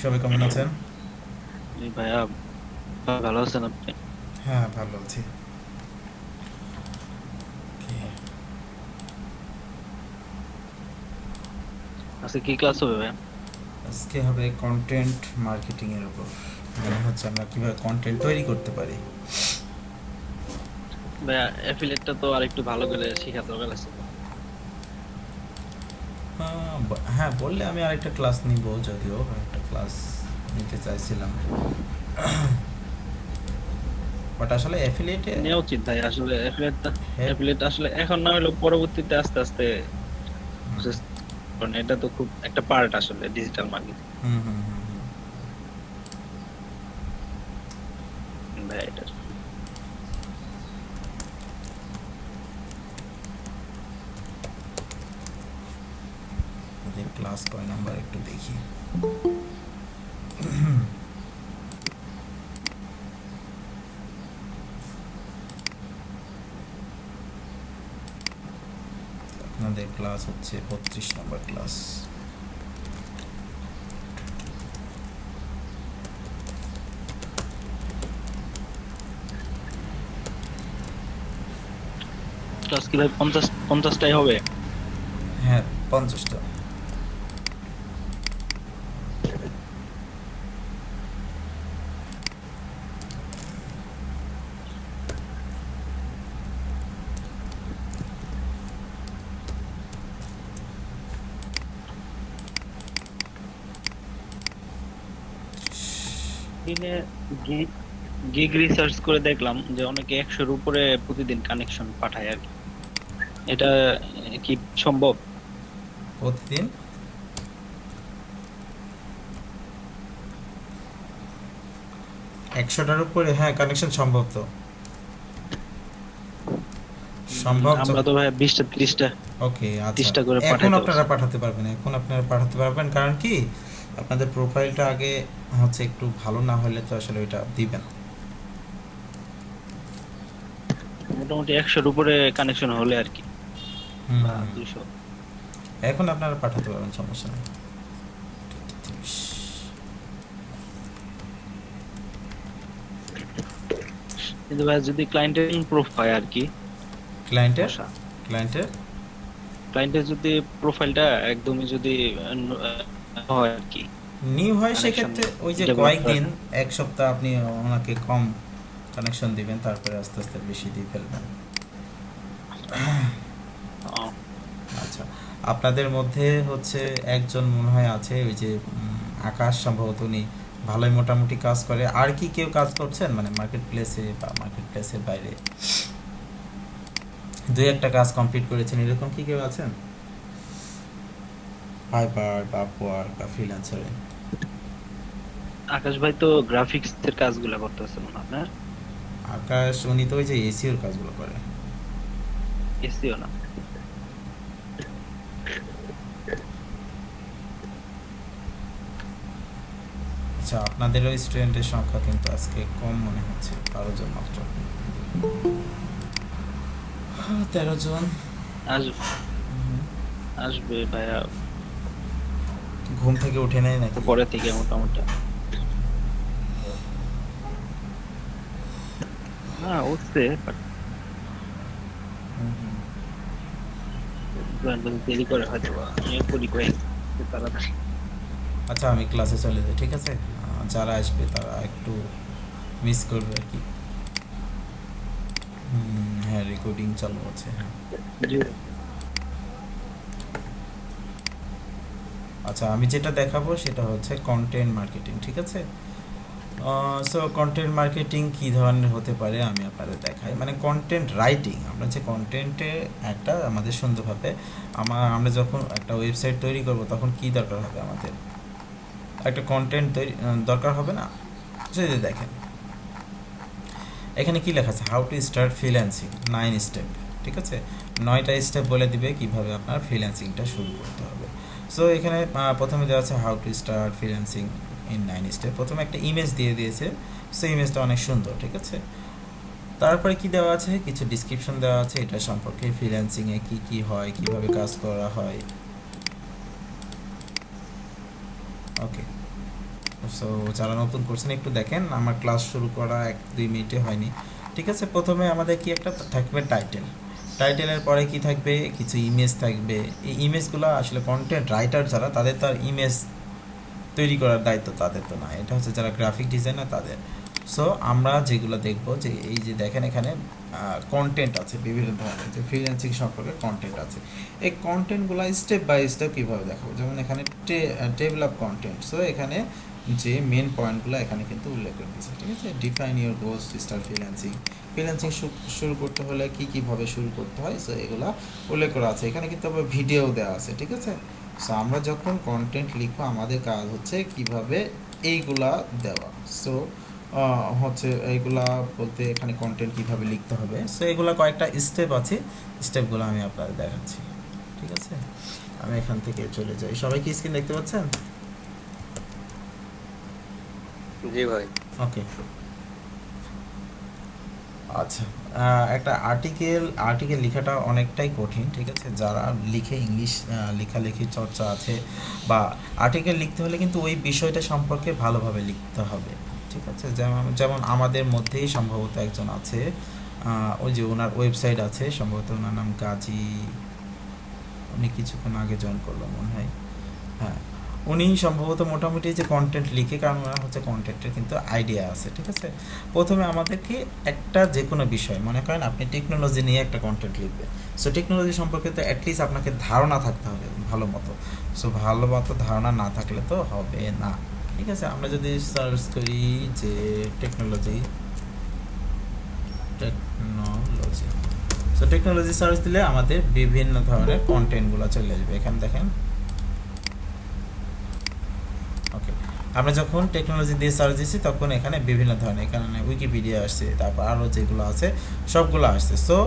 সবাই কেমন আছেন? ভাইয়া ভালো আছেন আপনি? হ্যাঁ, ভালো আছি। আজকে কি ক্লাস হবে ভাইয়া? আজকে হবে কন্টেন্ট মার্কেটিং এর উপর, মানে হচ্ছে আমরা কিভাবে কন্টেন্ট তৈরি করতে পারি। ভাইয়া অ্যাফিলিয়েটটা তো আর একটু ভালো করে শেখা দরকার আছে তো। হ্যাঁ, বললে আমি আরেকটা ক্লাস নিব, যদিও একটা ক্লাস নিতে চাইছিলাম, বাট আসলে অ্যাফিলিয়েটে নেওয়া উচিত ভাই, আসলে অ্যাফিলিয়েট আসলে এখন না হলেও পরবর্তীতে আস্তে আস্তে process, কারণ এটা তো খুব একটা পার্ট আসলে ডিজিটাল মার্কেটিং হুম হুম হুম হুম। ভাই এটা। ক্লাস কয় নাম্বার একটু দেখি। আপনাদের ক্লাস হচ্ছে 32 নম্বর ক্লাস। ক্লাস কি ভাই 50টাই হবে? হ্যাঁ, 50টা। দিনে গিগ রিসার্চ করে দেখলাম যে অনেকে 100-এর উপরে প্রতিদিন কানেকশন পাঠায় আর কি। এটা কি সম্ভব? প্রতিদিন 100টার উপরে? হ্যাঁ, কানেকশন সম্ভব তো, সম্ভব তো। আমরা তো ভাই 20টা 30টা ওকে, আচ্ছা। 30টা করে এখন পাঠাইতে আপনারা পারছি। পাঠাতে পারবেন, এখন আপনারা পাঠাতে পারবেন, কারণ কি আপনাদের প্রোফাইলটা আগে হচ্ছে একটু ভালো না হলে তো আসলে ওইটা দিবে না। মোটামুটি 100-এর উপরে কানেকশন হলে আর কি, বা হুম, 200। এখন আপনারা পাঠাতে পারবেন, সমস্যা নেই। 30। কিন্তু ভাই যদি ক্লায়েন্টের প্রুফ হয় আর কি ক্লায়েন্টের সমস্যা। ক্লায়েন্টের ক্লায়েন্টের যদি প্রোফাইলটা একদমই যদি হয় আর কি, নিউ হয়, কানেকশন সেক্ষেত্রে ওই যে ডেভেলপ কয়েকদিন, করা। এক সপ্তাহ আপনি ওনাকে কম কানেকশন দিবেন, তারপরে আস্তে আস্তে বেশি দিয়ে ফেলবেন। ও, আচ্ছা, আপনাদের মধ্যে হচ্ছে একজন মনে হয় আছে, ওই যে আকাশ, সম্ভবত উনি ভালোই মোটামুটি কাজ করে। আর কি কেউ কাজ করছেন মানে মার্কেট প্লেসে বা মার্কেট প্লেসের বাইরে দুই একটা কাজ কমপ্লিট করেছেন, এরকম কি কেউ আছেন ফাইবার বা আপওয়ার্ক বা ফ্রিল্যান্সারে? আকাশ ভাই তো গ্রাফিক্স এর কাজগুলো করতেছে মনে হয় না? আকাশ উনি তো ওই যে এসিওর কাজগুলো করে। এসিও না? আচ্ছা, আপনাদেরও স্টুডেন্টের সংখ্যা কিন্তু আজকে কম মনে হচ্ছে, 12 জন মাত্র। 13 জন। আসবে, আসবে ভাইয়া। ঘুম থেকে উঠে নেয় তো নাকি? পরে থেকে মোটামুটি না উঠছে, বাট হুম, হুম। দেরি করে হয়তো বা। আমিও করি কয়েক তাড়াতাড়ি। আচ্ছা, আমি ক্লাসে চলে যাই, ঠিক আছে? যারা আসবে তারা একটু মিস করবে আর কি। হ্যাঁ, রেকর্ডিং চালু আছে, হ্যাঁ। জি। আচ্ছা, আমি যেটা দেখাবো সেটা হচ্ছে কন্টেন্ট মার্কেটিং, ঠিক আছে? সো কন্টেন্ট মার্কেটিং কী ধরনের হতে পারে আমি আপনাদের দেখাই। মানে কন্টেন্ট রাইটিং, আমরা যে কন্টেন্টে একটা আমাদের সুন্দরভাবে আমরা যখন একটা ওয়েবসাইট তৈরি করব তখন কি দরকার হবে আমাদের? একটা কন্টেন্ট তৈরি দরকার হবে না? যদি দেখেন এখানে কি লেখা আছে, how to start freelancing 9 step, ঠিক আছে? 9টা স্টেপ বলে দিবে কিভাবে আপনার ফ্রিল্যান্সিংটা শুরু করতে হবে। সো এখানে প্রথমে দেওয়া আছে how to start freelancing in 9 step. প্রথমে একটা ইমেজ দিয়ে দিয়েছে, সো ইমেজটা অনেক সুন্দর, ঠিক আছে? তারপরে কি দেওয়া আছে, কিছু ডিসক্রিপশন দেওয়া আছে এটা সম্পর্কে, ফ্রিল্যান্সিংয়ে কি কি হয়, কিভাবে কাজ করা হয়। ওকে, সো যারা নতুন করছেন একটু দেখেন, আমার ক্লাস শুরু করা 1-2 মিনিটে হয়নি, ঠিক আছে? প্রথমে আমাদের কি একটা থাকবে টাইটেল, টাইটেলের পরে কি থাকবে, কিছু ইমেজ থাকবে। এই ইমেজগুলো আসলে কন্টেন্ট রাইটার যারা, তাদের তো আর ইমেজ তৈরি করার দায়িত্ব তাদের তো না, এটা হচ্ছে যারা গ্রাফিক ডিজাইনার তাদের। সো আমরা যেগুলো দেখব, যে এই যে দেখেন এখানে কন্টেন্ট আছে বিভিন্ন ধরনের, যে ফ্রিল্যান্সিং সম্পর্কে কন্টেন্ট আছে। এই কন্টেন্টগুলো স্টেপ বাই স্টেপ কীভাবে দেখাবো, যেমন এখানে ডেভেলপ কন্টেন্ট। সো এখানে যে মেন পয়েন্টগুলো এখানে কিন্তু উল্লেখ করে দিয়েছে, ঠিক আছে? Define your goals to start freelancing, freelancing শুরু করতে হলে কীভাবে শুরু করতে হয়, সো এগুলো উল্লেখ করা আছে। এখানে কিন্তু আবার ভিডিও দেওয়া আছে, ঠিক আছে? সো আমরা যখন কন্টেন্ট লিখবো আমাদের কাজ হচ্ছে কিভাবে এইগুলা দেওয়া। সো হচ্ছে এইগুলা বলতে এখানে কন্টেন্ট কিভাবে লিখতে হবে, সো এগুলা কয়েকটা স্টেপ আছে, স্টেপগুলো আমি আপনাদের দেখাচ্ছি, ঠিক আছে? আমি এখান থেকে চলে যাই। সবাই কি স্ক্রিন দেখতে পাচ্ছেন? জি ভাই। ওকে, আচ্ছা। একটা আর্টিকেল লেখাটা অনেকটাই কঠিন, ঠিক আছে? যারা লিখে, ইংলিশ লেখালেখি চর্চা আছে, বা আর্টিকেল লিখতে হলে কিন্তু ওই বিষয়টা সম্পর্কে ভালোভাবে লিখতে হবে, ঠিক আছে? যেমন যেমন আমাদের মধ্যেই সম্ভবত একজন আছে, ওই যে ওনার ওয়েবসাইট আছে, সম্ভবত ওনার নাম গাজী, উনি কিছুক্ষণ আগে জয়েন করলো মনে হয়। হ্যাঁ, উনি সম্ভবত মোটামুটি যে কন্টেন্ট লিখে, কারণ ওনার হচ্ছে কন্টেন্টের কিন্তু আইডিয়া আছে, ঠিক আছে? প্রথমে আমাদেরকে একটা যে কোনো বিষয়, মনে করেন আপনি টেকনোলজি নিয়ে একটা কন্টেন্ট লিখবেন, সো টেকনোলজি সম্পর্কে তো অ্যাটলিস্ট আপনাকে ধারণা থাকতে হবে ভালো মতো। সো ভালো মতো ধারণা না থাকলে তো হবে না, ঠিক আছে? আমরা যদি সার্চ করি যে টেকনোলজি, সো টেকনোলজি সার্চ দিলে আমাদের বিভিন্ন ধরনের কন্টেন্টগুলো চলে আসবে। এখানে দেখেন, ওকে, আমরা যখন টেকনোলজি দিয়ে সার্চ দিচ্ছি তখন এখানে বিভিন্ন ধরনের, এখানে উইকিপিডিয়া আসছে, তারপর আরও যেগুলো আছে সবগুলো আসছে। সো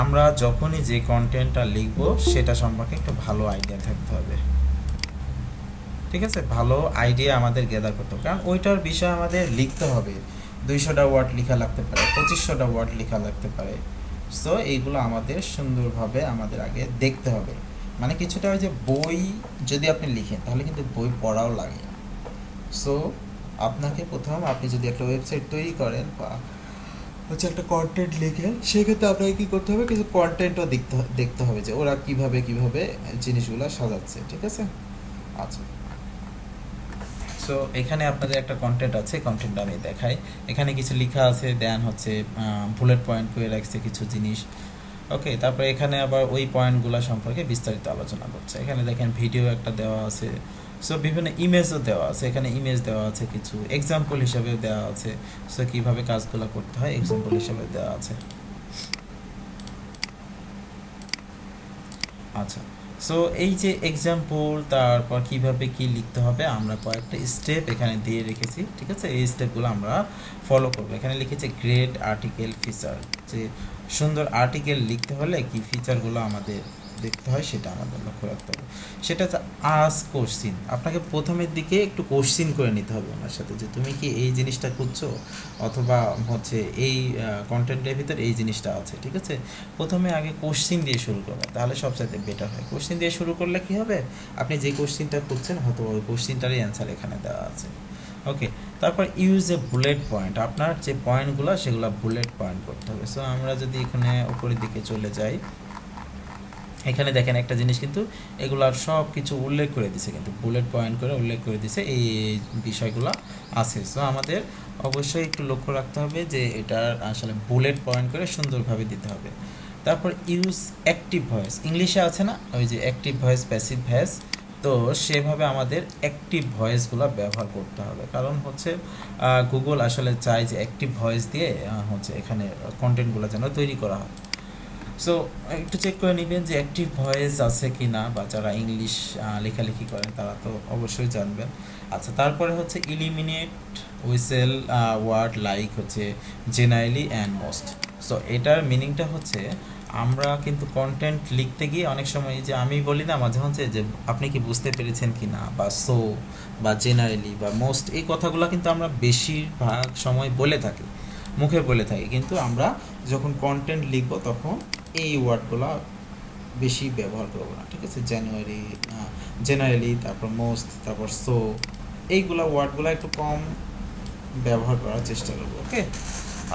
আমরা যখনই যে কন্টেন্টটা লিখবো সেটা সম্পর্কে একটু ভালো আইডিয়া থাকতে হবে, ঠিক আছে? ভালো আইডিয়া আমাদের গ্যাদার করতে হবে, কারণ ওইটার বিষয়ে আমাদের লিখতে হবে। 200টা ওয়ার্ড লেখা লাগতে পারে, 2500টা ওয়ার্ড লেখা লাগতে পারে। সো এইগুলো আমাদের সুন্দরভাবে আমাদের আগে দেখতে হবে। মানে কিছুটা ওই যে বই যদি আপনি লিখেন তাহলে কিন্তু বই পড়াও লাগে। সো আপনাকে আপনি যদি একটা ওয়েবসাইট তৈরি করেন বা হচ্ছে একটা কন্টেন্ট লিখেন, সেক্ষেত্রে আপনাকে কী করতে হবে, কিছু কন্টেন্টও দেখতে হবে যে ওরা কিভাবে জিনিসগুলো সাজাচ্ছে, ঠিক আছে? আচ্ছা, সো এখানে আপনাদের একটা কন্টেন্ট আছে, কন্টেন্ট আমি দেখাই। এখানে কিছু লেখা আছে, দেন হচ্ছে বুলেট পয়েন্ট করে রাখছে কিছু জিনিস। ওকে, তারপরে এখানে আবার ওই পয়েন্টগুলো সম্পর্কে বিস্তারিত আলোচনা করছে। এখানে দেখেন ভিডিও একটা দেওয়া আছে, সো বিভিন্ন ইমেজও দেওয়া আছে, এখানে ইমেজ দেওয়া আছে, কিছু এক্সাম্পল হিসাবেও দেওয়া আছে, সো কীভাবে কাজগুলো করতে হয় এক্সাম্পল হিসাবে দেওয়া আছে। আচ্ছা, সো এই যে এক্সাম্পল, তারপর কিভাবে কি লিখতে হবে আমরা কয়েকটা স্টেপ এখানে দিয়ে রেখেছি, ঠিক আছে? এই স্টেপগুলো আমরা ফলো করবো। এখানে লিখেছে গ্রেট আর্টিকেল ফিচার, যে সুন্দর আর্টিকেল লিখতে হলে কি ফিচারগুলো আমাদের দেখতে হয় সেটা আমাদের লক্ষ্য রাখতে হবে। সেটা হচ্ছে আস্ক কোশ্চিন। আপনাকে প্রথমের দিকে একটু কোশ্চিন করে নিতে হবে ওনার সাথে, যে তুমি কি এই জিনিসটা খুঁজছো, অথবা হচ্ছে এই কন্টেন্টের ভিতর এই জিনিসটা আছে, ঠিক আছে? প্রথমে আগে কোশ্চিন দিয়ে শুরু করবেন, তাহলে সবচাইতে বেটার হয়। কোশ্চিন দিয়ে শুরু করলে কি হবে, আপনি যে কোশ্চিনটা খুঁজছেন হয়তো ওই কোশ্চিনটারই অ্যান্সার এখানে দেওয়া আছে। ওকে, তারপর ইউজ এ বুলেট পয়েন্ট, আপনার যে পয়েন্টগুলো সেগুলো বুলেট পয়েন্ট করতে হবে। সো আমরা যদি এখানে উপরের দিকে চলে যাই, এখানে দেখেন একটা জিনিস কিন্তু এগুলার সব কিছু উল্লেখ করে দিছে, কিন্তু বুলেট পয়েন্ট করে উল্লেখ করে দিছে এই বিষয়গুলো আছে। সো আমাদের অবশ্যই একটু লক্ষ্য রাখতে হবে যে এটার আসলে বুলেট পয়েন্ট করে সুন্দরভাবে দিতে হবে। তারপর ইউজ অ্যাক্টিভ ভয়েস, ইংলিশে আছে না ওই যে অ্যাক্টিভ ভয়েস, প্যাসিভ ভয়েস, তো সেভাবে আমাদের অ্যাক্টিভ ভয়েসগুলো ব্যবহার করতে হবে। কারণ হচ্ছে গুগল আসলে চায় যে অ্যাক্টিভ ভয়েস দিয়ে হচ্ছে এখানে কন্টেন্টগুলো যেন তৈরি করা হয়। সো একটু চেক করে নেবেন যে অ্যাক্টিভ ভয়েস আছে কি না, বা যারা ইংলিশ লেখালেখি করেন তারা তো অবশ্যই জানবেন। আচ্ছা, তারপরে হচ্ছে ইলিমিনেট উইসেল ওয়ার্ড লাইক হচ্ছে জেনারেলি অ্যান্ড মোস্ট। সো এটার মিনিংটা হচ্ছে আমরা কিন্তু কন্টেন্ট লিখতে গিয়ে অনেক সময় যে আমি বলি না মাঝে মাঝে যে আপনি কি বুঝতে পেরেছেন কি না, বা সো বা জেনারেলি বা মোস্ট, এই কথাগুলো কিন্তু আমরা বেশিরভাগ সময় বলে থাকি, মুখে বলে থাকি, কিন্তু আমরা যখন কন্টেন্ট লিখব তখন এই ওয়ার্ডগুলো বেশি ব্যবহার করবো না, ঠিক আছে? জেনারেলি, তারপর মোস্ট, তারপর সো, এইগুলো ওয়ার্ডগুলো একটু কম ব্যবহার করার চেষ্টা করবো। ওকে,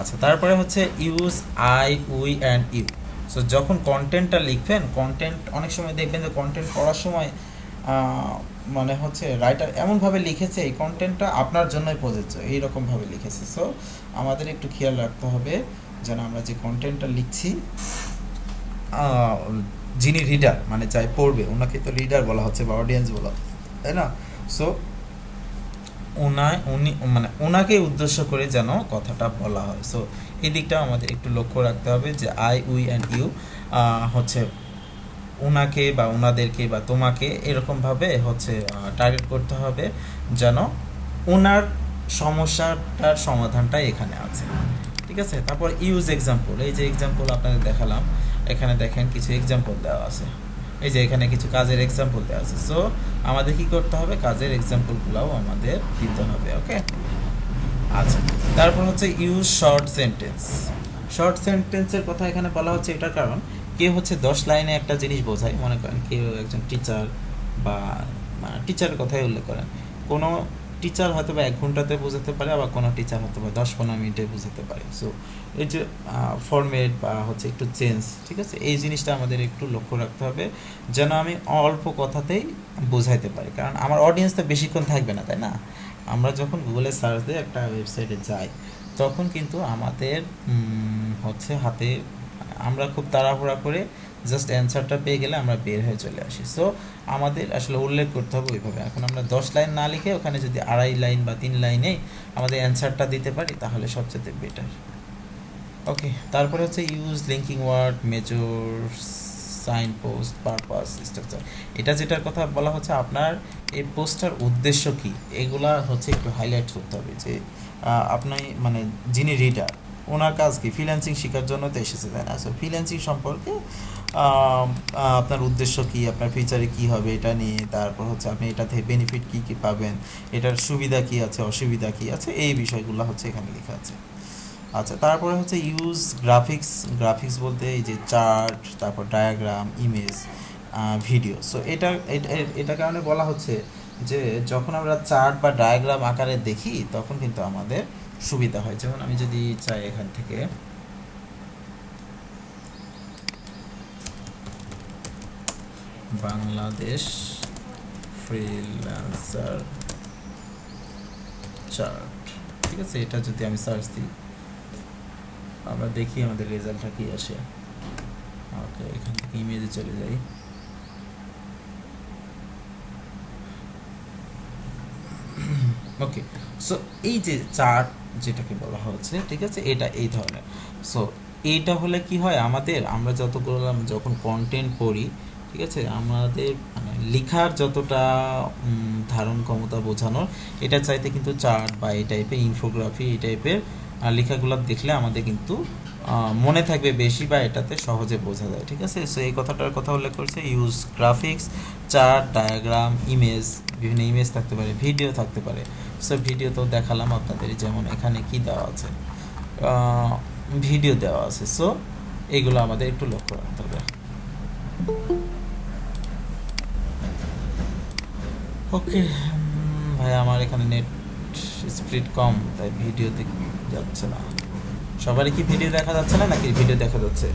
আচ্ছা, তারপরে হচ্ছে use I, we and you. So যখন কন্টেন্টটা লিখবেন, কন্টেন্ট অনেক সময় দেখবেন যে কন্টেন্ট পড়ার সময় মানে হচ্ছে রাইটার এমনভাবে লিখেছে এই কন্টেন্টটা আপনার জন্যই প্রযোজ্য, এইরকমভাবে লিখেছে। সো আমাদের একটু খেয়াল রাখতে হবে যেন আমরা যে কন্টেন্টটা লিখছি যিনি রিডার মানে যাই পড়বে ওনাকে তো রিডার বলা হচ্ছে বা অডিয়েন্স বলা হচ্ছে, তাই না? সো উনি মানে ওনাকে উদ্দেশ্য করে যেন কথাটা বলা হয়। সো এই দিকটা আমাদের একটু লক্ষ্য রাখতে হবে যে আই, উই অ্যান্ড ইউ হচ্ছে ওনাকে বা ওনাদেরকে বা তোমাকে এরকমভাবে হচ্ছে টার্গেট করতে হবে যেন ওনার সমস্যাটার সমাধানটাই এখানে আছে, ঠিক আছে? তারপর ইউজ এক্সাম্পল, এই যে এক্সাম্পল আপনাদের দেখালাম, এখানে দেখেন কিছু এক্সাম্পল দেওয়া আছে, এই যে এখানে কিছু কাজের এক্সাম্পল দেওয়া আছে। সো আমাদের কি করতে হবে, কাজের এক্সাম্পলগুলোও আমাদের দিতে হবে। ওকে, আচ্ছা, তারপর হচ্ছে ইউজ শর্ট সেন্টেন্স। শর্ট সেন্টেন্সের কথা এখানে বলা হচ্ছে এটার কারণ কেউ হচ্ছে 10 লাইনে একটা জিনিস বোঝায়, মনে করেন কেউ একজন টিচার বা টিচারের কথাই উল্লেখ করেন, কোনো টিচার হয়তো বা 1 ঘন্টাতে বোঝাতে পারে, আবার কোনো টিচার হয়তো বা 10-15 মিনিটে বোঝাতে পারে। সো এই যে ফরম্যাট বা হচ্ছে একটু চেঞ্জ, ঠিক আছে? এই জিনিসটা আমাদের একটু লক্ষ্য রাখতে হবে যেন আমি অল্প কথাতেই বোঝাইতে পারি, কারণ আমার অডিয়েন্স তো বেশিক্ষণ থাকবে না, তাই না? আমরা যখন গুগলে সার্চ দিয়ে একটা ওয়েবসাইটে যাই তখন কিন্তু আমাদের হচ্ছে হাতে আমরা খুব তাড়াহুড়া করে জাস্ট অ্যান্সারটা পেয়ে গেলে আমরা বের হয়ে চলে আসি। সো আমাদের আসলে উল্লেখ করতে হবে ওইভাবে। এখন আমরা 10 লাইন না লিখে ওখানে যদি 2.5 লাইন বা 3 লাইনে আমাদের অ্যান্সারটা দিতে পারি তাহলে সবচেয়ে বেটার। ওকে, তারপরে হচ্ছে use linking word, major, sign post, purpose, structure. এটা যেটার কথা বলা হচ্ছে আপনার এই পোস্টটার উদ্দেশ্য কি, এগুলা হচ্ছে একটু হাইলাইট করতে হবে যে আপনি মানে যিনি রিডার ওনার কাজ কি, ফ্রিল্যান্সিং শেখার জন্য তো এসেছে, তাই না? সো ফ্রিল্যান্সিং সম্পর্কে আপনার উদ্দেশ্য কি, আপনার ফিচারে কি হবে এটা নিয়ে, তারপর হচ্ছে আপনি এটা থেকে বেনিফিট কী কী পাবেন, এটার সুবিধা কী আছে, অসুবিধা কী আছে, এই বিষয়গুলো হচ্ছে এখানে লেখা আছে। আচ্ছা, তারপরে হচ্ছে ইউজ গ্রাফিক্স। গ্রাফিক্স বলতে এই যে চার্ট, তারপর ডায়াগ্রাম, ইমেজ, ভিডিও। সো এটা কারণে বলা হচ্ছে যে যখন আমরা চার্ট বা ডায়াগ্রাম আকারে দেখি তখন কিন্তু আমাদের সুবিধা হয়। যেমন আমি যদি চাই এখান থেকে বাংলাদেশ ফ্রিল্যান্সার চার্ট, ঠিক আছে, এটা যদি আমি সার্চ দিই আমরা দেখি আমাদের রেজাল্টটা কি আসে। ওকে, এখান থেকে ইমেজে চলে যাই। ওকে, সো এই যে চার্ট যেটাকে বলা হচ্ছে, ঠিক আছে, এটা এই ধরনের। সো এইটা হলে কি হয়, আমাদের আমরা যতগুলো যখন কন্টেন্ট পড়ি, ঠিক আছে, আমাদের মানে লেখার যতটা ধারণ ক্ষমতা বোঝানোর, এটা চাইতে কিন্তু চার্ট বা এই টাইপের ইনফোগ্রাফি এই টাইপের লেখাগুলো দেখলে আমাদের কিন্তু মনে থাকবে বেশি, বা এটাতে সহজে বোঝা যায়, ঠিক আছে। সো এই কথাটার কথা উল্লেখ করছে, use graphics, chart, diagram, image, বিভিন্ন ইমেজ থাকতে পারে, ভিডিও থাকতে পারে। সো ভিডিও তো দেখালাম আপনাদের, যেমন এখানে কি দেওয়া আছে, ভিডিও দেওয়া আছে। সো এগুলো আমাদের একটু লক্ষ্য রাখতে হবে। ওকে ভাই, আমার এখানে নেট স্পিড কম, তাই ভিডিও যাচ্ছে না। সবারই কি ভিডিও দেখা যাচ্ছে না, নাকি ভিডিও দেখা যাচ্ছে?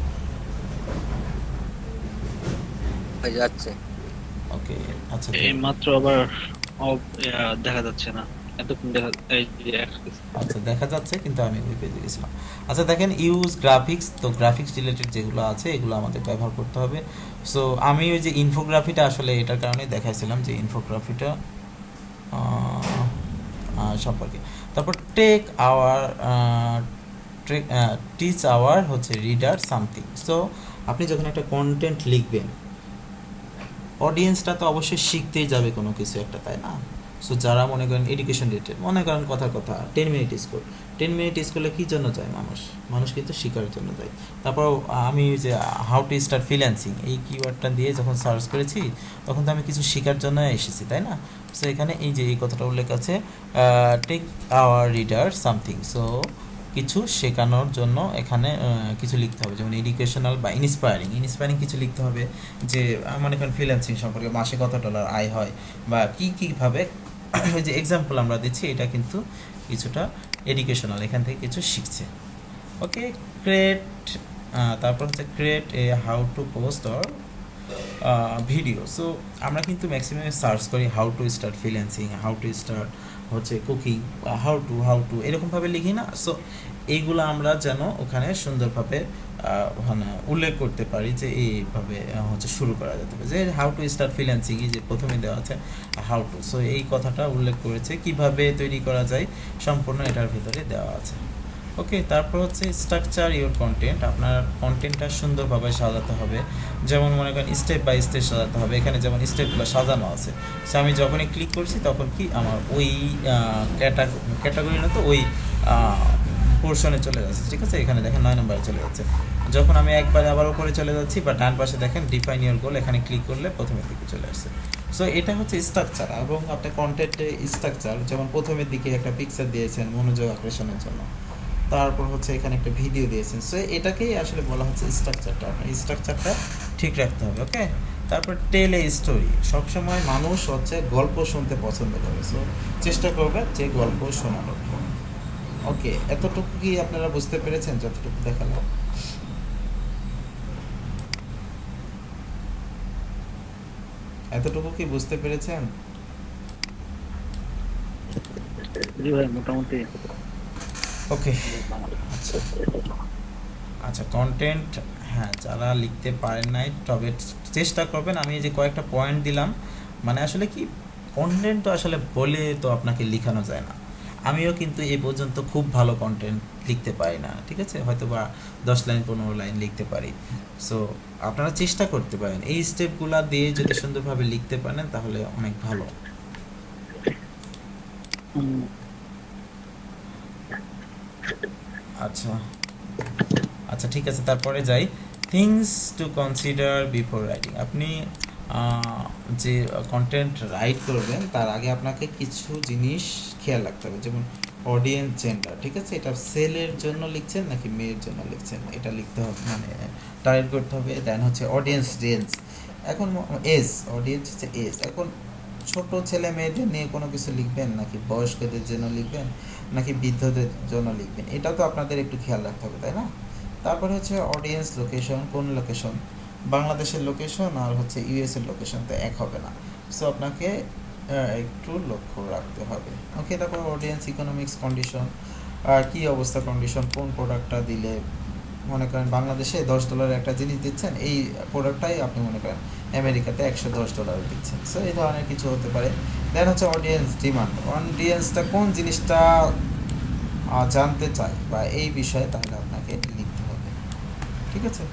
ভাই যাচ্ছে। ওকে, আচ্ছা এই মাত্র আবার দেখা যাচ্ছে না, এতক্ষণ দেখা এই যে আচ্ছা দেখা যাচ্ছে, কিন্তু আমি ওই পেজে গেছিলাম। আচ্ছা দেখেন, ইউজ গ্রাফিক্স, তো গ্রাফিক্স রিলেটেড যেগুলো আছে এগুলো আমাদের ব্যবহার করতে হবে। সো আমি ওই যে ইনফোগ্রাফিটা আসলে এটার কারণে দেখাইছিলাম, যে ইনফোগ্রাফিটা সম্পর্কে। তারপর টেক আওয়ার, টিচ আওয়ার হচ্ছে রিডার সামথিং। সো আপনি যখন একটা কন্টেন্ট লিখবেন, অডিয়েন্সটা তো অবশ্যই শিখতেই যাবে কোনো কিছু একটা, তাই না? সো যারা মনে করেন এডুকেশন রিলেটেড, মনে করেন কথার কথা 10 মিনিট স্কুল, 10 মিনিট স্কুলে কী জন্য যায় মানুষ? মানুষ কিন্তু শেখার জন্য যায়। তারপর আমি যে হাউ টু স্টার্ট ফ্রিল্যান্সিং এই কিওয়ার্ডটা দিয়ে যখন সার্চ করেছি, তখন তো আমি কিছু শেখার জন্য এসেছি, তাই না? সো এখানে এই যে এই কথাটা উল্লেখ আছে, take our reader something. So কিছু শেখানোর জন্য এখানে কিছু লিখতে হবে, যেমন এডুকেশনাল বা ইন্সপায়ারিং কিছু লিখতে হবে, যে মনে করেন ফ্রিল্যান্সিং সম্পর্কে মাসে কত ডলার আয় হয়, বা কীভাবে ওই যে এক্সাম্পল আমরা দিচ্ছি, এটা কিন্তু কিছুটা এডুকেশনাল, এখান থেকে কিছু শিখছে। ওকে, ক্রিয়েট, তারপর হচ্ছে create A how to post or video. So আমরা কিন্তু ম্যাক্সিমাম সার্চ করি how to start freelancing, how to start হচ্ছে কুকিং, হাউ টু এরকমভাবে লিখি না। সো এইগুলো আমরা যেন ওখানে সুন্দরভাবে মানে উল্লেখ করতে পারি, যে এইভাবে হচ্ছে শুরু করা যেতে পারে, যে হাউ টু স্টার্ট ফ্রিল্যান্সিং, এই যে প্রথমে দেওয়া আছে হাউ টু। সো এই কথাটা উল্লেখ করেছে, কিভাবে তৈরি করা যায় সম্পূর্ণ এটার ভিতরে দেওয়া আছে। ওকে, তারপর হচ্ছে স্ট্রাকচার ইউর কন্টেন্ট, আপনার কন্টেন্টটা সুন্দরভাবে সাজাতে হবে, যেমন মনে করেন স্টেপ বাই স্টেপ সাজাতে হবে। এখানে যেমন স্টেপগুলো সাজানো আছে, সো আমি যখনই ক্লিক করছি তখন কি আমার ওই ক্যাটাগরি না, তো ওই পোর্শনে চলে যাচ্ছে, ঠিক আছে। এখানে দেখেন 9 নম্বরে চলে যাচ্ছে। যখন আমি একবার আবার উপরে চলে যাচ্ছি, বা ডান পাশে দেখেন ডিফাইন ইউর গোল, এখানে ক্লিক করলে প্রথমের দিকে চলে আসছে। সো এটা হচ্ছে স্ট্রাকচার, এবং আপনি কন্টেন্টে স্ট্রাকচার, যেমন প্রথমের দিকে একটা পিকচার দিয়েছেন মনোযোগ আকর্ষণের জন্য, তারপর হচ্ছে এখানে একটা ভিডিও দিয়েছেন। সো এটাকেই আসলে বলা হচ্ছে স্ট্রাকচারটা, আপনার স্ট্রাকচারটা ঠিক রাখতে হবে। ওকে, তারপর টেল এ স্টোরি, সবসময় মানুষ হচ্ছে গল্প শুনতে পছন্দ করে। সো চেষ্টা করবে যে গল্প শোনানোর। ওকে, এতটুকু কি আপনারা বুঝতে পেরেছেন যতটুকু দেখালাম? এতটুকু কি বুঝতে পেরেছেন? জি ভাই, মোটামুটি ওকে, আচ্ছা আচ্ছা, কন্টেন্ট, হ্যাঁ, যারা লিখতে পারেন নাই তবে চেষ্টা করবেন। আমি এই যে কয়েকটা পয়েন্ট দিলাম, মানে আসলে কি, কন্টেন্ট তো আসলে বলে তো আপনাকে লেখানো যায় না। আমিও কিন্তু এই পর্যন্ত খুব ভালো কন্টেন্ট লিখতে পারি না, ঠিক আছে, হয়তো বা 10 লাইন 15 লাইন লিখতে পারি। সো আপনারা চেষ্টা করতে পারেন, এই স্টেপগুলো দিয়ে যদি সুন্দরভাবে লিখতে পারেন তাহলে অনেক ভালো। আচ্ছা আচ্ছা, ঠিক আছে, তারপরে যাই। Things to consider before writing, আপনি যে কন্টেন্ট রাইট করবেন তার আগে আপনাকে কিছু জিনিস খেয়াল রাখতে হবে, যেমন অডিয়েন্স, জেন্ডার, ঠিক আছে, এটা ছেলের জন্য লিখছেন নাকি মেয়ের জন্য লিখছেন, এটা লিখতে হবে, মানে টার্গেট করতে হবে। দেন হচ্ছে অডিয়েন্স রেঞ্জ, এখন এজ, অডিয়েন্স হচ্ছে এজ, এখন ছোট ছেলে মেয়েদের নিয়ে কোনো কিছু লিখবেন, নাকি বয়স্কদের জন্য লিখবেন, নাকি বৃদ্ধদের জন্য লিখবেন, এটাও তো আপনাদের একটু খেয়াল রাখতে হবে, তাই না? তারপরে হচ্ছে অডিয়েন্স লোকেশন, কোন লোকেশন, বাংলাদেশের লোকেশন আর হচ্ছে ইউএসের লোকেশন তো এক হবে না। সো আপনাকে একটু লক্ষ্য রাখতে হবে। ওকে, তারপর অডিয়েন্স ইকোনমিক্স কন্ডিশন, কী অবস্থা কন্ডিশন, কোন প্রোডাক্টটা দিলে মনে করেন বাংলাদেশে $10 একটা জিনিস দিচ্ছেন, এই প্রোডাক্টটাই আপনি মনে করেন আমেরিকাতে $110 দিচ্ছেন। সো এই ধরনের কিছু হতে পারে। দেন হচ্ছে অডিয়েন্স ডিমান্ড, অডিয়েন্সটা কোন জিনিসটা জানতে চায় বা এই বিষয়ে, তাহলে আপনাকে লিখতে হবে। ঠিক আছে,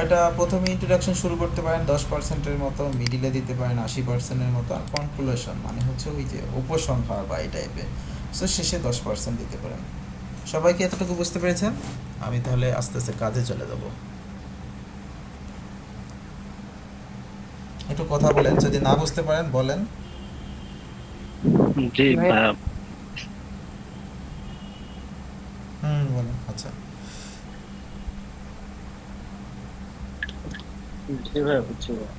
এটা প্রথমে ইন্ট্রোডাকশন শুরু করতে পারেন 10%-এর মতো, মিডিলে দিতে পারেন 80%-এর মতো, আর কনক্লুশন মানে হচ্ছে ওই যে উপসংহার বা এই টাইপের, সো শেষে 10% দিতে পারেন। সবাই কি এতটুকু বুঝতে পেরেছেন? আমি তাহলে আস্তে আস্তে কাজে চলে যাব। একটু কথা বলেন, যদি না বুঝতে পারেন বলেন। জি ভাইয়া। বলেন। আচ্ছা, জি ভাইয়া, বুঝছি ভাইয়া।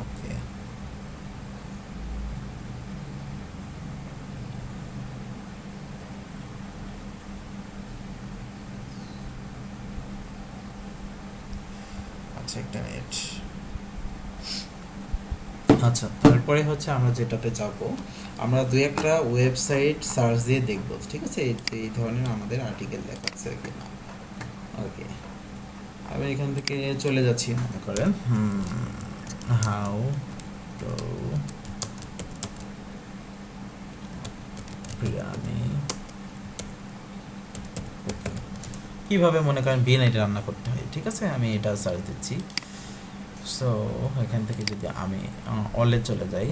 ওকে। আচ্ছা, একটা মিনিট। আচ্ছা, তারপরে হচ্ছে আমরা যেটাতে যাব, আমরা দুই একটা ওয়েবসাইট সার্চ দিয়ে দেখব, ঠিক আছে, এই ধরনের আমাদের আর্টিকেল দেখাচ্ছে কিনা। ওকে, আমি এখান থেকে চলে যাচ্ছি, মনে করেন হাউ টু বিরিয়ানি কুকিং, কীভাবে মনে করেন বিরিয়ানিটা রান্না করতে হয়। ঠিক আছে, আমি এটা সার্চ দিচ্ছি। সো এখান থেকে যদি আমি অলে চলে যাই,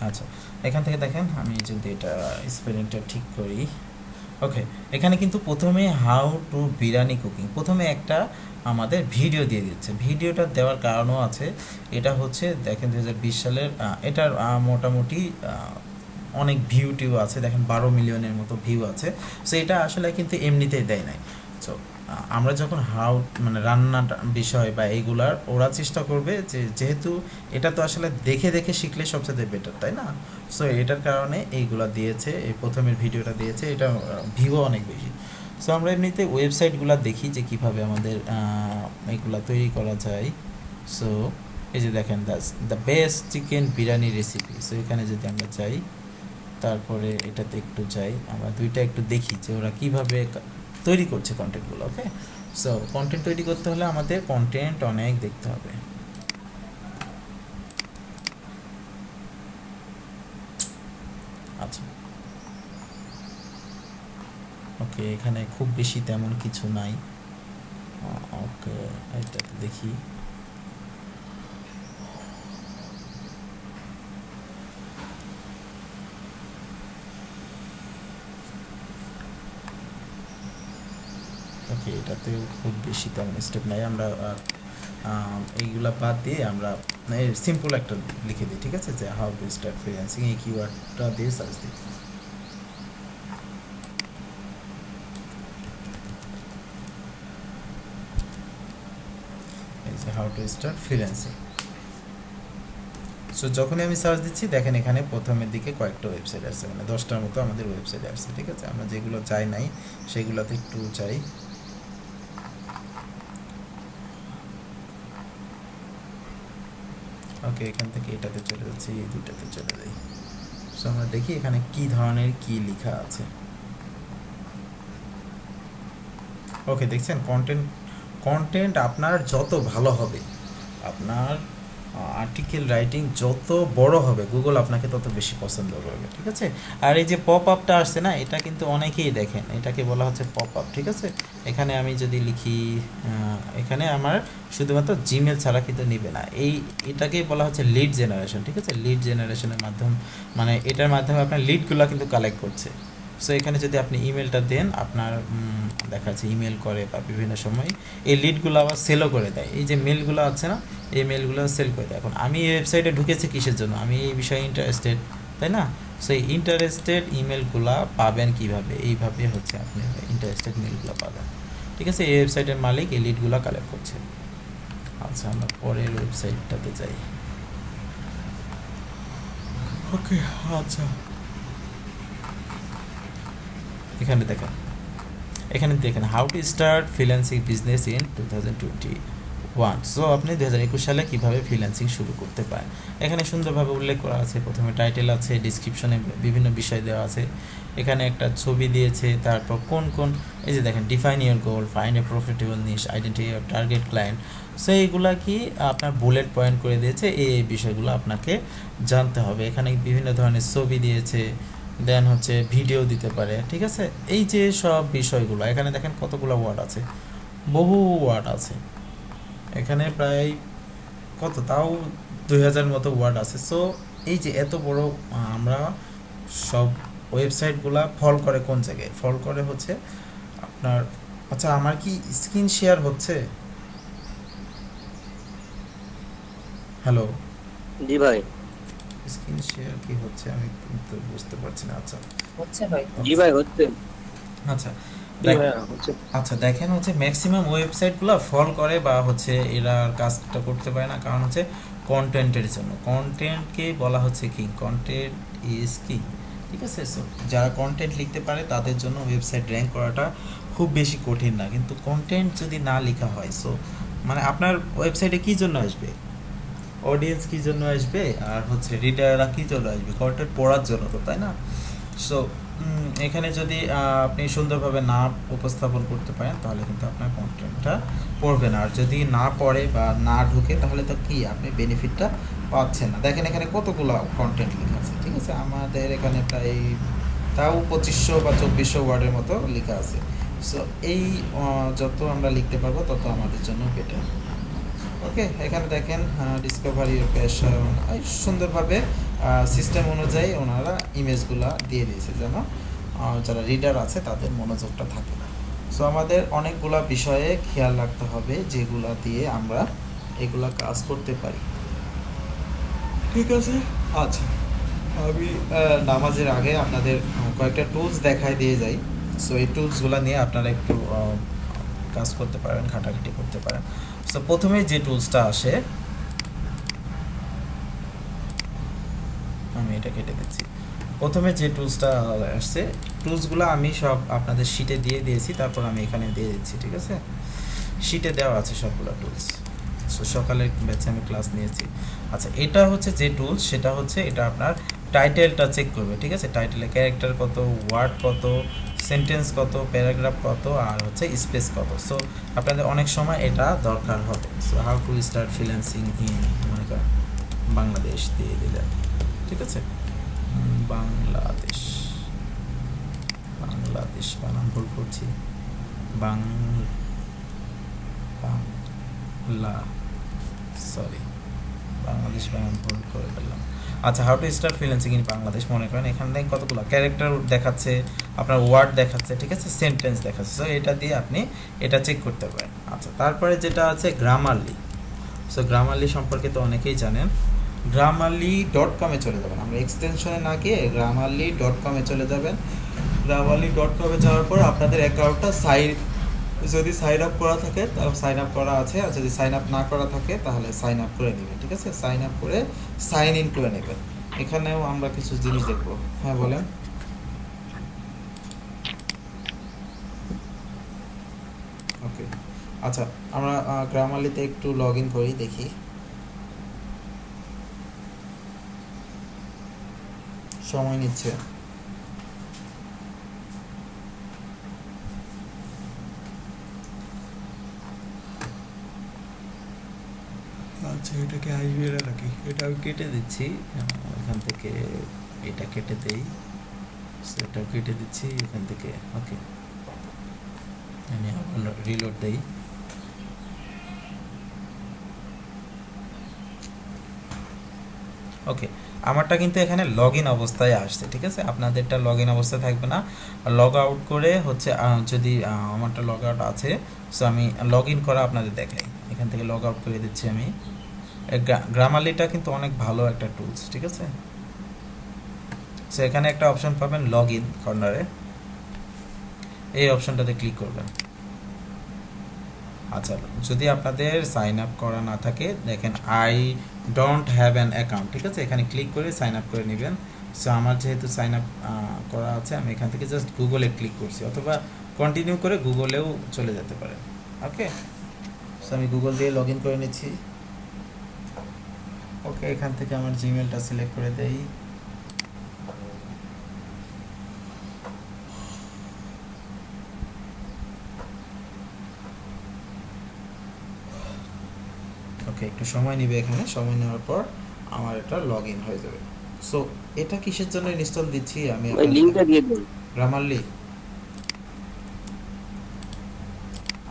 আচ্ছা, এখান থেকে দেখেন আমি যদি এটা স্পেলিংটা ঠিক করি। ওকে, এখানে কিন্তু প্রথমে হাউ টু বিরিয়ানি কুকিং, প্রথমে একটা আমাদের ভিডিও দিয়ে দিচ্ছে। ভিডিওটা দেওয়ার কারণও আছে, এটা হচ্ছে দেখেন 2020 সালের, এটার মোটামুটি অনেক ভিউ টিউ আছে, দেখেন 12 মিলিয়নের মতো ভিউ আছে। সো এটা আসলে কিন্তু এমনিতেই দেয় নাই। সো আমরা যখন হাউ মানে রান্নাটা বিষয় বা এইগুলার, ওরা চেষ্টা করবে যে যেহেতু এটা তো আসলে দেখে দেখে শিখলে সবচেয়ে বেটার, তাই না? সো এটার কারণে এইগুলা দিয়েছে, এই প্রথমের ভিডিওটা দিয়েছে, এটা ভিউও অনেক বেশি। সো আমরা এমনিতে ওয়েবসাইটগুলো দেখি যে কীভাবে আমাদের এইগুলা তৈরি করা যায়। সো এই যে দেখেন the best chicken biryani recipe. So এখানে যদি আমরা যাই, তারপরে এটাতে একটু যাই, আমরা দুইটা একটু দেখি যে ওরা কীভাবে তৈরি করছে কন্টেন্টগুলো। ওকে, সো কন্টেন্ট তৈরি করতে হলে আমাদের কন্টেন্ট অনেক দেখতে হবে। আচ্ছা, ওকে, এখানে খুব বেশি তেমন কিছু নাই। ওকে, এটাতে দেখি। ওকে, এটাতেও খুব বেশি তেমন স্টেপ নাই। আমরা এইগুলা বাদ দিয়ে আমরা সিম্পল একটা লিখে দিই, ঠিক আছে, যে হাউ টু স্টার্ট ফ্রিল্যান্সিং, এই কিওয়ার্ডটা দিয়ে সার্চ দিই। এই যে how to start freelancing. So যখনই আমি সার্চ দিচ্ছি, দেখেন এখানে প্রথমের দিকে কয়েকটা ওয়েবসাইট আসছে, মানে 10টার মতো আমাদের ওয়েবসাইট আসছে। ঠিক আছে, আমরা যেগুলো চাই নাই সেগুলোতে একটু চাই। ওকে, এখান থেকে এটাতে চলে যাচ্ছি, এই দুইটাতে চলে যাই। সো আমরা দেখি এখানে কি ধরনের কি লেখা আছে। ওকে, দেখছেন কন্টেন্ট আপনার যত ভালো হবে, আপনার আর্টিকেল রাইটিং যত বড় হবে, গুগল আপনাকে তত বেশি পছন্দ করবে। ঠিক আছে, আর এই যে পপ আপটা আসছে না, এটা কিন্তু অনেকেই দেখেন, এটাকে বলা হচ্ছে পপ আপ। ঠিক আছে, এখানে আমি যদি লিখি, এখানে আমার শুধুমাত্র জিমেল ছাড়া কিন্তু নেবে না, এটাকেই বলা হচ্ছে লিড জেনারেশন। ঠিক আছে, লিড জেনারেশনের মাধ্যম, মানে এটার মাধ্যমে আপনার লিডগুলো কিন্তু কালেক্ট করছে। সো এখানে যদি আপনি ইমেলটা দেন, আপনার দেখা যাচ্ছে ইমেল করে বা বিভিন্ন সময় এই লিডগুলো আবার সেলও করে দেয়। এই যে মেলগুলো আছে না, এই মেলগুলো সেল করে দেয়। এখন আমি এই ওয়েবসাইটে ঢুকেছি কিসের জন্য? আমি এই বিষয়ে ইন্টারেস্টেড, তাই না? সো এই ইন্টারেস্টেড ইমেলগুলো পাবেন কীভাবে? এইভাবে হচ্ছে আপনি ইন্টারেস্টেড মেলগুলো পাবেন। ঠিক আছে, এই ওয়েবসাইটের মালিক এই লিডগুলো কালেক্ট করছে। আচ্ছা, আমরা পরের ওয়েবসাইটটাতে যাই। ওকে, আচ্ছা, এখানে দেখেন এখানে দেখেন how to start freelancing business in 2021। So আপনি 2021 সালে কীভাবে ফ্রিল্যান্সিং শুরু করতে পারেন এখানে সুন্দরভাবে উল্লেখ করা আছে। প্রথমে টাইটেল আছে, ডিসক্রিপশনে বিভিন্ন বিষয় দেওয়া আছে, এখানে একটা ছবি দিয়েছে, তারপর কোন কোন এই যে দেখেন define your goal, find a profitable niche, identify your target client. So এইগুলা কি আপনার বুলেট পয়েন্ট করে দিয়েছে, এই বিষয়গুলো আপনাকে জানতে হবে। এখানে বিভিন্ন ধরনের ছবি দিয়েছে, দেন হচ্ছে ভিডিও দিতে পারে, ঠিক আছে। এই যে সব বিষয়গুলো এখানে দেখেন কতগুলো ওয়ার্ড আছে, বহু ওয়ার্ড আছে এখানে, প্রায় কত তাও 2000 মতো ওয়ার্ড আছে। সো এই যে এত বড় আমরা সব ওয়েবসাইটগুলা ফল করে কোন জায়গায় ফল করে হচ্ছে আপনার, আচ্ছা আমার কি স্ক্রিন শেয়ার হচ্ছে? হ্যালো, জি ভাই। স্ক্রিন শেয়ার কি হচ্ছে আমি কিন্তু বুঝতে পারছি না। আচ্ছা হচ্ছে ভাই। জি ভাই হচ্ছে। আচ্ছা জি দেখ- ভাইয়া, হচ্ছে। আচ্ছা দেখেন হচ্ছে ম্যাক্সিমাম ওয়েবসাইটগুলো ফল করে বা হচ্ছে এরা কাজটা করতে পারে না, কারণ হচ্ছে কন্টেন্টের জন্য। কন্টেন্টকে বলা হচ্ছে কি, কন্টেন্ট ইজ কি, ঠিক আছে। সো যারা কন্টেন্ট লিখতে পারে তাদের জন্য ওয়েবসাইট র্যাঙ্ক করাটা খুব বেশি কঠিন না, কিন্তু কন্টেন্ট যদি না লেখা হয়, সো মানে আপনার ওয়েবসাইটে কী জন্য আসবে, অডিয়েন্স কী জন্য আসবে, আর হচ্ছে রিডাররা কী জন্য আসবে, কন্টেন্ট পড়ার জন্য তো, তাই না? সো এখানে যদি আপনি সুন্দরভাবে না উপস্থাপন করতে পারেন তাহলে কিন্তু আপনার কন্টেন্টটা পড়বে না, আর যদি না পড়ে বা না ঢুকে তাহলে তো কি আপনি বেনিফিটটা পাচ্ছেন না। দেখেন এখানে কতগুলো কন্টেন্ট লেখা আছে, ঠিক আছে। আমাদের এখানে প্রায় তাও 2500 বা 2400 ওয়ার্ডের মতো লেখা আছে। সো এই যত আমরা লিখতে পারবো তত আমাদের জন্য বেটার। ওকে, এখানে দেখেন ডিসকভারি প্যাশন, সুন্দরভাবে সিস্টেম অনুযায়ী ওনারা ইমেজগুলো দিয়ে দিয়েছে যেন যারা রিডার আছে তাদের মনোযোগটা থাকে। সো আমাদের অনেকগুলা বিষয়ে খেয়াল রাখতে হবে যেগুলা দিয়ে আমরা এগুলা কাজ করতে পারি, ঠিক আছে। আচ্ছা আমি নামাজের আগে আপনাদের কয়েকটা টুলস দেখাই দিয়ে যাই। সো এই টুলসগুলো নিয়ে আপনারা একটু কাজ করতে পারেন, ঘাটাঘাটি করতে পারেন। সো প্রথমে যে টুলসটা আসে, আমি এটা কেটে দিচ্ছি। প্রথমে যে টুলসটা আসছে, টুলসগুলো আমি সব আপনাদের শিটে দিয়ে দিয়েছি, তারপর আমি এখানে দিয়ে দিচ্ছি, ঠিক আছে। শিটে দেওয়া আছে সবগুলো টুলস। সো সকালের ব্যাচে আমি ক্লাস নিয়েছি। আচ্ছা এটা হচ্ছে যে টুলস, সেটা হচ্ছে এটা আপনার টাইটেলটা চেক করবে, ঠিক আছে। টাইটেলে ক্যারেক্টার কত, ওয়ার্ড কত, সেন্টেন্স কত, প্যারাগ্রাফ কত, আর হচ্ছে স্পেস কত। সো আপনাদের অনেক সময় এটা দরকার হবে। So how to start freelancing in মনে করেন বাংলাদেশ দিয়ে দিলেন, ঠিক আছে। বাংলাদেশ, বাংলাদেশ বানান ভুল করছি, বাংলা সরি বাংলাদেশ বানান ভুল করে ফেললাম। আচ্ছা how to start freelancing in Bangladesh মনে করেন, এখানে দেখেন কতগুলো ক্যারেক্টার দেখাচ্ছে, আপনার ওয়ার্ড দেখাচ্ছে, ঠিক আছে, সেন্টেন্স দেখাচ্ছে। সো এটা দিয়ে আপনি এটা চেক করতে পারেন। আচ্ছা তারপরে যেটা আছে গ্রামারলি। সো গ্রামারলি সম্পর্কে তো অনেকেই জানেন। grammarly.com-এ চলে যাবেন, আমরা এক্সটেনশনে না গিয়ে grammarly.com-এ চলে যাবেন। grammarly.com-এ যাওয়ার পর আপনাদের অ্যাকাউন্টটা যদি সাইন আপ করা থাকে তাহলে সাইন আপ করা আছে, আর যদি সাইন আপ না করা থাকে তাহলে সাইন আপ করে নেবেন, ঠিক আছে। সাইন আপ করে সাইন ইন করে নেবেন। এখানেও আমরা কিছু জিনিস দেখব। হ্যাঁ বলেন। ওকে আচ্ছা আমরা গ্রামারলিতে একটু লগ ইন করি, দেখি। সময় নিচ্ছে। আচ্ছা এটাকে আসবে না নাকি, এটা আমি কেটে দিচ্ছি এখান থেকে, এটা কেটে দেই, সেটাও কেটে দিচ্ছি এখান থেকে। ওকে আমি আবার রিলোড দেই। ওকে আমারটা কিন্তু এখানে লগ ইন অবস্থায় আসছে, ঠিক আছে। আপনাদেরটা লগ ইন অবস্থায় থাকবে না, লগ আউট করে হচ্ছে যদি আমারটা লগ আউট আছে, সো আমি লগ ইন করা আপনাদের দেখাই। এখান থেকে লগ আউট করে দিচ্ছি আমি। গ্রামারলিটা কিন্তু অনেক ভালো একটা টুলস, ঠিক আছে। সো এখানে একটা অপশন পাবেন লগ ইন কর্নারে, এই অপশনটাতে ক্লিক করবেন। আচ্ছা যদি আপনাদের সাইন আপ করা না থাকে, দেখেন I don't have an account, ঠিক আছে। এখানে ক্লিক করে সাইন আপ করে নেবেন। সো আমার যেহেতু সাইন আপ করা আছে, আমি এখান থেকে জাস্ট গুগলে ক্লিক করছি, অথবা কন্টিনিউ করে গুগলেও চলে যেতে পারেন। ওকে, সো আমি গুগল দিয়ে লগ ইন করে নিচ্ছি। ওকে, এখান থেকে আমার জিমেলটা সিলেক্ট করে দেই। ওকে, একটু সময় নেবে, এখানে সময় নেওয়ার পর আমার এটা লগ ইন হয়ে যাবে। সো এটা কিসের জন্য ইনস্টল দিচ্ছি আমি ওই লিংকটা দিয়ে দিন। গ্রামারলি।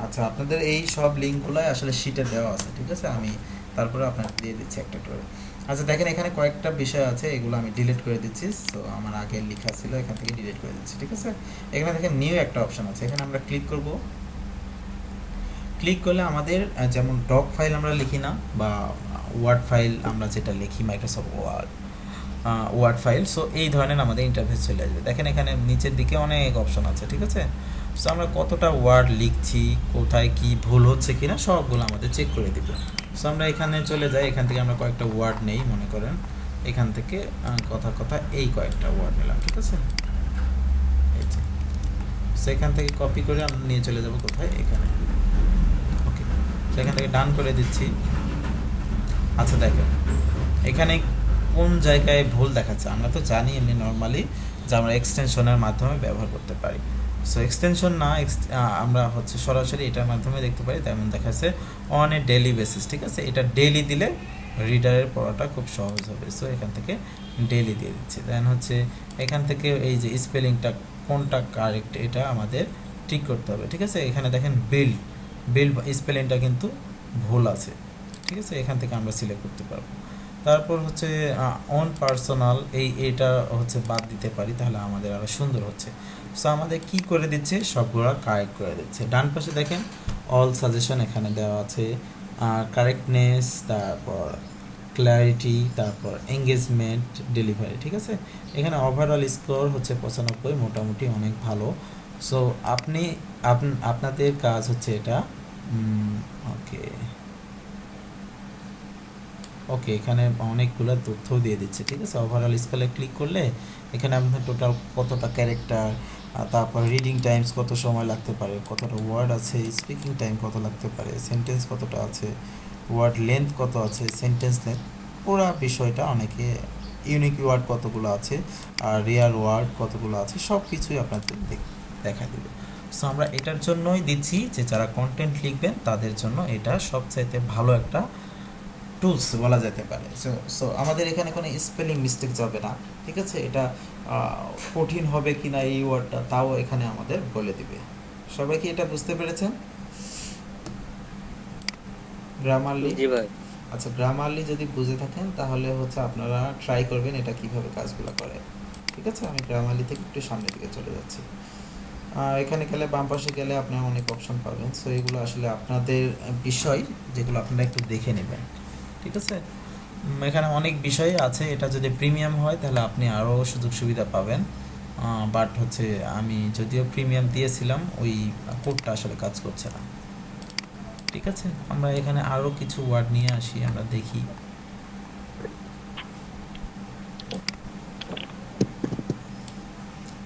আচ্ছা, আপনাদের এই সব লিঙ্কগুলোই আসলে শিটে দেওয়া আছে, ঠিক আছে, আমি তারপরে আপনাকে দিয়ে দিচ্ছি একটা করে। আচ্ছা দেখেন, এখানে কয়েকটা বিষয় আছে, এগুলো আমি ডিলিট করে দিচ্ছি। সো আমার আগে লেখা ছিল, এখান থেকে ডিলিট করে দিচ্ছি, ঠিক আছে। এখানে দেখেন নিউ একটা অপশন আছে, এখানে আমরা ক্লিক করব। ক্লিক করলে আমাদের যেমন ডক ফাইল আমরা লিখি না, বা ওয়ার্ড ফাইল আমরা যেটা লিখি মাইক্রোসফট ওয়ার্ড ফাইল, সো এই ধরনের আমাদের ইন্টারফেস চলে আসবে। দেখেন এখানে নিচের দিকে অনেক অপশন আছে, ঠিক আছে। সো আমরা কতটা ওয়ার্ড লিখছি, কোথায় কি ভুল হচ্ছে কিনা সবগুলো আমাদের চেক করে দিব। সো আমরা এখানে চলে যাই, এখান থেকে আমরা কয়েকটা ওয়ার্ড নেই, মনে করেন এখান থেকে কথা এই কয়েকটা ওয়ার্ড নিলাম, ঠিক আছে। এই যে, সো এখান থেকে কপি করে আমরা নিয়ে চলে যাব কোথায়, এখানে। ওকে, সো এখান থেকে ডান করে দিচ্ছি। আচ্ছা দেখেন এখানে কোন জায়গায় ভুল দেখাচ্ছে। আমরা তো জানি এমনি নর্মালি যে আমরা এক্সটেনশনের মাধ্যমে ব্যবহার করতে পারি। সো এক্সটেনশন না, আমরা হচ্ছে সরাসরি এটার মাধ্যমে দেখতে পারি। তেমন দেখাচ্ছে অন এ ডেইলি বেসিস, ঠিক আছে। এটা ডেইলি দিলে রিডারের পড়াটা খুব সহজ হবে। সো এখান থেকে ডেইলি দিয়ে দিচ্ছি। দেন হচ্ছে এখান থেকে এই যে স্পেলিংটা কোনটা কারেক্ট এটা আমাদের ঠিক করতে হবে, ঠিক আছে। এখানে দেখেন বিল্ড স্পেলিংটা কিন্তু ভুল আছে, ঠিক আছে। এখান থেকে আমরা সিলেক্ট করতে পারবো। তারপর হচ্ছে অন পার্সোনাল, এটা হচ্ছে বাদ দিতে পারি, তাহলে আমাদের আরও সুন্দর হচ্ছে। সো আমাদের কি করে দিচ্ছে, সবগুলো কারেক্ট করে দিচ্ছে। ডান পাশে দেখেন অল সাজেশন এখানে দেওয়া আছে, কারেক্টনেস, তারপর ক্ল্যারিটি, তারপর এঙ্গেজমেন্ট, ডেলিভারি, ঠিক আছে। এখানে ওভারঅল স্কোর হচ্ছে 95, মোটামুটি অনেক ভালো। সো আপনাদের কাজ হচ্ছে এটা। ওকে, এখানে অনেকগুলো তথ্য দিয়ে দিচ্ছে, ঠিক আছে। ওভারঅল স্কেলে ক্লিক করলে এখানে আপনার টোটাল কতটা ক্যারেক্টার, তারপর রিডিং টাইমস কত সময় লাগতে পারে, কতটা ওয়ার্ড আছে, স্পিকিং টাইম কত লাগতে পারে, সেন্টেন্স কতটা আছে, ওয়ার্ড লেন্থ কত আছে, সেন্টেন্স লেন্থ, পুরো বিষয়টা অনেকে ইউনিক ওয়ার্ড কতগুলো আছে আর রিয়াল ওয়ার্ড কতগুলো আছে, সব কিছুই আপনাদের দেখা দেবে। সো আমরা এটার জন্যই দিচ্ছি যে যারা কন্টেন্ট লিখবেন তাদের জন্য এটা সবচাইতে ভালো একটা টুলস বলা যেতে পারে। সো আমাদের এখানে কোনো স্পেলিং মিস্টেক যাবে না, ঠিক আছে। এটা কঠিন হবে কি না এই ওয়ার্ডটা, তাও এখানে আমাদের বলে দিবে। সবাই কি এটা বুঝতে পেরেছেন? গ্রামারলি, জি ভাই। আচ্ছা, গ্রামারলি যদি বুঝে থাকেন তাহলে হচ্ছে আপনারা ট্রাই করবেন এটা কিভাবে কাজগুলো করে, ঠিক আছে। আমি গ্রামারলি থেকে একটু সামনের দিকে চলে যাচ্ছি। এখানে গেলে বাম পাশে গেলে আপনারা অনেক অপশন পাবেন। সো এগুলো আসলে আপনাদের বিষয়, যেগুলো আপনারা একটু দেখে নেবেন, ঠিক আছে। এখানে অনেক বিষয় আছে, এটা যদি প্রিমিয়াম হয় তাহলে আপনি আরও সুযোগ সুবিধা পাবেন। বাট হচ্ছে আমি যদিও প্রিমিয়াম দিয়েছিলাম, ওই কোডটা আসলে কাজ করছে না, ঠিক আছে। আমরা এখানে আরও কিছু ওয়ার্ড নিয়ে আসি, আমরা দেখি।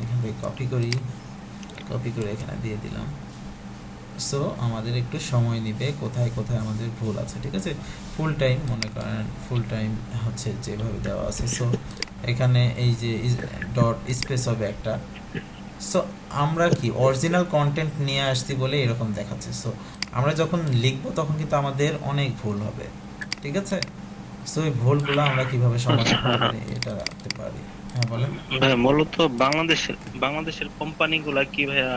এখান থেকে কপি করে এখানে দিয়ে দিলাম। সো আমাদের একটু সময় নেবে, কোথায় কোথায় আমাদের ভুল আছে, ঠিক আছে। ফুল টাইম, মনে করেন ফুল টাইম হচ্ছে যেভাবে দেওয়া আছে। সো এখানে এই যে ডট স্পেস হবে একটা। সো আমরা কি অরিজিনাল কন্টেন্ট নিয়ে আসছি বলে এরকম দেখাচ্ছে। সো আমরা যখন লিখবো তখন কিন্তু আমাদের অনেক ভুল হবে, ঠিক আছে। সো এই ভুলগুলো আমরা কিভাবে সমাধান করতে পারি এটা রাখতে পারি। হ্যাঁ বলেন। ভাইয়া, মূলত বাংলাদেশের কোম্পানিগুলা কি ভাইয়া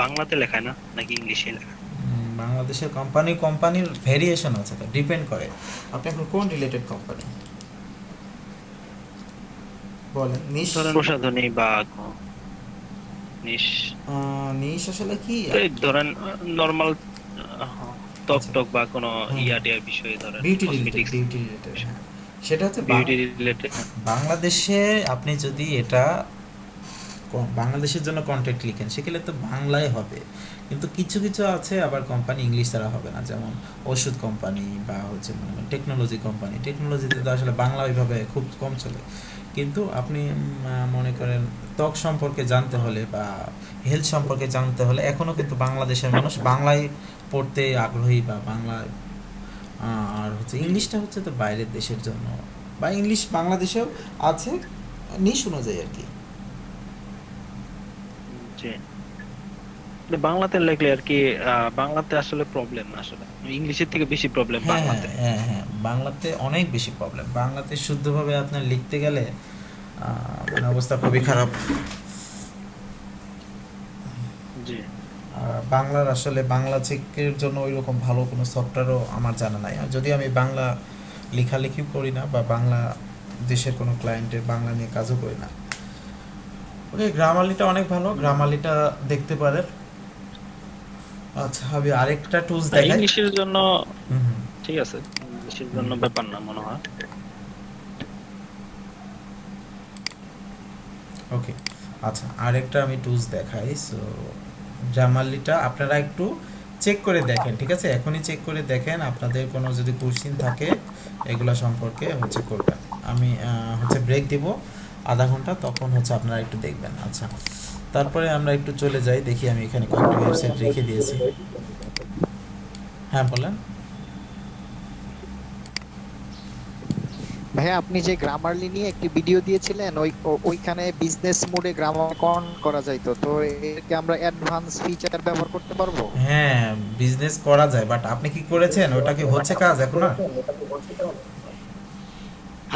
বাংলাতে লেখায় না নাকি ইংলিশে লেখায়? বাংলাদেশের কোম্পানির ভেরিয়েশন আছে, তো ডিপেন্ড করে আপনি এখন কোন রিলেটেড কোম্পানি বলেন। ধরেন প্রসাধনী বা নিশ আসলে কি, এই ধরেন নরমাল টক বা কোনো ইয়ার বিষয়ে ধরেন বিউটি কসমেটিক্স, রিলেটেড, সেটা হচ্ছে বিউটি রিলেটেড। বাংলাদেশে আপনি যদি এটা বাংলাদেশের জন্য কন্টেন্ট লিখেন সেক্ষেত্রে তো বাংলায় হবে, কিন্তু কিছু কিছু আছে আবার কোম্পানি ইংলিশ ছাড়া হবে না, যেমন ওষুধ কোম্পানি বা হচ্ছে মনে করেন টেকনোলজি কোম্পানি, টেকনোলজিতে তো আসলে বাংলা ওইভাবে খুব কম চলে। কিন্তু আপনি মনে করেন ত্বক সম্পর্কে জানতে হলে বা হেলথ সম্পর্কে জানতে হলে এখনও কিন্তু বাংলাদেশের মানুষ বাংলায় পড়তে আগ্রহী বা বাংলায় আর হচ্ছে ইংলিশটা হচ্ছে তো বাইরের দেশের জন্য, বা ইংলিশ বাংলাদেশেও আছে নিশ অনুযায়ী আর কি। জি, বাংলাতে লিখলে আর কি বাংলাতে আসলে প্রবলেম না, আসলে ইংলিশের থেকে বেশি প্রবলেম হ্যাঁ হ্যাঁ বাংলাতে। হ্যাঁ হ্যাঁ, বাংলাতে অনেক বেশি প্রবলেম, বাংলাতে শুদ্ধভাবে আপনার লিখতে গেলে মানে অবস্থা খুবই খারাপ। জি, বাংলার আসলে বাংলা চেকের জন্য ওই রকম ভালো কোনো সফটওয়্যারও আমার জানা নাই, আর যদি আমি বাংলা লেখালেখিও করি না বা বাংলা দেশের কোনো ক্লায়েন্টের বাংলা নিয়ে কাজও করি না। ওকে, গ্রামারলিটা অনেক ভালো, গ্রামারলিটা দেখতে পারেন। আচ্ছা, আমি আরেকটা টুলস দেখাই। ইংলিশের জন্য হুম হুম ঠিক আছে, ইংলিশের জন্য ব্যাপার না মনে হয়। ওকে, আচ্ছা আরেকটা আমি টুলস দেখাই। সো গ্রামারলিটা আপনারা একটু চেক করে দেখেন, ঠিক আছে? এখনই চেক করে দেখেন, আপনাদের কোনো যদি কোশ্চিন থাকে এগুলো সম্পর্কে হচ্ছে করবেন। আমি হচ্ছে ব্রেক দিব আধা ঘন্টা, তখন হচ্ছে আপনারা একটু দেখবেন। আচ্ছা, তারপরে আমরা একটু চলে যাই, দেখি আমি এখানে কয়েকটা ওয়েবসাইট রেখে দিয়েছি। হ্যাঁ বলেন। ভাইয়া আপনি যে গ্রামারলি নিয়ে একটি ভিডিও দিয়েছিলেন ওইখানে বিজনেস মোডে গ্রামার কন করা যাইতো, তো এরকে আমরা অ্যাডভান্স ফিচার ব্যবহার করতে পারবো? হ্যাঁ, বিজনেস করা যায়, বাট আপনি কি করেছেন? ওটা কি হচ্ছে কাজ এখন আর?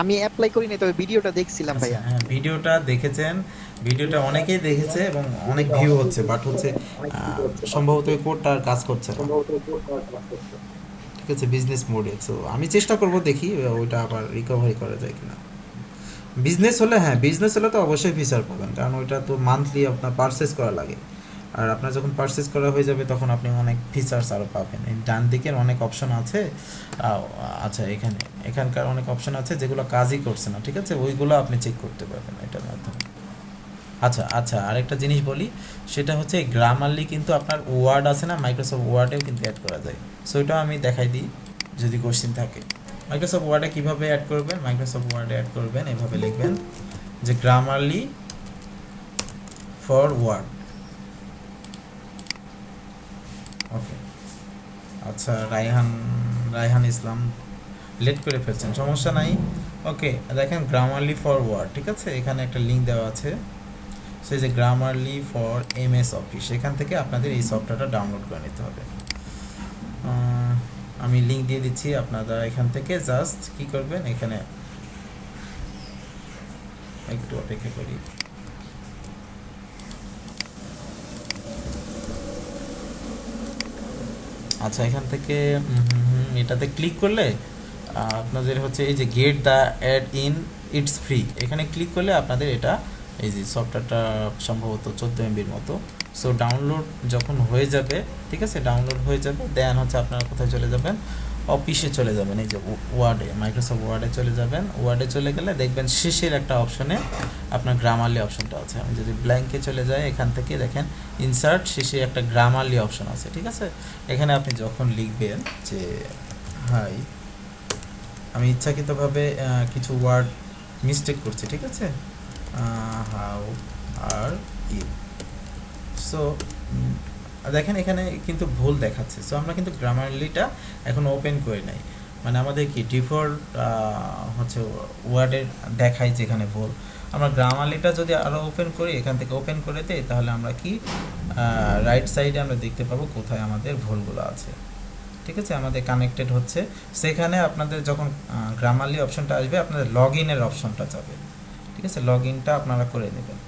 আমি অ্যাপ্লাই করিনি, তবে ভিডিওটা দেখছিলাম আচ্ছা, ভাইয়া। হ্যাঁ ভিডিওটা দেখেছেন, ভিডিওটা অনেকেই দেখেছে এবং অনেক ভিউ হচ্ছে, বাট হচ্ছে সম্ভবত ওই কোডটা আর কাজ করছে না, ঠিক আছে, বিজনেস মোডে। সো আমি চেষ্টা করব, দেখি ওইটা আবার রিকভারি করা যায় কিনা। বিজনেস হলে, হ্যাঁ বিজনেস হলে তো অবশ্যই ফিচার পাবেন, কারণ ওইটা তো মান্থলি আপনার পারচেস করা লাগে, আর আপনার যখন পারচেস করা হয়ে যাবে তখন আপনি অনেক ফিচার্স আরও পাবেন। এই ডান দিকের অনেক অপশন আছে। আচ্ছা, এখানকার অনেক অপশন আছে যেগুলো কাজই করছে না, ঠিক আছে, ওইগুলো আপনি চেক করতে পারবেন এটার মাধ্যমে। আচ্ছা আচ্ছা, আরেকটা জিনিস বলি, সেটা হচ্ছে গ্রামারলি কিন্তু আপনার ওয়ার্ড আছে না, মাইক্রোসফট ওয়ার্ডেও কিন্তু অ্যাড করা যায়। সো ওইটাও আমি দেখাই দিই যদি কোশ্চেন থাকে। মাইক্রোসফট ওয়ার্ডে কীভাবে অ্যাড করবেন? মাইক্রোসফট ওয়ার্ডে অ্যাড করবেন, এভাবে লিখবেন যে গ্রামারলি ফর ওয়ার্ড। ওকে, আচ্ছা, রায়হান ইসলাম লেট করে ফেলছেন, সমস্যা নাই। ওকে, দেখেন গ্রামারলি ফর ওয়ার্ড, ঠিক আছে, এখানে একটা লিঙ্ক দেওয়া আছে, সেই যে গ্রামারলি ফর এমএস অফিস, এখান থেকে আপনাদের এই সফটওয়্যারটা ডাউনলোড করে নিতে হবে। আমি লিঙ্ক দিয়ে দিচ্ছি, আপনারা এখান থেকে জাস্ট কি করবেন, এখানে একটু অপেক্ষা করি। আচ্ছা, এখান থেকে এটাতে ক্লিক করলে আপনাদের হচ্ছে এই যে get the add in it's free, এখানে ক্লিক করলে আপনাদের এটা এই যে সফটওয়্যারটা সম্ভবত 14 এমবির মতো। সো ডাউনলোড যখন হয়ে যাবে, ঠিক আছে, ডাউনলোড হয়ে যাবে, দেন হচ্ছে আপনারা কোথায় চলে যাবেন, অফিসে চলে যাবেন, এই যে ওয়ার্ডে, মাইক্রোসফট ওয়ার্ডে চলে যাবেন। ওয়ার্ডে চলে গেলে দেখবেন শেষের একটা অপশনে আপনার গ্রামারলি অপশনটা আছে। আমি যদি ব্ল্যাঙ্কে চলে যাই, এখান থেকে দেখেন ইনসার্ট, শেষে একটা গ্রামারলি অপশন আছে, ঠিক আছে। এখানে আপনি যখন লিখবেন যে হাই, আমি ইচ্ছাকৃতভাবে কিছু ওয়ার্ড মিস্টেক করছি, ঠিক আছে, হাউ আর ইউ। সো দেখেন এখানে কিন্তু ভুল দেখাচ্ছে। সো আমরা কিন্তু গ্রামারলিটা এখন ওপেন করে নাই, মানে আমাদের কি ডিফল্ট হচ্ছে ওয়ার্ডের দেখাই যেখানে ভুল। আমরা গ্রামারলিটা যদি আরও ওপেন করি, এখান থেকে ওপেন করে দিই, তাহলে আমরা কি রাইট সাইডে আমরা দেখতে পাবো কোথায় আমাদের ভুলগুলো আছে, ঠিক আছে, আমাদের কানেক্টেড হচ্ছে। সেখানে আপনাদের যখন গ্রামারলি অপশনটা আসবে, আপনাদের লগ ইনের অপশনটা যাবে, ঠিক আছে, লগ ইনটা আপনারা করে নেবেন।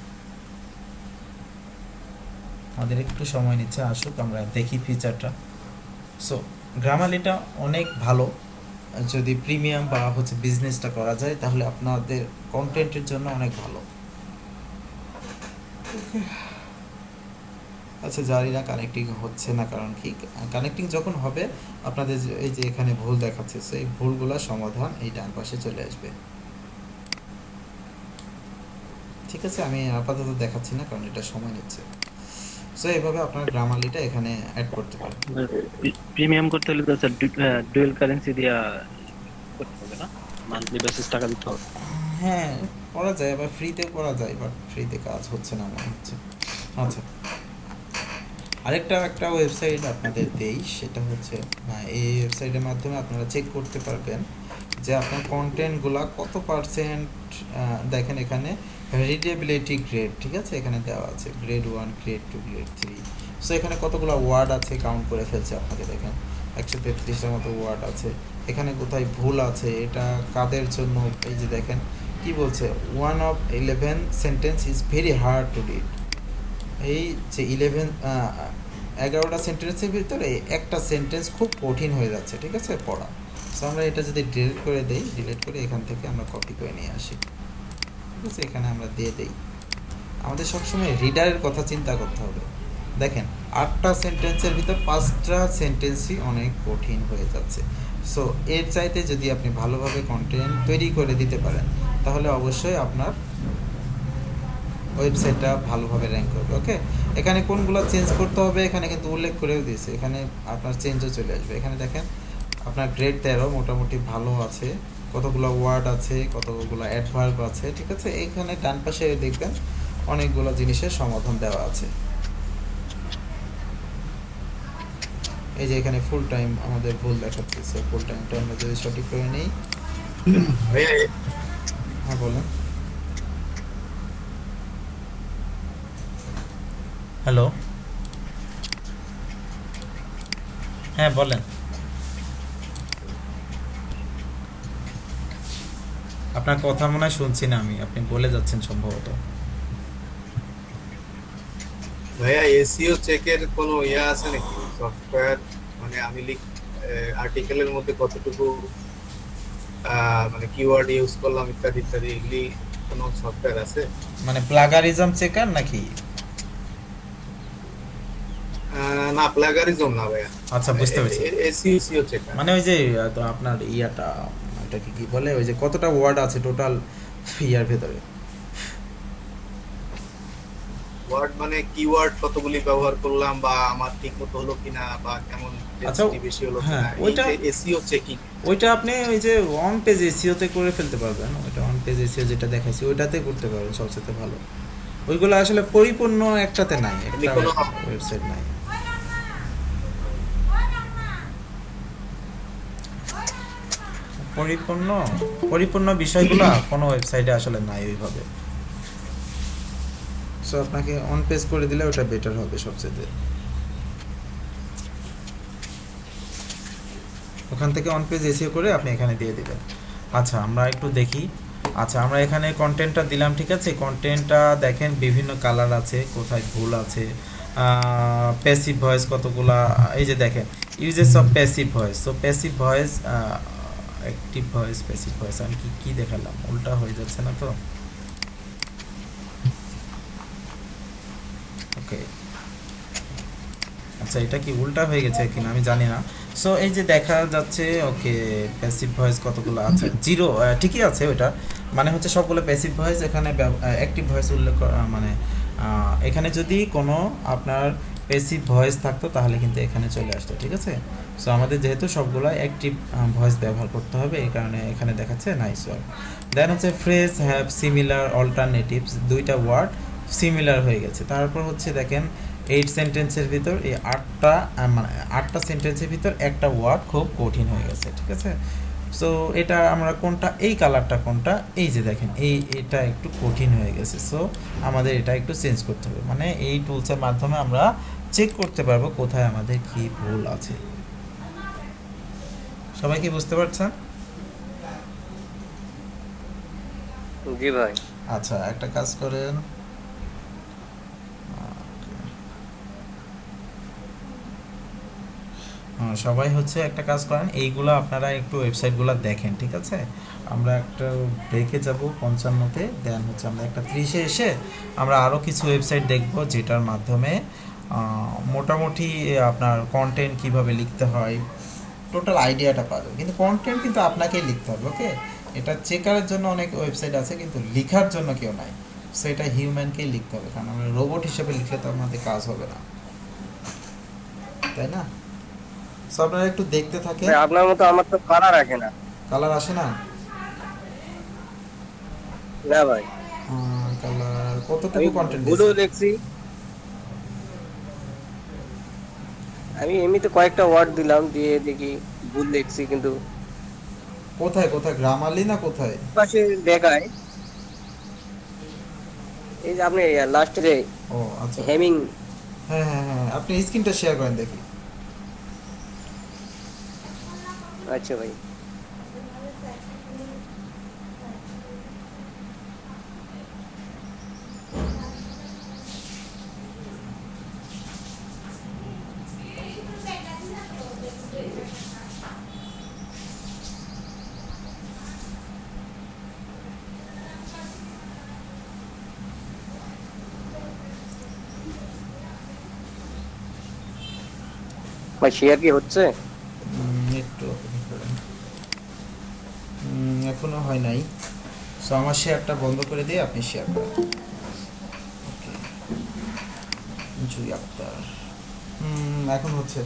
আমাদের একটু সময় নিচ্ছে, আসুক আমরা দেখি ফিচারটা। সো গ্রামারলিটা অনেক ভালো, যদি প্রিমিয়াম বা হচ্ছে বিজনেসটা করা যায় তাহলে আপনাদের কন্টেন্টের জন্য অনেক ভালো। আচ্ছা, জারিরা কানেক্টিং হচ্ছে না, কারণ কি, কানেক্টিং যখন হবে আপনাদের এই যে এখানে ভুল দেখাচ্ছে, সেই ভুলগুলোর সমাধান এই ডান পাশে চলে আসবে, ঠিক ঠিক আছে, আমি আপাতত দেখাচ্ছি না কারণ এটা সময় নিচ্ছে। সো এভাবে আপনার গ্রামারলিটা এখানে অ্যাড করতে পারেন। প্রিমিয়াম করতে হলে তো স্যার ডুয়েল কারেন্সি দিয়া করতে হবে না, মান্থলি বেসিস টাকা দিতে হবে। হ্যাঁ করা যায়, আবার ফ্রিতেও করা যায়, বাট ফ্রিতে কাজ হচ্ছে না মনে হচ্ছে। আচ্ছা, একটা ওয়েবসাইট আপনাদের দেই, সেটা হচ্ছে এই ওয়েবসাইটের মাধ্যমে আপনারা চেক করতে পারবেন যে আপনার কন্টেন্টগুলো কত পার্সেন্ট। দেখেন এখানে রিডেবিলিটি গ্রেড, ঠিক আছে, এখানে দেওয়া আছে গ্রেড 1, গ্রেড 2, গ্রেড 3। সো এখানে কতগুলো ওয়ার্ড আছে কাউন্ট করে ফেলছে আপনাকে, দেখেন 133টার মতো ওয়ার্ড আছে। এখানে কোথায় ভুল আছে, এটা কাদের জন্য, এই যে দেখেন কি বলছে, 1 of 11 sentence is very hard to read. এই যে 11 সেন্টেন্সের ভিতরে একটা সেন্টেন্স খুব কঠিন হয়ে যাচ্ছে, ঠিক আছে, পড়া। সো আমরা এটা যদি ডিলিট করে দেই, ডিলিট করে এখান থেকে আমরা কপি করে নিয়ে আসি, ঠিক আছে, এখানে আমরা দিয়ে দেই। আমাদের সবসময় রিডারের কথা চিন্তা করতে হবে। দেখেন 8টা সেন্টেন্সের ভিতর 5টা সেন্টেন্সই অনেক কঠিন হয়ে যাচ্ছে। সো এর চাইতে যদি আপনি ভালোভাবে কন্টেন্ট তৈরি করে দিতে পারেন তাহলে অবশ্যই আপনার ওয়েবসাইটটা ভালোভাবে র্যাঙ্ক করবে। ওকে, এখানে কোনগুলো চেঞ্জ করতে হবে এখানে কিন্তু উল্লেখ করেও দিয়েছে, এখানে আপনার চেঞ্জও চলে আসবে। এখানে দেখেন আপনার গ্রেড 13 মোটামুটি ভালো আছে, কতগুলো ওয়ার্ড আছে, কতগুলো অ্যাডভার্ব আছে, ঠিক আছে। এইখানে ডান পাশে দেখবেন অনেকগুলো জিনিসের সমাধান দেওয়া আছে। এই যে এখানে ফুল টাইম আমাদের ভুল দেখাচ্ছে, ফুল টাইমটা আমরা যদি সঠিক করে নিই। ভাইয়া হ্যাঁ বলেন। হ্যালো, হ্যাঁ বলেন। আপনার কথা মনে হয় শুনছি না আমি, আপনি বলে যাচ্ছেন সম্ভবত। ভাইয়া এসইও চেকের কোনো ইয়া আছে নাকি সফটওয়্যার? মানে আমি আর্টিকেলের মধ্যে কতটুকু মানে কিওয়ার্ড ইউজ করলাম ইত্যাদি ইত্যাদি, এগুলি কোনো সফটওয়্যার আছে? মানে প্লাগারিজম চেকার নাকি? না, প্লাগারিজম না ভাইয়া। আচ্ছা বুঝতে পেরেছি, এসইও চেকার। মানে ওই যে তো আপনার ইয়াটা, এটাকে কি বলে, ওই যে কতটা ওয়ার্ড আছে টোটাল ইয়ার ভেতরে। ওয়ার্ড মানে কিওয়ার্ড কতগুলি ব্যবহার করলাম, বা আমার ঠিক মতো হলো কিনা, বা কেমন আচ্ছা, ডেন্সিটি বেশি হলো কিনা, হ্যাঁ, ওইটা এসইও চেকিং। ওইটা আপনি ওই যে অন পেজ এসইওতে করে ফেলতে পারবেন, ওইটা অন পেজ এসইও যেটা দেখাইছি ওইটাতে করতে পারবেন সবচেয়ে ভালো। ওইগুলো আসলে পরিপূর্ণ একটাতে নাই, একটা ওয়েবসাইট নাই। পরিপূর্ণ বিষয়গুলো কোনো ওয়েবসাইটে আসলে নাই ওইভাবে। সো আপনাকে অন পেজ করে দিলে ওটা বেটার হবে সবচেয়ে। ওখান থেকে অন পেজ এসিও করে আপনি এখানে দিয়ে দিবেন। আচ্ছা আমরা একটু দেখি। আচ্ছা আমরা এখানে কন্টেন্টটা দিলাম, ঠিক আছে। কন্টেন্টটা দেখেন বিভিন্ন কালার আছে, কোথায় ভুল আছে, প্যাসিভ ভয়েস কতগুলা, এই যে দেখেন uses of passive voice. So passive voice, active voice, passive voice, আমি কি দেখালাম, উল্টা হয়ে যাচ্ছে না তো? ওকে, আচ্ছা এটা কি উল্টা হয়ে গেছে কিনা আমি জানি না। সো এই যে দেখা যাচ্ছে, ওকে প্যাসিভ ভয়েস কতগুলো আছে, 0, ঠিকই আছে ওটা, মানে হচ্ছে সবগুলো প্যাসিভ ভয়েস। এখানে অ্যাক্টিভ ভয়েস উল্লেখ মানে এখানে যদি কোনো আপনার প্যাসিভ ভয়েস থাকতো তাহলে কিন্তু এখানে চলে আসতো, ঠিক আছে। সো আমাদের যেহেতু সবগুলো অ্যাক্টিভ ভয়েস ব্যবহার করতে হবে, এই কারণে এখানে দেখাচ্ছে নাইস ওয়ার্ড। দেন হচ্ছে ফ্রেজ হ্যাভ সিমিলার অল্টারনেটিভস, দুইটা ওয়ার্ড সিমিলার হয়ে গেছে। তারপর হচ্ছে দেখেন 8 সেন্টেন্সের ভিতর এই 8টা সেন্টেন্সের ভিতর একটা ওয়ার্ড খুব কঠিন হয়ে গেছে, ঠিক আছে। সো এটা আমরা কোনটা, এই কালারটা কোনটা, এই যে দেখেন এটা একটু কঠিন হয়ে গেছে। সো আমাদের এটা একটু চেঞ্জ করতে হবে, মানে এই টুলসের মাধ্যমে আমরা চেক করতে পারবো কোথায় আমাদের কি ভুল আছে। সবাই কি বুঝতে পারছেন? জি ভাই। আচ্ছা একটা কাজ করেন, সবাই হচ্ছে একটা কাজ করেন, এইগুলো আপনারা একটু ওয়েবসাইটগুলো দেখেন, ঠিক আছে। আমরা একটা ব্রেকে যাব 55-তে, দেন হচ্ছে আমরা একটা 30-এ এসে আমরা আরও কিছু ওয়েবসাইট দেখব যেটার মাধ্যমে মোটামুটি আপনার কন্টেন্ট কিভাবে লিখতে হয় টোটাল আইডিয়াটা পাবে। কিন্তু কন্টেন্ট কিন্তু আপনাকেই লিখতে হবে, ওকে। এটা চেকারের জন্য অনেক ওয়েবসাইট আছে কিন্তু লেখার জন্য কেউ নাই। সেটা হিউম্যানকেই লিখতে হবে, কারণ আমরা রোবট হিসেবে লিখলে তো আমাদের কাজ হবে না, তাই না? সো আপনারা একটু দেখতে থাকেন। ভাই আপনার মতো আমার তো কালার আসে না। কালার আসে না? না ভাই, কালার আমি কতটুকু কন্টেন্ট ভুলও দিয়েছেন? দেখছি। আমি এমনিতে কয়েকটা ওয়ার্ড দিলাম, দিয়ে দেখি ভুল দেখছি, কিন্তু কোথায় কোথায়, গ্রামারলি না কোথায়? পাশে দেখায় এই যে আপনি লাস্টে যে ও আচ্ছা, হেমিং। হ্যাঁ হ্যাঁ হ্যাঁ, আপনি স্ক্রিনটা শেয়ার করেন দেখি। আচ্ছা ভাই, ভাই শেয়ার কি হচ্ছে? একটু অপেক্ষা করেন। এখনো হয় নাই। সো আমার শেয়ারটা বন্ধ করে দিয়ে আপনি শেয়ার করেন। ওকে, জুই আক্তার, এখন হচ্ছে।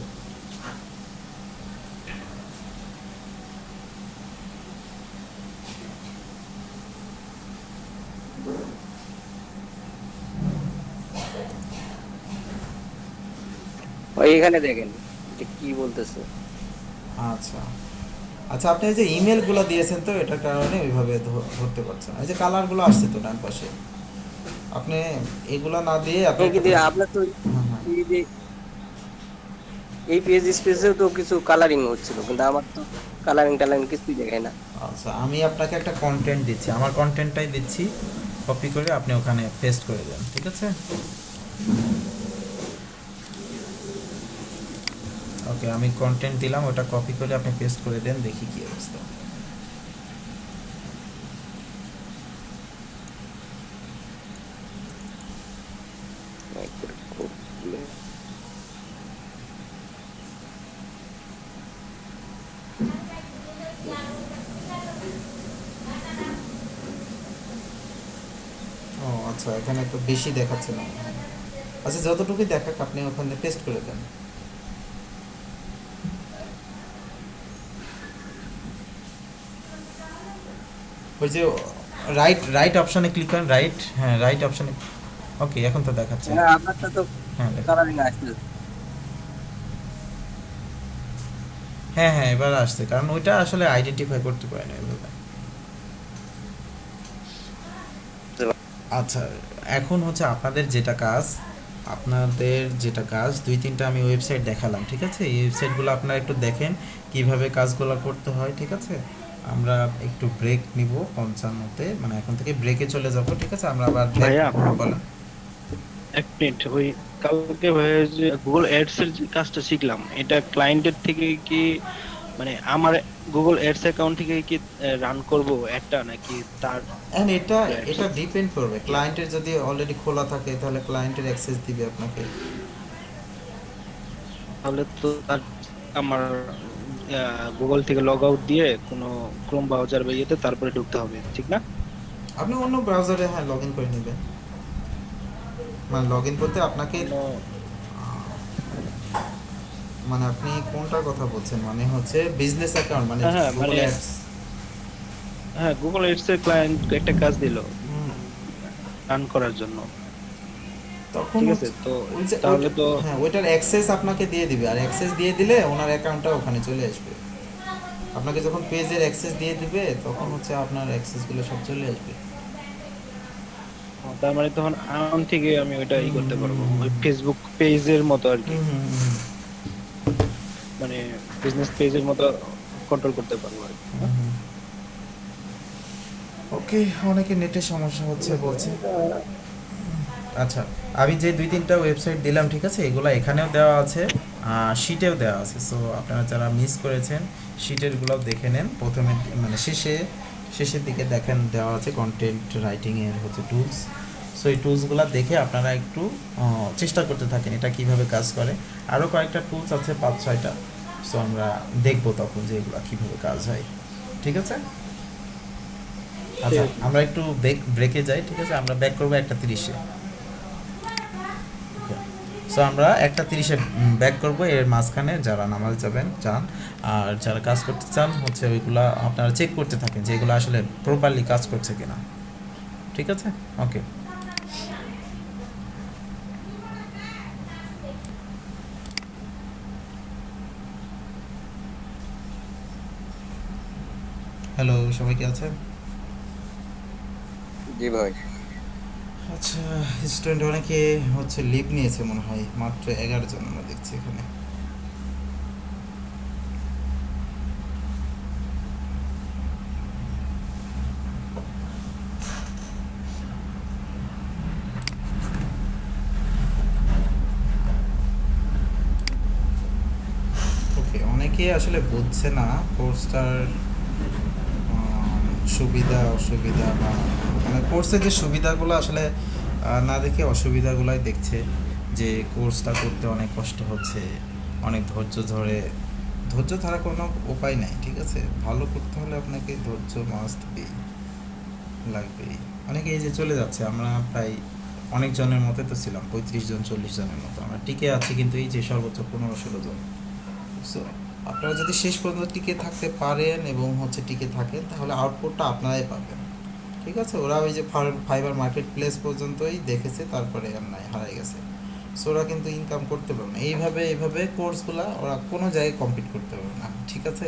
ভাই এখানে দেখেন এটা কি বলতেছে। আচ্ছা আচ্ছা, আপনি এই যে ইমেলগুলো দিয়েছেন তো এটার কারণে ওইভাবে ধরতে পারছেন না। এই যে কালারগুলো আসছে তো ডান পাশে, আপনি এগুলো না দিয়ে আপনি কিন্তু আপনার তো হ্যাঁ হ্যাঁ, এই যে এই পেজ স্পেসেও তো কিছু কালারিং হচ্ছিল, কিন্তু আমার তো কালারিং টালারিং কিছুই দেখায় না। আচ্ছা আমি আপনাকে একটা কন্টেন্ট দিচ্ছি, আমার কন্টেন্টটাই দিচ্ছি, কপি করে আপনি ওখানে পেস্ট করে দেন, ঠিক আছে? ওকে, আমি কন্টেন্ট দিলাম, ওটা কপি করে আপনি পেস্ট করে দেন, দেখি কি অবস্থা। ও আচ্ছা, এখানে তো বেশি দেখাচ্ছে না। আচ্ছা, যতটুকু দেখাক আপনি ওখানে পেস্ট করে দেন। ওই যে রাইট রাইট অপশনে ক্লিক করেন, রাইট, হ্যাঁ রাইট অপশনে। ওকে, এখন তো দেখাচ্ছে। হ্যাঁ আপনারটা তো হ্যাঁ দেখুন। কালারিং আসছে। হ্যাঁ হ্যাঁ, এবার আসছে, কারণ ওইটা আসলে আইডেন্টিফাই করতে পারে না এভাবে। আচ্ছা, এখন হচ্ছে আপনাদের যেটা কাজ 2-3টা আমি ওয়েবসাইট দেখালাম, ঠিক আছে? এই ওয়েবসাইটগুলো আপনারা একটু দেখেন কিভাবে কাজগুলো করতে হয়, ঠিক আছে? আমরা একটু ব্রেক নিব 55-তে, মানে এখন থেকে ব্রেকে চলে যাব, ঠিক আছে? আমরা আবার ভাইয়া। বলেন। এক মিনিট, ওই কালকে ভাইয়া যে গুগল অ্যাডস এর যে কাজটা শিখলাম, এটা ক্লায়েন্টের থেকে কি, মানে আমার গুগল অ্যাডস অ্যাকাউন্ট থেকে কি রান করব একটা, নাকি তার? এন্ড এটা ডিপেন্ড করবে, ক্লায়েন্টের যদি অলরেডি খোলা থাকে তাহলে ক্লায়েন্টের অ্যাক্সেস দিবে আপনাকে। তাহলে তো তার আমার গুগল থেকে লগ আউট দিয়ে কোনো ক্রোম ব্রাউজার বা ইয়েতে তারপরে ঢুকতে হবে, ঠিক না? আপনি অন্য ব্রাউজারে হ্যাঁ লগ ইন করে নেবেন, মানে লগ ইন করতে আপনাকে মানে আপনি কোনটার কথা বলছেন, মানে হচ্ছে বিজনেস অ্যাকাউন্ট, মানে হ্যাঁ, গুগল মানে অ্যাডস? হ্যাঁ, গুগল অ্যাডস এর ক্লায়েন্ট একটা কাজ দিল রান করার জন্য, তখন ঠিক আছে? তো ওই যে তাহলে তো হ্যাঁ ওইটার অ্যাক্সেস আপনাকে দিয়ে দিবে, আর অ্যাক্সেস দিয়ে দিলে ওনার অ্যাকাউন্টটা ওখানে চলে আসবে। আপনাকে যখন পেজের অ্যাক্সেস দিয়ে দিবে তখন হচ্ছে আপনার অ্যাক্সেসগুলো সব চলে আসবে। তার মানে তখন আমার থেকে আমি ওইটা করতে পারবো, ওই ফেসবুক পেজের মতো আর কি, মানে বিজনেস পেজের মতো কন্ট্রোল করতে পারবো আর কি। ওকে, অনেকে নেটের সমস্যা হচ্ছে বলছে। আচ্ছা, আমি যে 2-3টা ওয়েবসাইট দিলাম, ঠিক আছে? এগুলো এখানেও দেওয়া আছে, শিটেও দেওয়া আছে। সো আপনারা যারা মিস করেছেন শিটেরগুলো দেখে নেন, প্রথমে মানে শেষের দিকে দেখেন দেওয়া আছে কন্টেন্ট রাইটিংয়ের হচ্ছে টুলস। সো এই টুলসগুলো দেখে আপনারা একটু চেষ্টা করতে থাকেন এটা কিভাবে কাজ করে। আরও কয়েকটা টুলস আছে 5-6টা, সো আমরা দেখবো তখন যে এগুলো কীভাবে কাজ হয়, ঠিক আছে? আচ্ছা আমরা একটু ব্রেকে যাই, ঠিক আছে? আমরা ব্যাক করবো 1:30-এ। সো আমরা 1:30-এ ব্যাক করব। এর মাঝখানে যারা নামাজ যাবেন যান, আর যারা কাজ করতে চান হচ্ছে ওইগুলা আপনারা চেক করতে থাকেন যে এগুলো আসলে প্রপারলি কাজ করছে কিনা, ঠিক আছে? ওকে। হ্যালো, সবাই কি আছেন? জি ভাই। আচ্ছা, স্টুডেন্ট অনেকে হচ্ছে লিভ নিয়েছে মনে হয়, মাত্র 11 জন আমরা দেখছি এখানে। ওকে, অনেকে আসলে বুঝছে না কোর্সটার সুবিধা অসুবিধা, বা মানে কোর্সের যে সুবিধাগুলো আসলে না দেখে অসুবিধাগুলাই দেখছে, যে কোর্সটা করতে অনেক কষ্ট হচ্ছে, অনেক ধৈর্য ধরা কোনো উপায় নাই, ঠিক আছে? ভালো করতে হলে আপনাকে ধৈর্য মাস্ট বি লাগবেই। অনেকে এই যে চলে যাচ্ছে, আমরা প্রায় অনেক জনের মতো তো ছিলাম, 35 জন 40 জনের মতো আমরা টিকে আছি, কিন্তু এই যে সর্বোচ্চ 15-16 জন। সো আপনারা যদি শেষ পর্যন্ত টিকে থাকতে পারেন এবং হচ্ছে টিকে থাকেন, তাহলে আউটপুটটা আপনারাই পাবেন, ঠিক আছে? ওরা ওই যে ফাইবার মার্কেট প্লেস পর্যন্তই দেখেছে, তারপরে আর নাই, হারাই গেছে। সো ওরা কিন্তু ইনকাম করতে পারবে না এইভাবে কোর্সগুলা ওরা কোনো জায়গায় কম্পিট করতে পারবে না, ঠিক আছে?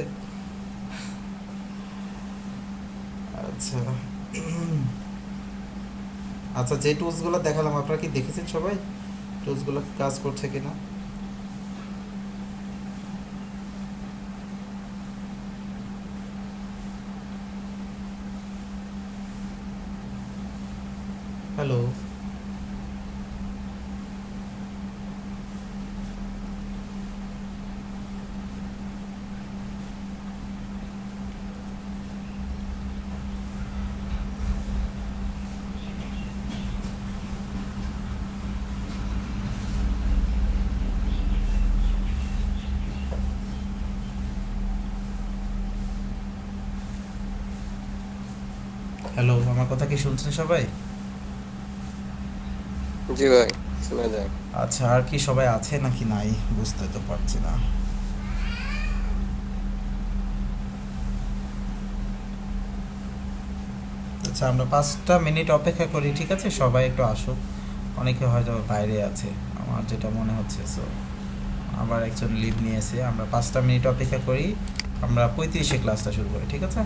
আচ্ছা আচ্ছা, যে টুলসগুলো দেখালাম আপনারা কি দেখেছেন সবাই? টুলসগুলো কাজ করছে কিনা? হ্যালো, হ্যালো, আমার কথা কি শুনছেন সবাই? জি ভাই, শোনা যায়। আচ্ছা, আর কি সবাই আছে নাকি নাই বুঝতে তো পারছি না। আচ্ছা, আমরা 5টা মিনিট অপেক্ষা করি, ঠিক আছে? সবাই একটু আসুক, অনেকে হয়তো বাইরে আছে আমার যেটা মনে হচ্ছে। সো আবার একজন লিভ নিয়েছে, আমরা 5টা মিনিট অপেক্ষা করি, আমরা 35-এ ক্লাসটা শুরু করি, ঠিক আছে?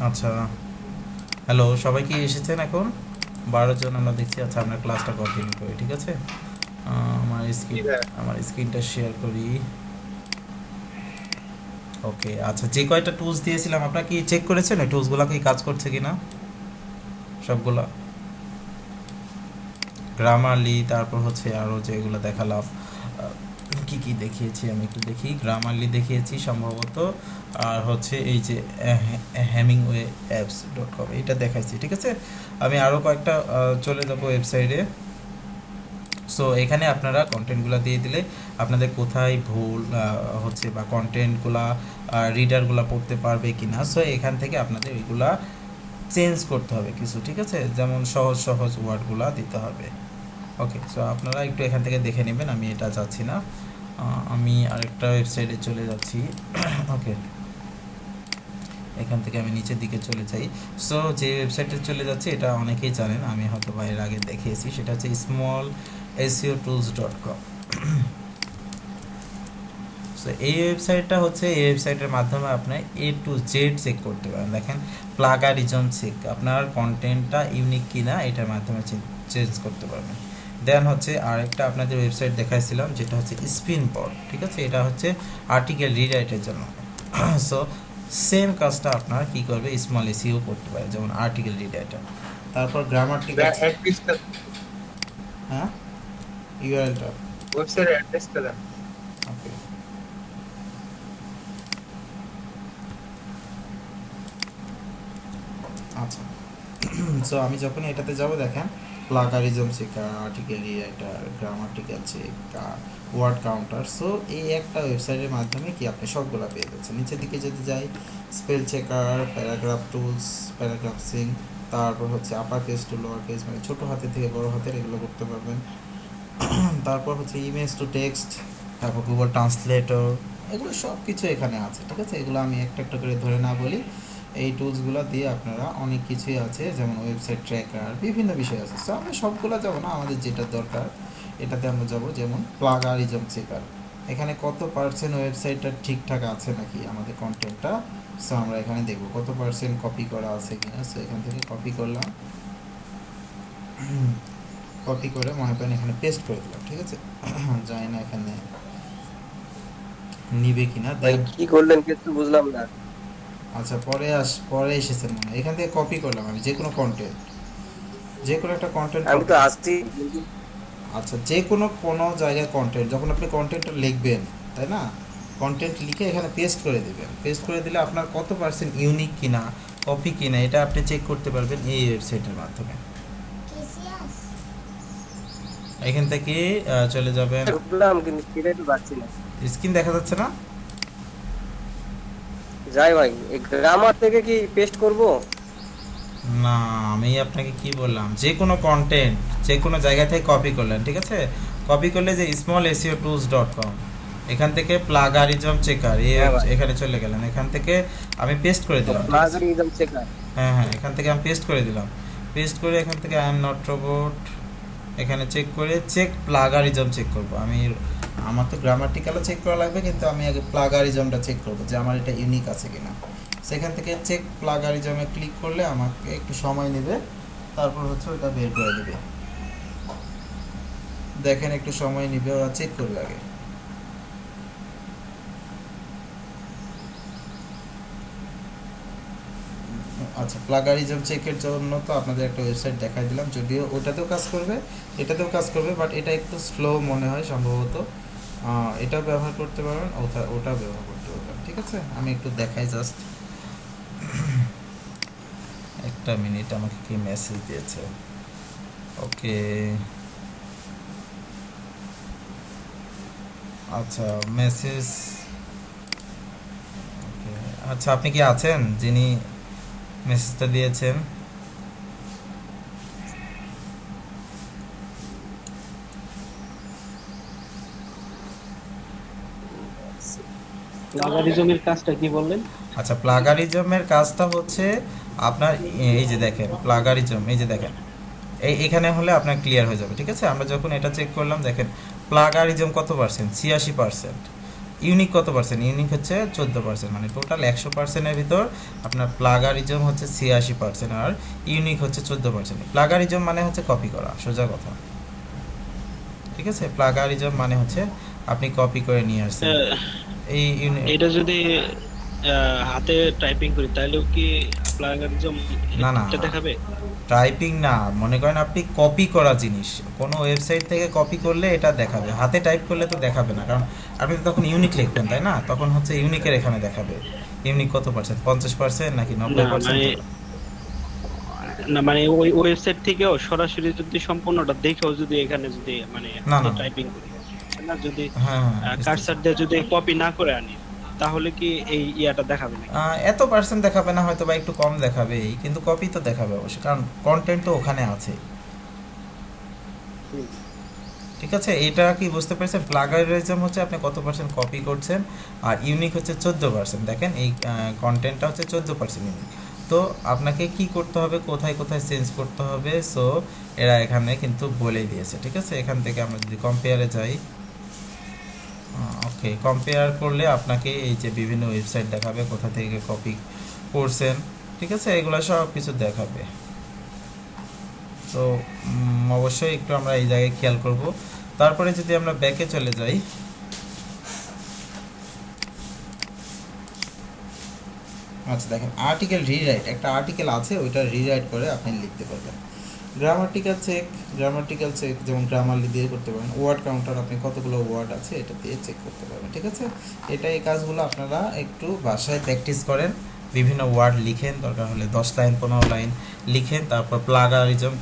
আচ্ছা, হ্যালো, সবাই কি এসেছেন এখন? 12 জন আমরা দেখছি। আচ্ছা, আমরা ক্লাসটা কন্টিনিউ করি, ঠিক আছে? আমার স্ক্রিনটা শেয়ার করি। ওকে, আচ্ছা, যে কয়টা টুলস দিয়েছিলাম আপনারা কি চেক করেছেন এই টুলসগুলো কি কাজ করছে কিনা সবগুলা? গ্রামারলি, তারপর হচ্ছে আরও যেগুলো দেখালাম, কি কি দেখিয়েছি আমি একটু দেখি। গ্রামারলি দেখিয়েছি সম্ভবত, আর হচ্ছে এই যে hemingwayapps.com এটা দেখাইছি, ঠিক আছে? আমি আরও কয়েকটা চলে যাব ওয়েবসাইটে। সো এখানে আপনারা কন্টেন্টগুলো দিয়ে দিলে আপনাদের কোথায় ভুল হচ্ছে বা কন্টেন্টগুলা রিডারগুলো পড়তে পারবে কি না, সো এখান থেকে আপনাদের ওইগুলা চেঞ্জ করতে হবে কিছু, ঠিক আছে? যেমন সহজ সহজ ওয়ার্ডগুলা দিতে হবে। ওকে, সো আপনারা একটু এখান থেকে দেখে নেবেন, আমি এটা যাচ্ছি না, আমি আরেকটা ওয়েবসাইটে চলে যাচ্ছি। ওকে, এখান থেকে আমি নিচের দিকে চলে যাই। সো যে ওয়েবসাইটে চলে যাচ্ছি এটা অনেকেই জানেন, আমি হয়তো বা এর আগে দেখিয়েছি, সেটা হচ্ছে smallseotools.com। সো এই ওয়েবসাইটটা হচ্ছে, এই ওয়েবসাইটের মাধ্যমে আপনি A to Z চেক করতে পারেন। দেখেন, প্লাগারিজম চেক, আপনার কন্টেন্টটা ইউনিক কিনা এটার মাধ্যমে চেঞ্জ করতে পারবেন। দেন হচ্ছে আরেকটা আপনাদের ওয়েবসাইট দেখাইছিলাম যেটা হচ্ছে স্পিনপট, ঠিক আছে? এটা হচ্ছে আর্টিকেল রিরাইটের জন্য। সো সেম কাজটা আপনার কি করবে, স্মল এসইও করতে পারে, যেমন আর্টিকেল রিরাইটার। তারপর গ্রামাটিক্যাল, হ্যাঁ, ইউআরএলটা ওয়েবসাইট অ্যাড্রেসটা দেন। ওকে, আচ্ছা। সো আমি যখন এটাতে যাব, দেখেন, plagiarism checker, article rewriter, grammatical check, word counter. So এই একটা ওয়েবসাইটের মাধ্যমে কি আপনি সবগুলা পেয়ে যাচ্ছেন। নিচের দিকে যদি যাই, spell checker, paragraph tools, paragraph sing, তারপর হচ্ছে upper case to lower case, মানে ছোটো হাতের থেকে বড় হাতের এগুলো করতে পারবেন। তারপর হচ্ছে ইমেজ টু টেক্সট, তারপর গুগল ট্রান্সলেটর, এগুলো সব কিছু এখানে আছে, ঠিক আছে? এগুলো আমি একটা একটা করে ধরে না বলি, এই টুলসগুলো দিয়ে আপনারা অনেক কিছুই আছে, যেমন ওয়েবসাইট ট্র্যাকার, বিভিন্ন বিষয় আছে। সো আমরা সবগুলো যাবো না, আমাদের যেটা দরকার এটাতে আমরা যাব। যেমন প্লাগারিজম চেকার, এখানে কত পার্সেন্ট ওয়েবসাইটটা ঠিকঠাক আছে নাকি আমাদের কন্টেন্টটা। সো আমরা এখানে দেখবো কত পার্সেন্ট কপি করা আছে কিনা। সো এখান থেকে কপি করলাম, কপি করে মনে করেন এখানে পেস্ট করে দিলাম, ঠিক আছে? জানি না এখানে নিবে কিনা। ভাই কি করলেন কিছু বুঝলাম না। আচ্ছা, পরে এসেছেন মনে হয়। এখান থেকে কপি করলাম আমি যে কোনো কন্টেন্ট, যে কোনো একটা কন্টেন্ট। আমি তো আসছি আচ্ছা, যে কোনো জায়গায় কন্টেন্ট, যখন আপনি কন্টেন্টটা লিখবেন, তাই না, কন্টেন্ট লিখে এখানে পেস্ট করে দেবেন। পেস্ট করে দিলে আপনার কত পার্সেন্ট ইউনিক কিনা, কপি কিনা, এটা আপনি চেক করতে পারবেন এই ওয়েবসাইটের মাধ্যমে। এখান থেকে চলে যাবেন, ঢুকলাম কিন্তু সেটাই তো পাচ্ছি না। স্ক্রিন দেখা যাচ্ছে না? যাই ভাই, এই গ্রামার থেকে কি পেস্ট করব? না, আমি আপনাকে কি বললাম, যে কোনো কন্টেন্ট যে কোনো জায়গা থেকে কপি করলেন, ঠিক আছে? কপি করলে যে smallseotools.com, এখান থেকে প্লাগারিজম চেকার, এখানে চলে গেলেন, এখান থেকে আমি পেস্ট করে দিলাম, ঠিক আছে? প্লাগারিজম চেকার, হ্যাঁ হ্যাঁ, এখান থেকে আমি পেস্ট করে দিলাম। পেস্ট করে এখান থেকে আই এম নট রোবট এখানে চেক করে চেক প্লাগারিজম চেক করব। আমার তো গ্রামাটিক্যালও চেক করা লাগবে, কিন্তু আমি আগে প্লাগারিজমটা চেক করব যে আমার এটা ইউনিক আছে কিনা। সেখান থেকে চেক প্লাগারিজমে ক্লিক করলে আমাকে একটু সময় নেবে, তারপর হচ্ছে ওটা বের করে দেবে। দেখেন, একটু সময় নেবে, ওরা চেক করবে আগে। আচ্ছা, প্লাগারিজম চেকের জন্য তো আপনাদের একটা ওয়েবসাইট দেখাই দিলাম, যদিও ওটাতেও কাজ করবে, এটাতেও কাজ করবে, বাট এটা একটু স্লো মনে হয় সম্ভবত। এটা ব্যবহার করতে পারবেন, ওটা ব্যবহার করতে পারবেন, ঠিক আছে? আমি একটু দেখাই জাস্ট, একটা মিনিট। আমাকে কি মেসেজ দিয়েছে? ওকে, আচ্ছা, মেসেজ, আচ্ছা, আপনি কি আছেন যিনি মেসেজটা দিয়েছেন? প্লাগারিজমের কাজটা কি বললেন? আচ্ছা, প্লাগারিজমের কাজটা হচ্ছে আপনার এই যে দেখেন প্লাগারিজম, এই যে দেখেন, এখানে হলে আপনার ক্লিয়ার হয়ে যাবে, ঠিক আছে? আমরা যখন এটা চেক করলাম, দেখেন প্লাগারিজম কত পার্সেন্ট, 86%। ইউনিক কত পার্সেন্ট? ইউনিক হচ্ছে 14%, মানে টোটাল 100%-এর ভিতর আপনার প্লাগারিজম হচ্ছে 86% আর ইউনিক হচ্ছে 14%। প্লাগারিজম মানে হচ্ছে কপি করা, সোজা কথা। ঠিক আছে, প্লাগারিজম মানে হচ্ছে আপনি কপি করে নিয়ে আসছেন। এই এটা যদি হাতে টাইপিং করি তাহলেও কি প্লাগারিজম না না, এটা দেখাবে? টাইপিং না, মনে করেন আপনি কপি করা জিনিস কোনো ওয়েবসাইট থেকে কপি করলে এটা দেখাবে, হাতে টাইপ করলে তো দেখাবে না, কারণ আপনি তো তখন ইউনিক লিখবেন তাই না, তখন হচ্ছে ইউনিকের এখানে দেখাবে। ইউনিক কত পার্সেন্ট, 50% নাকি না 90%? মানে না মানে ওই ওয়েবসাইট থেকেও সরাসরি যদি সম্পূর্ণটা দেখেও যদি এখানে যদি মানে না, না। টাইপিং করি না, যদি হ্যাঁ হ্যাঁ, বুঝতেছি। কার্সার দিয়ে যদি কপি না করে আনি তাহলে কি এই ইয়াটা দেখাবে নাকি? এত পার্সেন্ট দেখাবে না হয়তো, বা একটু কম দেখাবেই, কিন্তু কপি তো দেখাবে অবশ্যই, কারণ কন্টেন্ট তো ওখানে আছে। ঠিক আছে, এটা কি বুঝতে পেরেছেন? প্লাগারিজম হচ্ছে আপনি কত পার্সেন্ট কপি করছেন, আর ইউনিক হচ্ছে 14%। দেখেন এই কন্টেন্টটা হচ্ছে 14% ইউনিক। তো আপনাকে কি করতে হবে, কোথায় কোথায় চেঞ্জ করতে হবে, সো এরা এখানে কিন্তু বলেই দিয়েছে। ঠিক আছে, এখান থেকে আমরা যদি কম্পেয়ারে যাই, ওকে, কম্পেয়ার করলে আপনাকে এই যে বিভিন্ন ওয়েবসাইট দেখাবে, কোথা থেকে কপি করছেন। ঠিক আছে, এগুলো সব কিছু দেখাবে। তো অবশ্যই একটু আমরা এই জায়গায় খেয়াল করব। তারপরে যদি আমরা ব্যাকে চলে যাই, আচ্ছা দেখেন আর্টিকেল রিরাইট, একটা আর্টিকেল আছে ওইটা রিরাইট করে আপনি লিখতে পারবেন। গ্রামাটিক্যাল চেক যেমন গ্রামারলি দিয়ে করতে পারেন। ওয়ার্ড কাউন্টার, আপনি কতগুলো ওয়ার্ড আছে এটা দিয়ে চেক করতে পারবেন। ঠিক আছে, এই কাজগুলো আপনারা একটু বাসায় প্র্যাকটিস করেন, বিভিন্ন ওয়ার্ড লিখেন, দরকার হলে 10 লাইন 15 লাইন লিখেন, তারপর প্লাগারিজম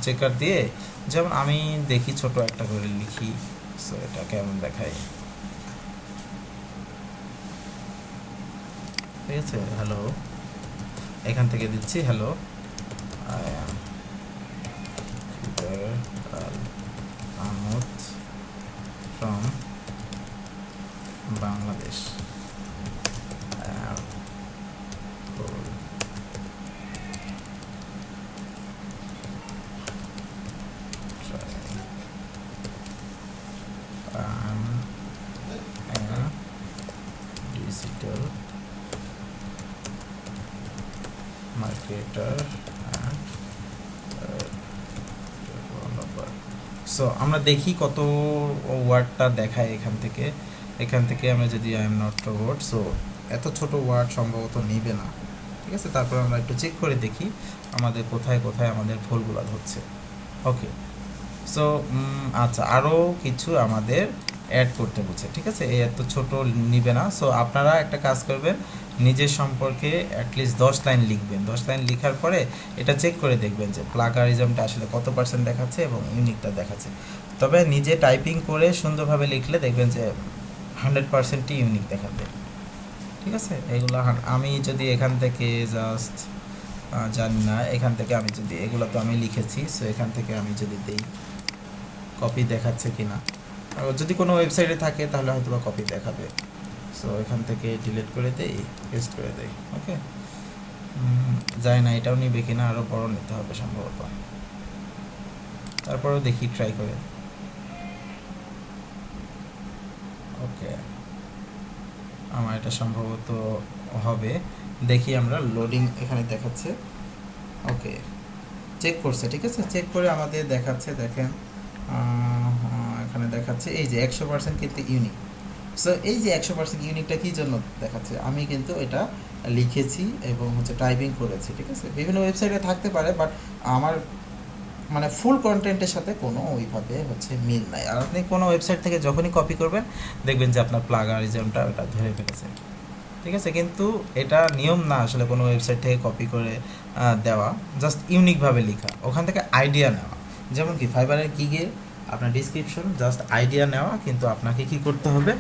চেকার দিয়ে, যেমন আমি দেখি ছোট একটা করে লিখি, সো এটা কেমন দেখায়। ঠিক আছে, হ্যালো, এখান থেকে দিচ্ছি hello, I am Ahmad from Bangladesh. Digital marketer and developer. So আমরা দেখি কত ওয়ার্ডটা দেখায় এখান থেকে আমরা যদি I am not robot, so এত ছোট ওয়ার্ড সম্ভবত নেবে না। ঠিক আছে, তারপর আমরা একটু চেক করে দেখি আমাদের কোথায় কোথায় আমাদের ভুলগুলো হচ্ছে। ওকে, সো আচ্ছা, আরও কিছু আমাদের অ্যাড করতে বলছে। ঠিক আছে, এই এত ছোট নিবে না। সো আপনারা একটা কাজ করবেন, নিজের সম্পর্কে অ্যাটলিস্ট 10 লাইন লিখবেন। 10 লাইন লেখার পরে এটা চেক করে দেখবেন যে প্লাগারিজমটা আসলে কত পার্সেন্ট দেখাচ্ছে এবং ইউনিকটা দেখাচ্ছে। তবে নিজে টাইপিং করে সুন্দরভাবে লিখলে দেখবেন যে 100%ই ইউনিক দেখাবে। ঠিক আছে, এইগুলো আমি যদি এখান থেকে জাস্ট জানি না, এখান থেকে আমি যদি এগুলো তো আমি লিখেছি, সো এখান থেকে আমি যদি দেই কপি দেখাচ্ছে কিনা, যদি কোনো ওয়েবসাইটে থাকে তাহলে হয়তো বা কপি দেখাবে। সো এখান থেকে ডিলিট করে দেই, পেস্ট করে দেই। ওকে, যায় না, এটাও নিবে কিনা, আরও বড় নিতে হবে সম্ভবত। তারপরেও দেখি ট্রাই করে। ওকে, আমার এটা সম্ভবত হবে, দেখি আমরা। লোডিং এখানে দেখাচ্ছে, ওকে, চেক করছে। ঠিক আছে, চেক করে আমাদের দেখাচ্ছে, দেখেন এখানে দেখাচ্ছে এই যে 100% কিন্তু ইউনিক। সো এই যে 100% ইউনিকটা কী জন্য দেখাচ্ছে, আমি কিন্তু এটা লিখেছি এবং হচ্ছে টাইপিং করেছি। ঠিক আছে, বিভিন্ন ওয়েবসাইটে থাকতে পারে, বাট আমার মানে ফুল কন্টেন্টের সাথে কোনো ওইভাবে হচ্ছে মিল নাই। আর আপনি কোনো ওয়েবসাইট থেকে যখনই কপি করবেন দেখবেন যে আপনার প্লাগারিজমটা ওটা ধরে ফেলেছে। ঠিক আছে, কিন্তু এটা নিয়ম না আসলে কোনো ওয়েবসাইট থেকে কপি করে দেওয়া, জাস্ট ইউনিকভাবে লেখা, ওখান থেকে আইডিয়া নেওয়া। যেমন কি ফাইবারের গিগে আপনার ডিসক্রিপশন জাস্ট আইডিয়া নেওয়া, কিন্তু আপনাকে কি করতে হবে,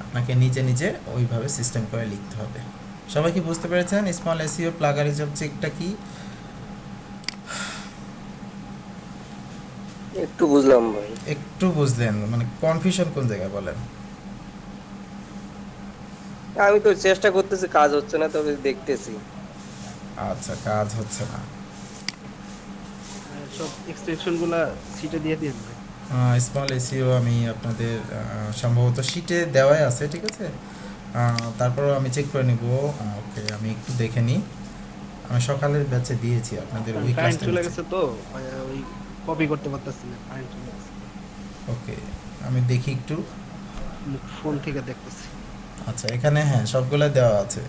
আপনাকে নিজে ওইভাবে সিস্টেম করে লিখতে হবে। সবাই কি বুঝতে পেরেছেন স্মল এসইও প্লাগারিজম চেকটা কি? একটু বুঝলাম ভাই। একটু বুঝলেন, মানে কনফিউশন কোন জায়গায় বলেন? আমি তো চেষ্টা করতেছি, কাজ হচ্ছে না, তবে দেখতেছি। আচ্ছা, কাজ হচ্ছে না। সব এক্সটেনশন গুলা সিটে দিয়ে দিন। স্মল এসিও আমি আপনাদের সম্ভবত শিটে দেওয়াই আছে, ঠিক আছে। তারপরেও আমি চেক করে নিব। ওকে, আমি একটু দেখে নিই। আমি সকালের ব্যাচে দিয়েছি আপনাদের ওই কারেন্ট ক্লাসটা চলে নিয়েছি। গেছে তো ওই কপি করতে পারতেছি না, কারেন্ট চলে গেছে। ওকে, আমি দেখি একটু। ফোন থেকে দেখতেছি। আচ্ছা, এখানে হ্যাঁ সবগুলো দেওয়া আছে,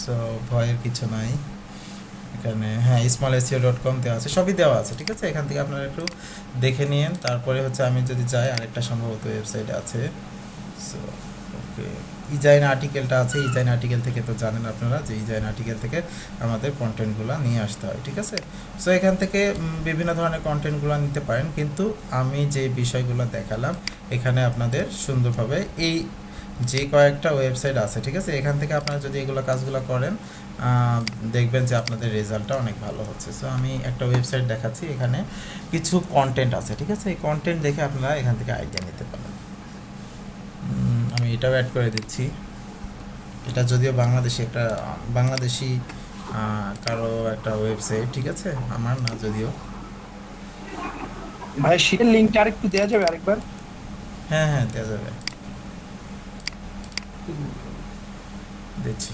সো ভয়ের কিছু নাই। এখানে হ্যাঁ smallaseo.com দেওয়া আছে, সবই দেওয়া আছে, ঠিক আছে। এখান থেকে আপনারা একটু দেখে নিন। তারপরে হচ্ছে আমি যদি যাই, আরেকটা সম্ভবত ওয়েবসাইট আছে, সো ওকে, ইজাইন আর্টিকেলটা আছে। ইজাইন আর্টিকেল থেকে তো জানেন আপনারা যে ইজাইন আর্টিকেল থেকে আমাদের কন্টেন্টগুলো নিয়ে আসতে হয়, ঠিক আছে। সো এখান থেকে বিভিন্ন ধরনের কন্টেন্টগুলো নিতে পারেন, কিন্তু আমি যে বিষয়গুলো দেখালাম এখানে আপনাদের সুন্দরভাবে এই যে কয়েকটা ওয়েবসাইট আছে, ঠিক আছে, এখান থেকে আপনারা যদি এগুলো কাজগুলো করেন দেখবেন যে আপনাদের রেজাল্টটা অনেক ভালো হচ্ছে। সো আমি একটা ওয়েবসাইট দেখাচ্ছি, এখানে কিছু কন্টেন্ট আছে, ঠিক আছে। এই কন্টেন্ট দেখে আপনারা এখান থেকে আইডিয়া নিতে পারেন। আমি এটাও অ্যাড করে দিচ্ছি। এটা যদিও বাংলাদেশি কারো একটা ওয়েবসাইট, ঠিক আছে, আমার না যদিও। ভাই শীটের লিংকটা আরেকটু দেওয়া যাবে আরেকবার? হ্যাঁ হ্যাঁ, দেওয়া যাবে, দিচ্ছি।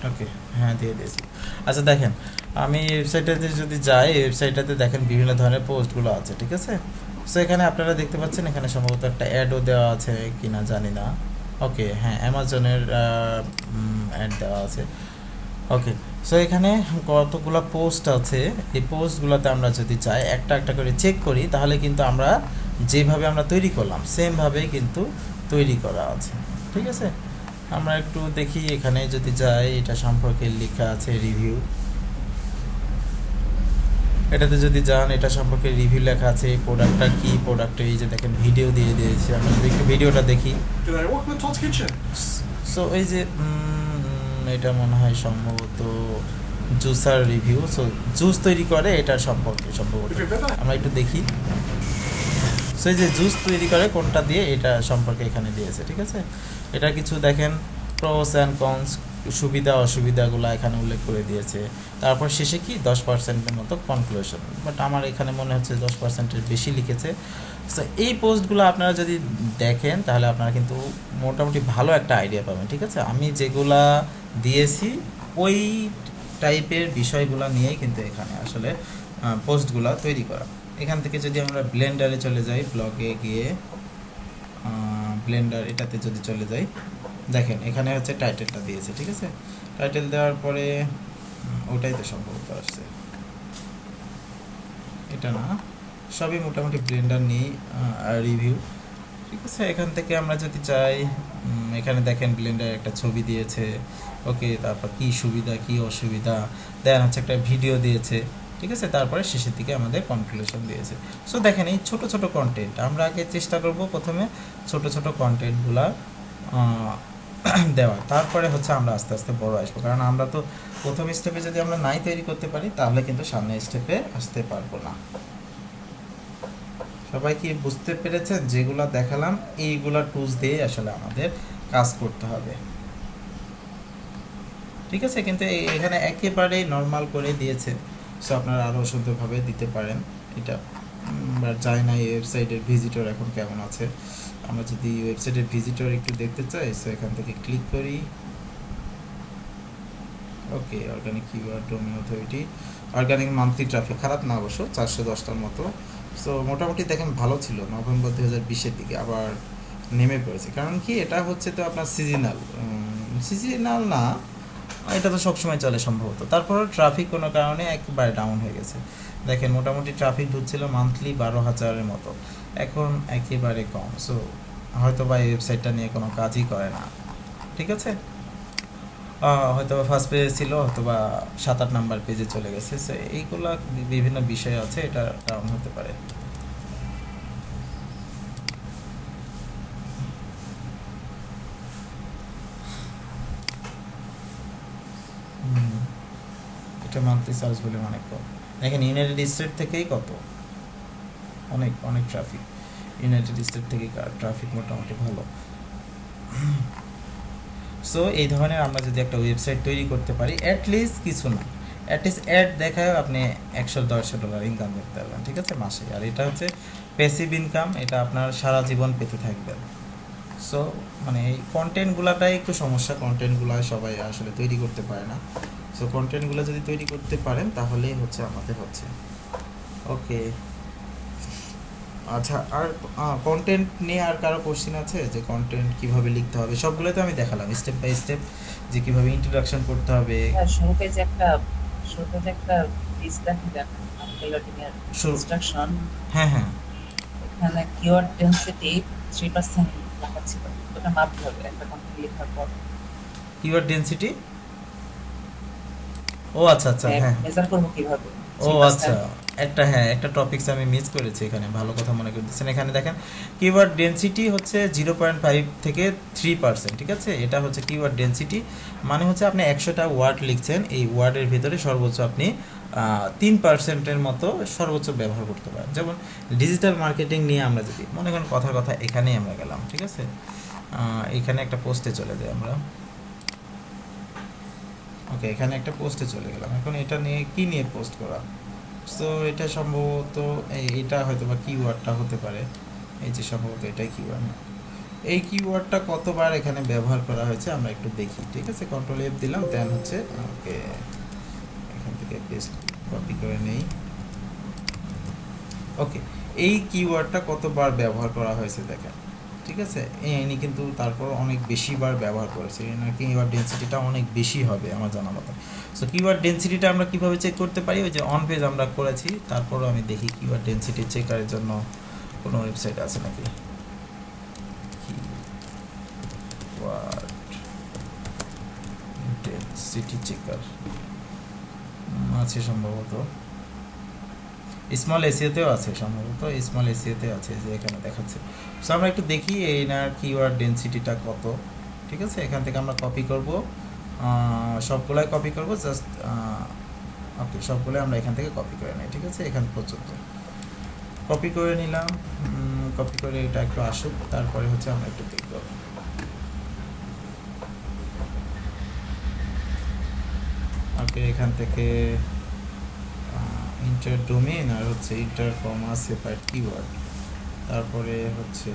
ওকে, হ্যাঁ দিয়ে দিয়েছি। আচ্ছা দেখেন, আমি ওয়েবসাইটটাতে যদি যাই, ওয়েবসাইটটাতে দেখেন বিভিন্ন ধরনের পোস্টগুলো আছে, ঠিক আছে। সো এখানে আপনারা দেখতে পাচ্ছেন, এখানে সম্ভবত একটা অ্যাডও দেওয়া আছে কিনা জানি না। ওকে, হ্যাঁ অ্যামাজনের অ্যাড দেওয়া আছে। ওকে, সো এখানে কতগুলো পোস্ট আছে, এই পোস্টগুলোতে আমরা যদি যাই একটা একটা করে চেক করি, তাহলে কিন্তু আমরা যেভাবে আমরা তৈরি করলাম সেমভাবেই কিন্তু তৈরি করা আছে, ঠিক আছে। আমরা একটু দেখি, এখানে যদি যাই, এটা সম্পর্কে লেখা আছে রিভিউ। এটাতে যদি যান, এটা সম্পর্কে রিভিউ লেখা আছে, এই প্রোডাক্টটা কি, প্রোডাক্টে এই যে দেখেন ভিডিও দিয়ে দিয়েছে। আমরা যদি একটু ভিডিওটা দেখি, সো এই যে এটা মনে হয় সম্ভবত জুসার রিভিউ, সো জুস তৈরি করে এটার সম্পর্কে সম্ভবত। আমরা একটু দেখি, সো এই যে জুস তৈরি করে কোনটা দিয়ে, এটা সম্পর্কে এখানে দিয়েছে, ঠিক আছে। এটা কিছু দেখেন প্রোস অ্যান্ড কনস, সুবিধা অসুবিধাগুলো এখানে উল্লেখ করে দিয়েছে। তারপর শেষে কি 10%-এর মতো কনক্লুশন, বাট আমার এখানে মনে হচ্ছে 10%-এর বেশি লিখেছে। সো এই পোস্টগুলো আপনারা যদি দেখেন তাহলে আপনারা কিন্তু মোটামুটি ভালো একটা আইডিয়া পাবেন, ঠিক আছে। আমি যেগুলা দিয়েছি ওই টাইপের বিষয়গুলো নিয়েই কিন্তু এখানে আসলে পোস্টগুলো তৈরি করা। এখান থেকে যদি আমরা ব্লেন্ডারে চলে যাই, ব্লগে গিয়ে ব্লেন্ডার এটাতে যদি চলে যাই, দেখেন এখানে হচ্ছে টাইটেলটা দিয়েছে, ঠিক আছে। টাইটেল দেওয়ার পরে ওটাই তো সম্ভবত আসছে, এটা না, সবই মোটামুটি ব্লেন্ডার নিয়ে রিভিউ, ঠিক আছে। এখান থেকে আমরা যদি চাই, এখানে দেখেন ব্লেন্ডার একটা ছবি দিয়েছে, ওকে, তারপর কি সুবিধা কি অসুবিধা, দেন হচ্ছে একটা ভিডিও দিয়েছে, ঠিক আছে। তারপরে শেষের দিকে আমাদের কনক্লুশন দিয়েছে। সো দেখেন এই ছোট ছোট কন্টেন্ট আমরা আগে চেষ্টা করব প্রথমে ছোট ছোট কন্টেন্টগুলা দেওয়া, তারপরে হচ্ছে আমরা আস্তে আস্তে বড় আসবো। কারণ আমরা তো প্রথম স্টেপে যদি আমরা নাই তৈরি করতে পারি তাহলে কিন্তু সামনের স্টেপে আসতে পারবো না। সবাই কি বুঝতে পেরেছেন? যেগুলো দেখালাম এইগুলা টুলস দিয়ে আসলে আমাদের কাজ করতে হবে, ঠিক আছে। কিন্তু এখানে একেবারেই নর্মাল করে দিয়েছে, সো আপনারা আরও সুন্দরভাবে দিতে পারেন। এটা জানি না এই ওয়েবসাইটের ভিজিটর এখন কেমন আছে। আমরা যদি ওয়েবসাইটের ভিজিটর একটু দেখতে চাই, সো এখান থেকে ক্লিক করি। Okay, organic keyword domain authority, organic monthly traffic খারাপ না অবশ্য, 410টার মতো। সো মোটামুটি দেখেন ভালো ছিল নভেম্বর 2020-এর দিকে, আবার নেমে পড়েছে। কারণ কি, এটা হচ্ছে তো আপনার সিজনাল না, এটা তো সবসময় চলে সম্ভবত। তারপর ট্রাফিক কোনো কারণে একেবারে ডাউন হয়ে গেছে। দেখেন মোটামুটি ট্রাফিক ঢুকছিল মান্থলি 12,000-এর মতো, এখন একেবারে কম। সো হয়তো বা এই ওয়েবসাইটটা নিয়ে কোনো কাজই করে না, ঠিক আছে। হয়তো বা ফার্স্ট পেজে ছিল, হয়তো বা 7-8 নাম্বার পেজে চলে গেছে। সো এইগুলা বিভিন্ন বিষয় আছে, এটা কারণ হতে পারে। এটা মান্থলি সার্চ বলে অনেক কম। দেখেন ইউনাইটেড স্টেট থেকেই কত, অনেক অনেক ট্রাফিক, ইউনাইটেড স্টেট থেকে ট্রাফিক মোটামুটি ভালো। সো এই ধরনের আমরা যদি একটা ওয়েবসাইট তৈরি করতে পারি, অ্যাটলিস্ট কিছু না, অ্যাটলিস্ট অ্যাড দেখায় আপনি $100-150 ইনকাম করতে পারবেন, ঠিক আছে, মাসে। আর এটা হচ্ছে প্যাসিভ ইনকাম, এটা আপনার সারা জীবন পেতে থাকবেন। সো মানে এই কন্টেন্টগুলোটাই একটু সমস্যা, কন্টেন্টগুলো সবাই আসলে তৈরি করতে পারে না। সো কন্টেন্টগুলো যদি তৈরি করতে পারেন তাহলেই হচ্ছে আমাদের হচ্ছে। ওকে, আচ্ছা, আর কন্টেন্ট নিয়ে আর কারো কোশ্চেন আছে যে কন্টেন্ট কিভাবে লিখতে হবে? সবগুলো তো আমি দেখালাম স্টেপ বাই স্টেপ, যে কিভাবে ইন্ট্রোডাকশন করতে হবে। হ্যাঁ, শুরুতে যে একটা পিস দেখি দেন মার্কেটিং এর শুরু- ইনস্ট্রাকশন, হ্যাঁ হ্যাঁ, এখানে কিওয়ার্ড ডেনসিটি 3% লেখা ছিল। ওটা মাপতে হবে একটা কন্টেন্ট লেখার পর। কিওয়ার্ড ডেনসিটি, ও আচ্ছা আচ্ছা, হ্যাঁ, মেজার করব কিভাবে? ও 3% আচ্ছা, একটা টপিকস আমি মিস করেছি এখানে, ভালো কথা মনে করতেছেন। এখানে দেখেন কিওয়ার্ড ডেনসিটি হচ্ছে 0.5 থেকে 3%, ঠিক আছে। এটা হচ্ছে কিওয়ার্ড ডেনসিটি, মানে হচ্ছে আপনি 100টা ওয়ার্ড লিখছেন, এই ওয়ার্ডের ভিতরে সর্বোচ্চ আপনি 3%-এর মতো সর্বোচ্চ ব্যবহার করতে পারেন। যেমন ডিজিটাল মার্কেটিং নিয়ে আমরা যদি মনে করেন কথার কথা এখানেই আমরা গেলাম, ঠিক আছে, এখানে একটা পোস্টে চলে যাই আমরা। ওকে, এখানে একটা পোস্টে চলে গেলাম। এখন এটা নিয়ে কি নিয়ে পোস্ট করা? সো এটা সম্ভবত এটা হয়তো বা কিওয়ার্ডটা হতে পারে, এই যে সম্ভবত এটাই কিওয়ার্ড। এই কিওয়ার্ডটা কতবার এখানে ব্যবহার করা হয়েছে আমরা একটু দেখি, ঠিক আছে। কন্ট্রোল এফ দিলাম, দেন হচ্ছে ওকে, এখান থেকে পেস্ট কপি করে নেই। ওকে, এই কিওয়ার্ডটা কতবার ব্যবহার করা হয়েছে দেখেন, ঠিক আছে। ইনি কিন্তু তারপর অনেক বেশি বার ব্যবহার করেছে, এনার কিওয়ার্ড ডেনসিটিটা অনেক বেশি হবে আমার জানা মতো। সো কিওয়ার্ড ডেনসিটিটা আমরা কিভাবে চেক করতে পারি? ওই যে অন পেজ আমরা করেছি, তারপরও আমি দেখি কিওয়ার্ড ডেনসিটি চেকারের জন্য কোনো ওয়েবসাইট আছে নাকি। কিওয়ার্ড ডেনসিটি চেকার আছে সম্ভবত, স্মল এসিওতেও আছে সম্ভবত, স্মল এসিওতে আছে, যে এখানে দেখাচ্ছে। সো আমরা একটু দেখি এনার কিওয়ার্ড ডেনসিটিটা কত, ঠিক আছে। এখান থেকে আমরা কপি করব, সবগুলাই কপি করব, জাস্ট ওকে, সবগুলো আমরা এখান থেকে কপি করে নিই, ঠিক আছে। এখান পর্যন্ত কপি করে নিলাম, কপি করে এটা একটু আসুক, তারপরে হচ্ছে আমরা একটু দেখব। ওকে, এখান থেকে ইন্টার ডোমেইন আর হচ্ছে ইন্টার কমা সেপারেট কিওয়ার্ড, তারপরে হচ্ছে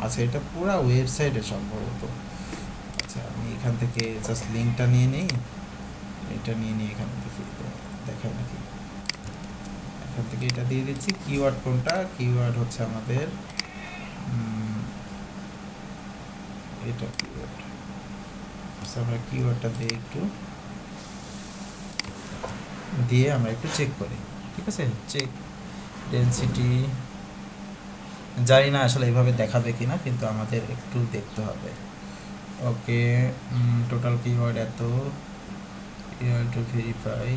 আচ্ছা, এটা পুরা ওয়েবসাইটে সম্ভবত। আচ্ছা, আমি এখান থেকে জাস্ট লিঙ্কটা নিয়ে নেই, এটা নিয়ে নিয়ে এখানে দেখি দেখায় নাকি। এখান থেকে এটা দিয়ে দিচ্ছি। কিওয়ার্ড কোনটা? কিওয়ার্ড হচ্ছে আমাদের এটা কিওয়ার্ড। আমরা কিওয়ার্ডটা দিয়ে একটু আমরা একটু চেক করি, ঠিক আছে। চেক ডেনসিটি, জানি না আসলে এইভাবে দেখাবে কিনা, কিন্তু আমাদের একটু দেখতে হবে। ওকে, টোটাল কিওয়ার্ড এত, year to verify.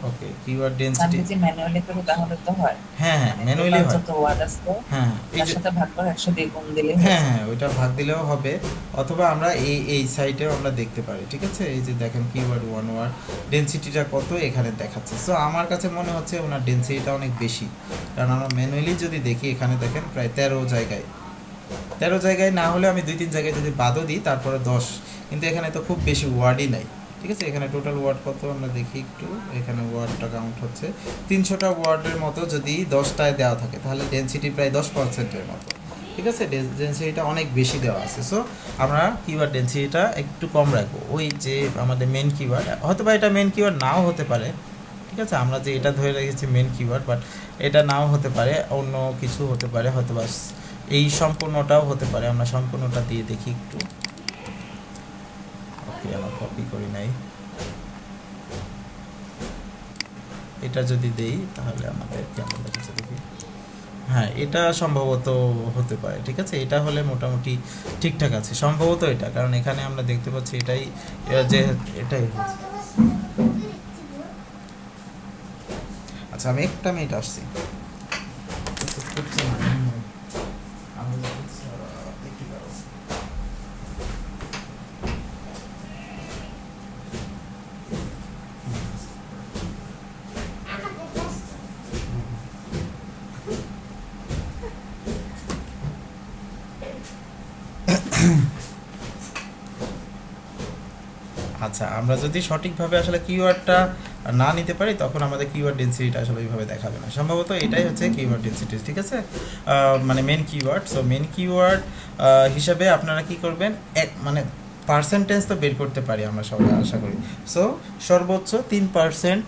Okay, keyword density, আমি যে ম্যানুয়ালি করি তাহলে তো হয়। হ্যাঁ হ্যাঁ, ম্যানুয়ালি হয়। যত ওয়ার্ড আছে হ্যাঁ, এই তার যে সাথে ভাগ করে 100 দিয়ে গুণ দিলে হ্যাঁ হ্যাঁ, ওইটা ভাগ দিলেও হবে, অথবা আমরা এই সাইটেও আমরা দেখতে পারি, ঠিক আছে। এই যে দেখেন কিওয়ার্ড ওয়ান ওয়ার্ড ডেনসিটিটা কত এখানে দেখাচ্ছে। সো আমার কাছে মনে হচ্ছে ওনার ডেনসিটিটা অনেক বেশি, কারণ আমরা ম্যানুয়ালি যদি দেখি এখানে দেখেন প্রায় 13 জায়গায় না হলে আমি 2-3 জায়গায় যদি বাদও দিই তারপরে 10, কিন্তু এখানে তো খুব বেশি ওয়ার্ডই নাই, ঠিক আছে। এখানে টোটাল ওয়ার্ড কত আমরা দেখি একটু, এখানে ওয়ার্ডটা কাউন্ট হচ্ছে 300টা ওয়ার্ডের মতো, যদি 10টায় দেওয়া থাকে তাহলে ডেনসিটি প্রায় 10%-এর মতো, ঠিক আছে। ডেনসিটিটা অনেক বেশি দেওয়া আছে। সো আমরা কিওয়ার্ড ডেনসিটিটা একটু কম রাখবো। ওই যে আমাদের মেন কিওয়ার্ড, হয়তো বা এটা মেন কিওয়ার্ড নাও হতে পারে, ঠিক আছে। আমরা যে এটা ধরে রেখেছি মেন কিওয়ার্ড, বাট এটা নাও হতে পারে, অন্য কিছু হতে পারে, হয়তো বা এই সম্পূর্ণটাও হতে পারে। আমরা সম্পূর্ণটা দিয়ে দেখি একটু। ওকে, আমরা কপি করি নাই, এটা যদি দেই তাহলে আমাদের কেমন লাগছে দেখি। হ্যাঁ, এটা সম্ভবত হতে পারে, ঠিক আছে। এটা হলে মোটামুটি ঠিকঠাক আছে সম্ভবত এটা, কারণ এখানে আমরা দেখতে পাচ্ছি এটাই, যে এটাই হচ্ছে। আচ্ছা, আমি একটা মিনিট আসছি। আচ্ছা, আমরা যদি সঠিকভাবে আসলে কিওয়ার্ডটা না নিতে পারি তখন আমাদের কিওয়ার্ড ডেনসিটিটা আসলে ওইভাবে দেখাবে না। সম্ভবত এটাই হচ্ছে কিওয়ার্ড ডেনসিটি, ঠিক আছে? মানে main keyword. So main keyword হিসাবে আপনারা কি করবেন, মানে পার্সেন্টেজ তো বের করতে পারি আমরা সবাই আশা করি। সো সর্বোচ্চ 3%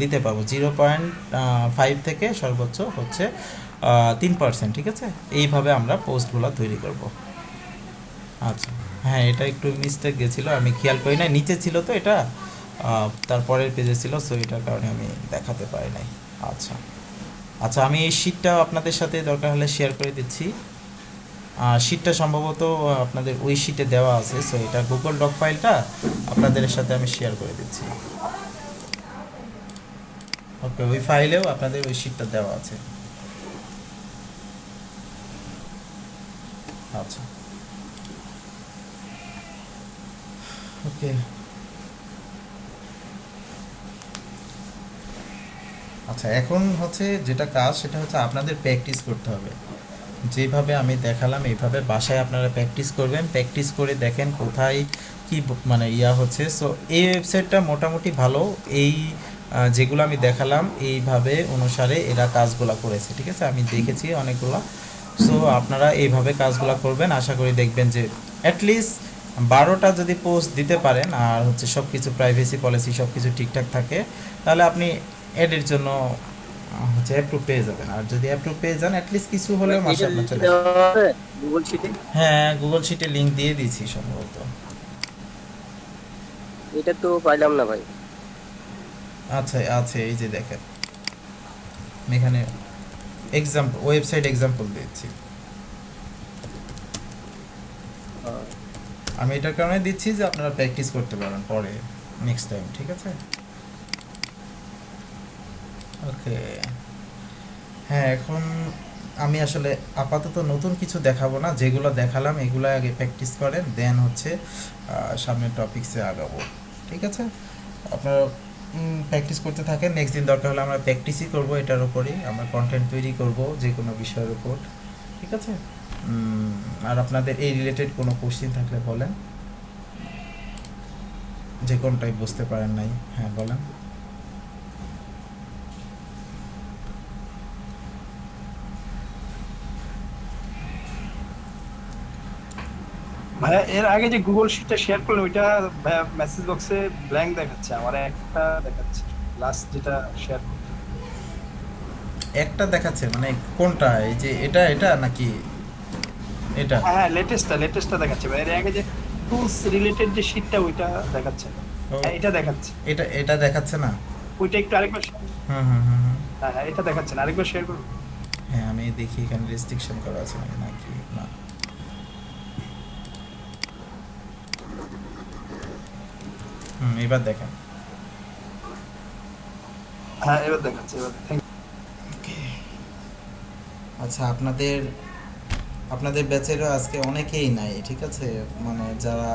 দিতে পারবো, 0.5 থেকে সর্বোচ্চ হচ্ছে 3%, ঠিক আছে? এইভাবে আমরা পোস্টগুলো তৈরি করব। আচ্ছা, হ্যাঁ, এটা একটু মিস্টেক গেছিলো, আমি খেয়াল করি নাই, নিচে ছিল তো এটা, তারপরের পেজে ছিল, সো এটার কারণে আমি দেখাতে পারি নাই। আচ্ছা আচ্ছা, আমি এই শিটটা আপনাদের সাথে দরকার হলে শেয়ার করে দিচ্ছি। শিটটা সম্ভবত আপনাদের ওই শিটে দেওয়া আছে, সো এটা গুগল ডক ফাইলটা আপনাদের সাথে আমি শেয়ার করে দিচ্ছি। ওকে, ওই ফাইলেও আপনাদের ওই শিটটা দেওয়া আছে। আচ্ছা, ওকে। আচ্ছা, এখন হচ্ছে যেটা কাজ সেটা হচ্ছে আপনাদের প্র্যাকটিস করতে হবে। যেভাবে আমি দেখালাম এইভাবে বাসায় আপনারা প্র্যাকটিস করবেন, প্র্যাকটিস করে দেখেন কোথায় কি মানে ইয়া হচ্ছে। সো এই ওয়েবসাইটটা মোটামুটি ভালো, এই যেগুলো আমি দেখালাম এইভাবে অনুসারে এরা কাজগুলো করেছে, ঠিক আছে? আমি দেখেছি অনেকগুলো। সো আপনারা এইভাবে কাজগুলো করবেন, আশা করি দেখবেন যে অ্যাটলিস্ট 12টা যদি পোস্ট দিতে পারেন আর হচ্ছে সব কিছু প্রাইভেসি পলিসি সব কিছু ঠিকঠাক থাকে, তাহলে আপনি অ্যাডের জন্য হচ্ছে অ্যাপ্রুভ পেয়ে যাবেন। আর যদি অ্যাপ্রুভ পেয়ে যান অ্যাটলিস্ট কিছু হলেও মাসে আপনার চলে আসবে। গুগল শিটে হ্যাঁ, গুগল শিটে লিংক দিয়ে দিয়েছি সম্ভবত। এটা তো পাইলাম না ভাই। আচ্ছা, আছে, এই যে দেখেন আমি এখানে এক্সাম্পল, ওয়েবসাইট এক্সাম্পল দিচ্ছি। আমি এটার কারণে দিচ্ছি যে আপনারা প্র্যাকটিস করতে পারেন পরে নেক্সট টাইম, ঠিক আছে? ওকে, হ্যাঁ, এখন আমি আসলে আপাতত নতুন কিছু দেখাবো না, যেগুলো দেখালাম এগুলো আগে প্র্যাকটিস করেন, দেন হচ্ছে সামনের টপিকসে আগাবো, ঠিক আছে? আপনারা প্র্যাকটিস করতে থাকেন, নেক্সট দিন দরকার হলে আমরা প্র্যাকটিসই করব, এটার উপরেই আমরা কন্টেন্ট তৈরি করব যে কোনো বিষয়ের উপর, ঠিক আছে? আর আপনাদের এই রিলেটেড কোনো কোশ্চেন থাকলে বলেন, যে কোনটাই বুঝতে পারেন নাই। হ্যাঁ, বলেন। ভাইয়া এর আগে যে গুগল শিটটা শেয়ার করলেন ওইটা ভাইয়া মেসেজ বক্সে ব্ল্যাঙ্ক দেখাচ্ছে, আমার একটা দেখাচ্ছে লাস্ট যেটা শেয়ার করলাম। একটা দেখাচ্ছে মানে কোনটা? এই যে এটা এটা নাকি এটা? হ্যাঁ, লেটেস্টটা দেখাচ্ছে ভাই। এর আগে যে টুলস রিলেটেড যে শিটটা ওইটা দেখাচ্ছে না। ও, হ্যাঁ, এটা দেখাচ্ছে। এটা এটা দেখাচ্ছে না? ওইটা একটু আরেকবার হুম হুম হুম হুম হ্যাঁ, এটা দেখাচ্ছে না, আরেকবার শেয়ার করুন। হ্যাঁ, আমি দেখি এখানে রেস্ট্রিকশন করা আছে নাকি না। এবার দেখেন। হ্যাঁ, এবার দেখাচ্ছে, এবার থ্যাংক ওকে, আচ্ছা, আপনাদের আপনাদের ব্যাচেরও আজকে অনেকেই নাই, ঠিক আছে? মানে যারা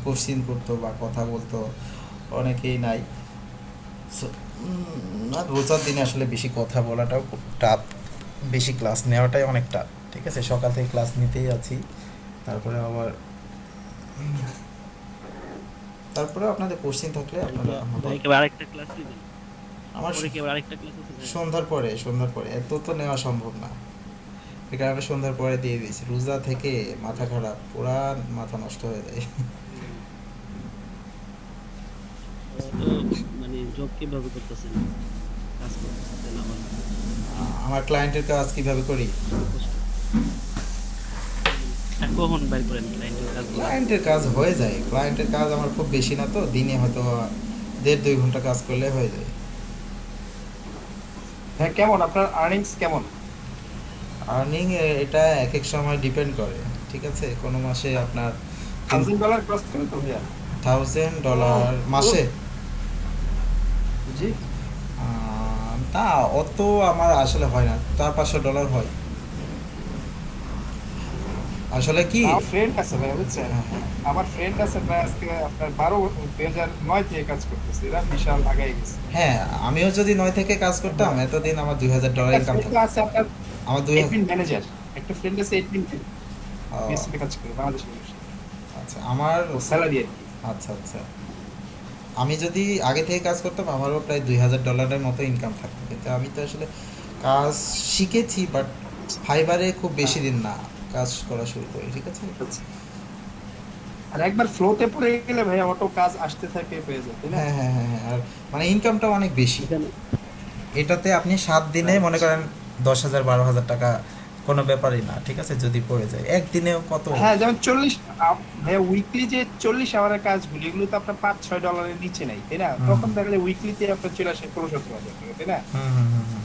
কোশ্চিন করতো বা কথা বলতো অনেকেই নাই। So, না, রোজার দিনে আসলে বেশি কথা বলাটাও খুব টাফ, বেশি ক্লাস নেওয়াটাই অনেক টাফ, ঠিক আছে? সকাল থেকে ক্লাস নিতেই আছি, তারপরে আবার তারপরে আপনাদের কোশ্চিন থাকলে আপনারা আরেকটা ক্লাস দিবেন? আমার পরে কি আবার আরেকটা ক্লাস আছে? সন্ধ্যার পরে এত তো নেওয়া সম্ভব না, এই কারণে সন্ধ্যার পরে দিয়ে দিয়েছি। রোজা থেকে মাথা খারাপ, পুরা মাথা নষ্ট হয়ে যায়। তো মানে জব কিভাবে করতেছেন, কাজ করতেছেন? আমার ক্লায়েন্টের কাজ কিভাবে করি? আর কখন বাইর করেন ক্লায়েন্টের কাজগুলো? ক্লায়েন্টের কাজ হয়ে যায়, ক্লায়েন্টের কাজ আমার খুব বেশি না, তো দিনে হয়তো 1.5-2 ঘন্টা কাজ করলে হয়ে যায়। হ্যাঁ, কেমন আপনার আর্নিংস কেমন? আর্নিং এটা এক এক সময় ডিপেন্ড করে, ঠিক আছে? কোনো মাসে আপনার $1000 ক্রস করে তো ভাইয়া? $1000 মাসে? জি। তা অত আমার আসলে হয় না, $400-500 হয় আসলে। কি আমার ফ্রেন্ড আছে ভাই, বুঝছেন? আমার ফ্রেন্ড আছে ভাই, আজকে আপনার 2009 থেকে কাজ করতেছে, এরা বিশাল আগাই গেছে। হ্যাঁ, আমিও যদি 9 থেকে কাজ করতাম এতদিন আমার $2000 ইনকাম একটা থাকতো। আছে আপনার আমার এডমিন ম্যানেজার, একটা ফ্রেন্ড আছে এডমিন ও, বিএসসি কাজ করে বাংলাদেশে। আচ্ছা, আমার ও স্যালারি আর কি। আচ্ছা আচ্ছা, আমি যদি আগে থেকে কাজ করতাম আমারও প্রায় $2000 মতো ইনকাম থাকতো, কিন্তু আমি তো আসলে কাজ শিখেছি, বাট ফাইবারে খুব বেশি দিন না কাজ করা শুরু করি, ঠিক আছে। আর একবার ফ্লোতে পড়ে গেলে ভাই অটো কাজ আসতে থাকে পেয়ে যায়, তাই না? হ্যাঁ হ্যাঁ হ্যাঁ হ্যাঁ, আর মানে ইনকামটা অনেক বেশি এখানে এটাতে। আপনি 7 দিনে মনে করেন 10,000-12,000 টাকা কোনো ব্যাপারই না, ঠিক আছে, যদি পড়ে যায় একদিনেও কত। হ্যাঁ, যেমন 40 ভাই উইকলি যে 40 আওয়ারের কাজগুলো এগুলো তো আপনার $5-6 নিচে নাই, তাই না? হুম। তখন দেখলে উইকলিতে আপনার চলে আসে 16-17 টাকা, তাই না? হুম হুম হুম হুম।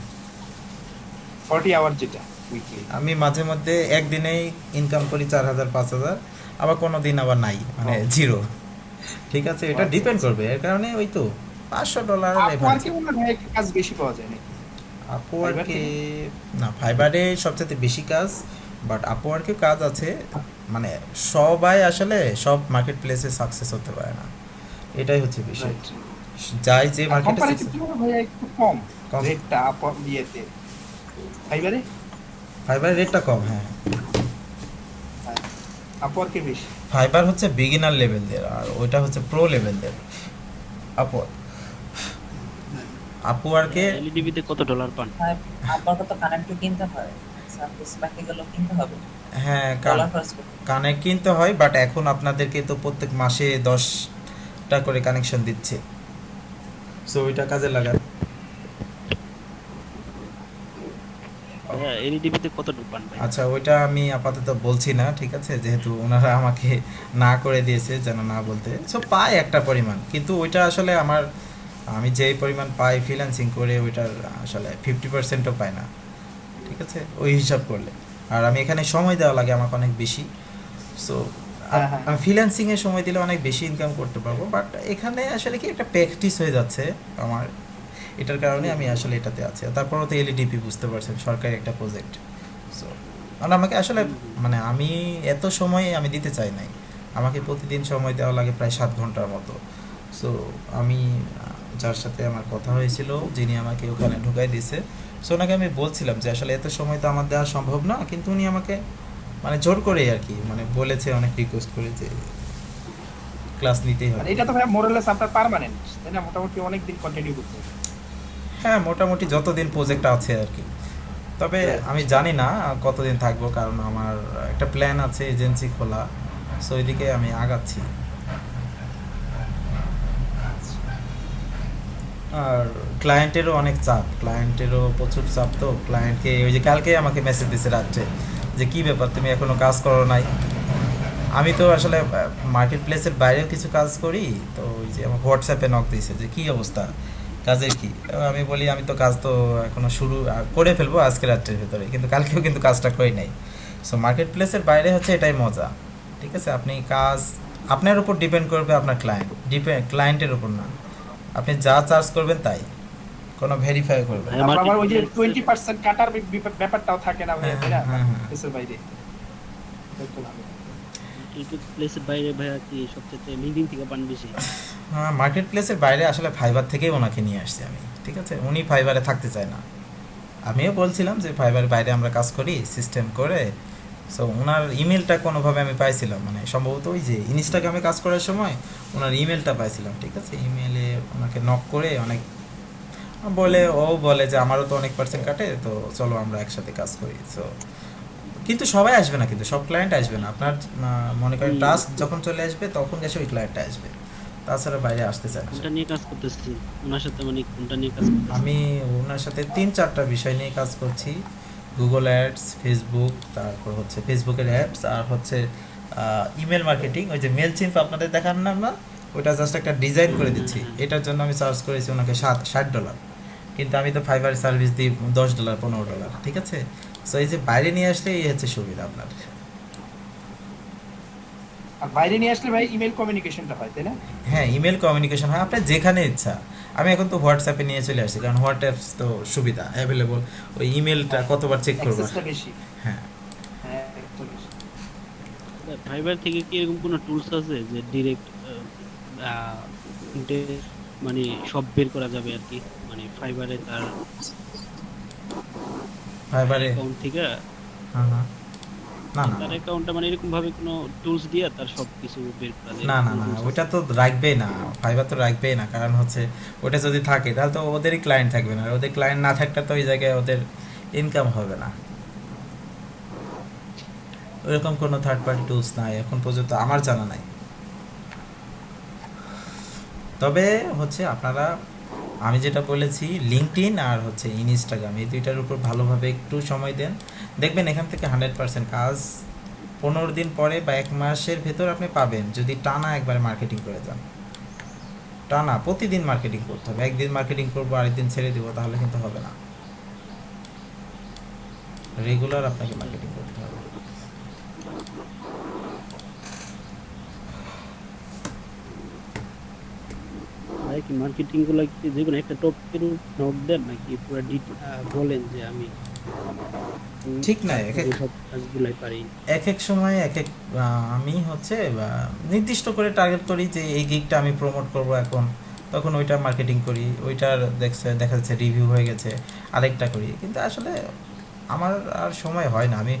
40 আওয়ার যেটা উইকলি। আমি মাঝে মধ্যে একদিনেই ইনকাম করি 4,000-5,000, আবার কোনো দিন আবার নাই, মানে জিরো, ঠিক আছে। এটা আচ্ছা, ডিপেন্ড আচ্ছা। করবে, এর কারণে ওই তো $500 আপওয়ার্কে মনে হয় একটু কাজ বেশি পাওয়া যায় নাকি? আপওয়ার্কে না, ফাইবারে সবচেয়ে বেশি কাজ, বাট আপওয়ার্কে কাজ আছে। মানে সবাই আসলে সব মার্কেট প্লেসে সাকসেস হতে পারে না, এটাই হচ্ছে বিষয়। যাই যে মার্কেটে কোম্পানিতে কি ভাই একটু কম কম। রেটটা ইয়েতে ফাইবারে ফাইবারের রেটটা কম, হ্যাঁ। আপওয়ার্কে বেশি। ফাইবার হচ্ছে বিগিনার লেভেলদের, আর ওইটা হচ্ছে প্রো লেভেলদের। আপওয়ার্ক, আপওয়ার্কে এলইডিবি তে কত ডলার পান? আপাতত তো কানেক্টও কিনতে হয়, সার্ভিস বাকিগুলো কিনতে হবে, হ্যাঁ ডলার খরচ করতে হবে। কানেক্ট কিনতে হয়, বাট এখন আপনাদেরকে তো প্রত্যেক মাসে 10টা করে কানেকশন দিচ্ছে, সো ওইটা কাজে লাগান। হ্যাঁ, এলইডিবি তে কত পান ভাই? আচ্ছা, ওইটা আমি আপাতত বলছি না, ঠিক আছে, যেহেতু ওনারা আমাকে না করে দিয়েছে যেন না বলতে। সো পাই একটা পরিমাণ, কিন্তু ওইটা আসলে আমি যেই পরিমাণ পাই ফ্রিল্যান্সিং করে ওইটার আসলে 50%ও পাই না, ঠিক আছে, ওই হিসাব করলে। আর আমি এখানে সময় দেওয়া লাগে আমাকে অনেক বেশি, সো হ্যাঁ, হ্যাঁ। আমি ফ্রিল্যান্সিংয়ে সময় দিলে অনেক বেশি ইনকাম করতে পারবো, বাট এখানে আসলে কি একটা প্র্যাকটিস হয়ে যাচ্ছে আমার, এটার কারণে আমি আসলে এটাতে আছি। আর তারপরও তো এলইডিপি বুঝতে পারছেন, সরকারি একটা প্রজেক্ট, সো আর আমাকে আসলে মানে আমি এত সময় আমি দিতে চাই নাই, আমাকে প্রতিদিন সময় দেওয়া লাগে প্রায় 7 ঘন্টার মতো। সো আমি যার সাথে আমার কথা হয়েছিল, যিনি আমাকে ওখানে ঢুকাই দিয়েছে, সো ওনাকে আমি বলছিলাম যে আসলে এত সময় তো আমার দেওয়া সম্ভব না, কিন্তু উনি আমাকে মানে জোর করে আর কি মানে বলেছে, অনেক রিকোয়েস্ট করে যে ক্লাস নিতেই মানে হবে। এটা তো ভাই মোরালেস আপনার পার্মানেন্ট, তাই না? মোটামুটি অনেক দিন কন্টিনিউ করতে হবে। হ্যাঁ, মোটামুটি যতদিন প্রজেক্ট আছে আর কি, তবে আমি জানি না কতদিন থাকবো, কারণ আমার একটা প্ল্যান আছে এজেন্সি খোলা, সো ওইদিকে আমি আগাচ্ছি। আর ক্লায়েন্টেরও অনেক চাপ, ক্লায়েন্টেরও প্রচুর চাপ, তো ক্লায়েন্টকে ওই যে কালকে আমাকে মেসেজ দিয়েছে রাত্রে যে কী ব্যাপার তুমি এখনও কাজ করো নাই। আমি তো আসলে মার্কেট প্লেসের বাইরেও কিছু কাজ করি, তো ওই যে আমার হোয়াটসঅ্যাপে নক দিয়েছে যে কী অবস্থা, কাজের কি। আমি বলি আমি তো কাজ তো এখনও শুরু করে ফেলবো আজকে রাত্রের ভেতরে, কিন্তু কালকেও কিন্তু কাজটা করি নাই। সো মার্কেট প্লেসের বাইরে হচ্ছে এটাই মজা, ঠিক আছে। আপনি কাজ আপনার উপর ডিপেন্ড করবে, আপনার ক্লায়েন্টের উপর না, আপনি যা চার্জ করবেন তাই, কোনো ভেরিফাই করবেন না। হ্যাঁ, আবার ওই যে marketplace 20% কাটার ব্যাপারটাও থাকে না ভাই, তাই না? হ্যাঁ, হ্যাঁ। দেশের বাইরে একটু ভালো। প্লেসের বাইরে ভাইয়া কি সবচেয়ে লিঙ্কডিন থেকে পান বেশি? হ্যাঁ, মার্কেট প্লেসের বাইরে আসলে ফাইবার থেকেই ওনাকে নিয়ে আসছি আমি, ঠিক আছে। উনি ফাইবারে থাকতে চায় না, আমিও বলছিলাম যে ফাইবারের বাইরে আমরা কাজ করি সিস্টেম করে। সো ওনার ইমেলটা কোনোভাবে আমি পাইছিলাম, মানে সম্ভবত ওই যে ইনস্টাগ্রামে কাজ করার সময় ওনার ইমেলটা পাইছিলাম, ঠিক আছে। ইমেলে ওনাকে নক করে অনেক বলে যে আমারও তো অনেক পার্সেন্ট কাটে, তো চলো আমরা একসাথে কাজ করি। সো কিন্তু সবাই আসবে না, কিন্তু সব ক্লায়েন্ট আসবে না। আপনার মনে করেন টাস্ক যখন চলে আসবে তখন গেছে ওই ক্লায়েন্টটা আসবে, তাছাড়া বাইরে আসতে চায় না। কোনটা নিয়ে কাজ করতেছি ওনার সাথে, মানে কোনটা নিয়ে কাজ করতেছি? আমি ওনার সাথে 3-4টা বিষয় নিয়ে কাজ করছি, গুগল অ্যাডস, ফেসবুক, তারপর হচ্ছে ফেসবুকের অ্যাডস, আর হচ্ছে ইমেল মার্কেটিং। ওই যে মেলচিম্প আপনাদের দেখান না, ওইটা জাস্ট একটা ডিজাইন করে দিচ্ছি, এটার জন্য আমি চার্জ করেছি ওনাকে $60, কিন্তু আমি তো ফাইবার সার্ভিস দিই $10, $15, ঠিক আছে। সো এই যে বাইরে নিয়ে আসলে এই হচ্ছে সুবিধা আপনার। আর বাইরে নিয়ে আসলে ভাই ইমেল কমিউনিকেশনটা হয়, তাই না? হ্যাঁ, ইমেল কমিউনিকেশন হয় আপনার যেখানে ইচ্ছা। আমি এখন তো হোয়াটসঅ্যাপে নিয়ে চলে আসছি, কারণ হোয়াটসঅ্যাপ তো সুবিধা অ্যাভেলেবল, ওই ইমেলটা কতবার চেক করবো। অ্যাক্সেসটা বেশি। হ্যাঁ, হ্যাঁ, একটু বেশি। ফাইবার থেকে কি এরকম কোনো টুলস আছে যে ডিরেক্ট মানে সব বের করা যাবে আর কি, মানে ফাইবারে তার ফাইবারে অ্যাকাউন্ট থেকে হ্যাঁ হ্যাঁ না না তার অ্যাকাউন্টটা মানে এরকম ভাবে কোনো টুলস দিয়ে তার সবকিছু বের করা যায়? না না না, ওইটা তো রাখবেই না। ফাইবার তো রাখবেই না, কারণ হচ্ছে ওটা যদি থাকে তাহলে তো ওদেরই ক্লায়েন্ট থাকবে না, আর ওদের ক্লায়েন্ট না থাকলে তো ওই জায়গায় ওদের ইনকাম হবে না। ওইরকম কোনো থার্ড পার্টি টুলস নাই এখন পর্যন্ত, আমার জানা নাই। তবে হচ্ছে আপনারা, আমি যেটা বলেছি, লিঙ্কডইন আর হচ্ছে ইনস্টাগ্রাম, এই দুইটার উপর ভালোভাবে একটু সময় দেন, দেখবেন এখান থেকে 100% কাজ 15 দিন পরে বা 1 মাসের ভেতর আপনি পাবেন, যদি টানা একবারে মার্কেটিং করে যান। টানা প্রতিদিন মার্কেটিং করতে হবে, একদিন মার্কেটিং করবো আরেকদিন ছেড়ে দেবো তাহলে কিন্তু হবে না, রেগুলার আপনাকে মার্কেটিং করতে হবে। ভাই কি মার্কেটিং গুলো কি যে কোনো একটা টপিকের নোট দেন নাকি পুরো বলেন যে আমি ঠিক নাই, সব কাজগুলাই পারি? এক এক সময় এক এক আমি হচ্ছে নির্দিষ্ট করে টার্গেট করি যে এই গিগটা আমি প্রমোট করব এখন, তখন ওইটা মার্কেটিং করি, ওইটার দেখা যাচ্ছে রিভিউ হয়ে গেছে, আরেকটা করি, কিন্তু আসলে আমার আর সময় হয় না, আমি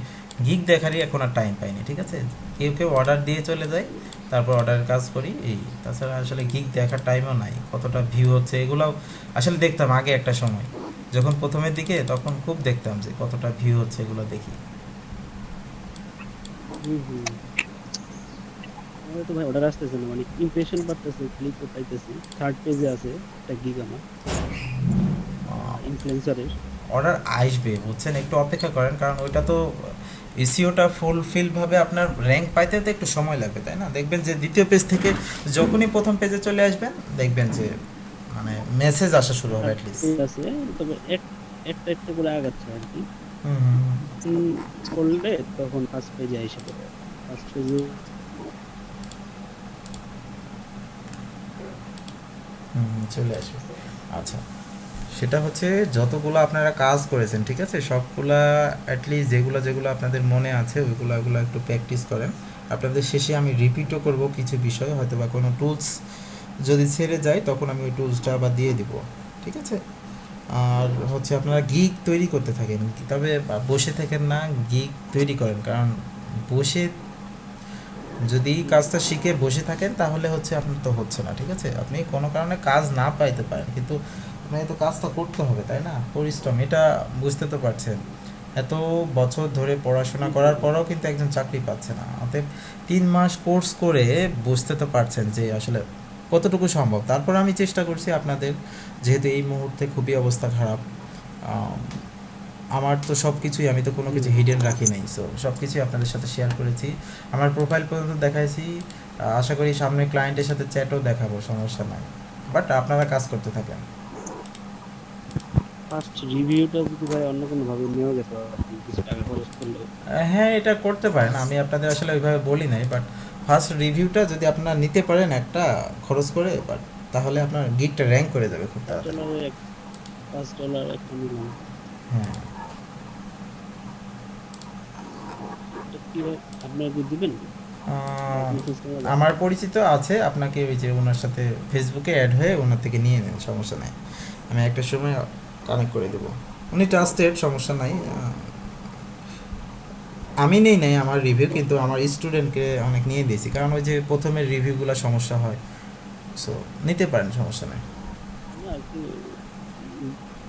গিগ দেখারই এখন আর টাইম পাইনি। ঠিক আছে, কেউ কেউ অর্ডার দিয়ে চলে যায়, তারপর অর্ডারের কাজ করি এই, তাছাড়া আসলে গিগ দেখার টাইমও নাই, কতটা ভিউ হচ্ছে এগুলোও আসলে দেখতাম আগে একটা সময়, যখন প্রথমের দিকে তখন খুব দেখতাম যে কতটা ভিউ হচ্ছে, এগুলো দেখি। আমার তো ভাই অর্ডার আসতেছে না, মানে ইমপ্রেশন পাচ্তেছে, ক্লিক তো পাইতেছি, থার্ড পেজে আছে একটা গিগ আমার ইনফ্লুয়েন্সারের। অর্ডার আসবে বুঝছেন, একটু অপেক্ষা করেন, কারণ ওইটা তো এসইওটা ফুলফিলভাবে আপনার র্যাঙ্ক পাইতে তো একটু সময় লাগবে, তাই না? দেখবেন যে দ্বিতীয় পেজ থেকে যখনই প্রথম পেজে চলে আসবেন, দেখবেন যে মানে মেসেজ আসা শুরু হবে অ্যাটলিস্ট। আছে তবে একটা একটা করে আগাচ্ছে আর কি, হুম করলে তখন ফার্স্ট পেজে এসে পড়ে, ফার্স্ট পেজে চলে আসবে। আচ্ছা, সেটা হচ্ছে যতগুলো আপনারা কাজ করেছেন, ঠিক আছে, সবগুলা অ্যাটলিস্ট যেগুলো যেগুলো আপনাদের মনে আছে ওইগুলো একটু প্র্যাকটিস করেন। আপনাদের শেষে আমি রিপিটও করব কিছু বিষয়, হয়তো বা কোনো টুলস যদি ছেড়ে যায় তখন আমি ওই টুলসটা আবার দিয়ে দিব, ঠিক আছে? আর হচ্ছে আপনারা গিগ তৈরি করতে থাকেন, তবে বসে থাকেন না, গিগ তৈরি করেন, কারণ বসে যদি কাজটা শিখে বসে থাকেন তাহলে হচ্ছে আপনার তো হচ্ছে না, ঠিক আছে? আপনি কোনো কারণে কাজ না পাইতে পারেন, কিন্তু আপনাকে তো কাজটা করতে হবে, তাই না? পরিশ্রম, এটা বুঝতে তো পারছেন। এত বছর ধরে পড়াশোনা করার পরেও কিন্তু একজন চাকরি পাচ্ছে না, অতএব 3 মাস কোর্স করে বুঝতে তো পারছেন যে আসলে কতটুকু সম্ভব। তারপর আমি চেষ্টা করছি আপনাদের, যেহেতু এই মুহূর্তে খুবই অবস্থা খারাপ, আমার তো সব কিছুই, আমি তো কোনো কিছু হিডেন রাখি নাই, সো সব কিছুই আপনাদের সাথে শেয়ার করেছি, আমার প্রোফাইল পর্যন্ত দেখাইছি। আশা করি সামনে ক্লায়েন্টের সাথে চ্যাটও দেখাবো, সমস্যা নাই, বাট আপনারা কাজ করতে থাকেন। ফার্স্ট রিভিউটা যদি ভাই অন্য কোনো ভাবে নেওয়া যেত আর কি, কিছু টাকা খরচ করলে। হ্যাঁ, এটা করতে পারেন, আমি আপনাদের আসলে ওইভাবে বলি নাই, বাট ফার্স্ট রিভিউটা যদি আপনারা নিতে পারেন একটা খরচ করে, বাট তাহলে আপনার গিগটা র্যাঙ্ক করে যাবে খুব তাড়াতাড়ি। $5 একটা নিলাম, হ্যাঁ, এটা কি আপনারা কি দিবেন? আমার পরিচিত আছে, আপনাকে ওই যে ওনার সাথে ফেসবুকে অ্যাড হয়ে ওনার থেকে নিয়ে নেন, সমস্যা নাই, আমি একটা সময় কানেক্ট করে দেবো, উনি ট্রাস্টেড, সমস্যা নাই। আমি নেই নাই আমার রিভিউ, কিন্তু আমার স্টুডেন্টকে অনেক নিয়ে দিয়েছি, কারণ ওই যে প্রথমের রিভিউগুলো সমস্যা হয়, সো নিতে পারেন, সমস্যা নাই।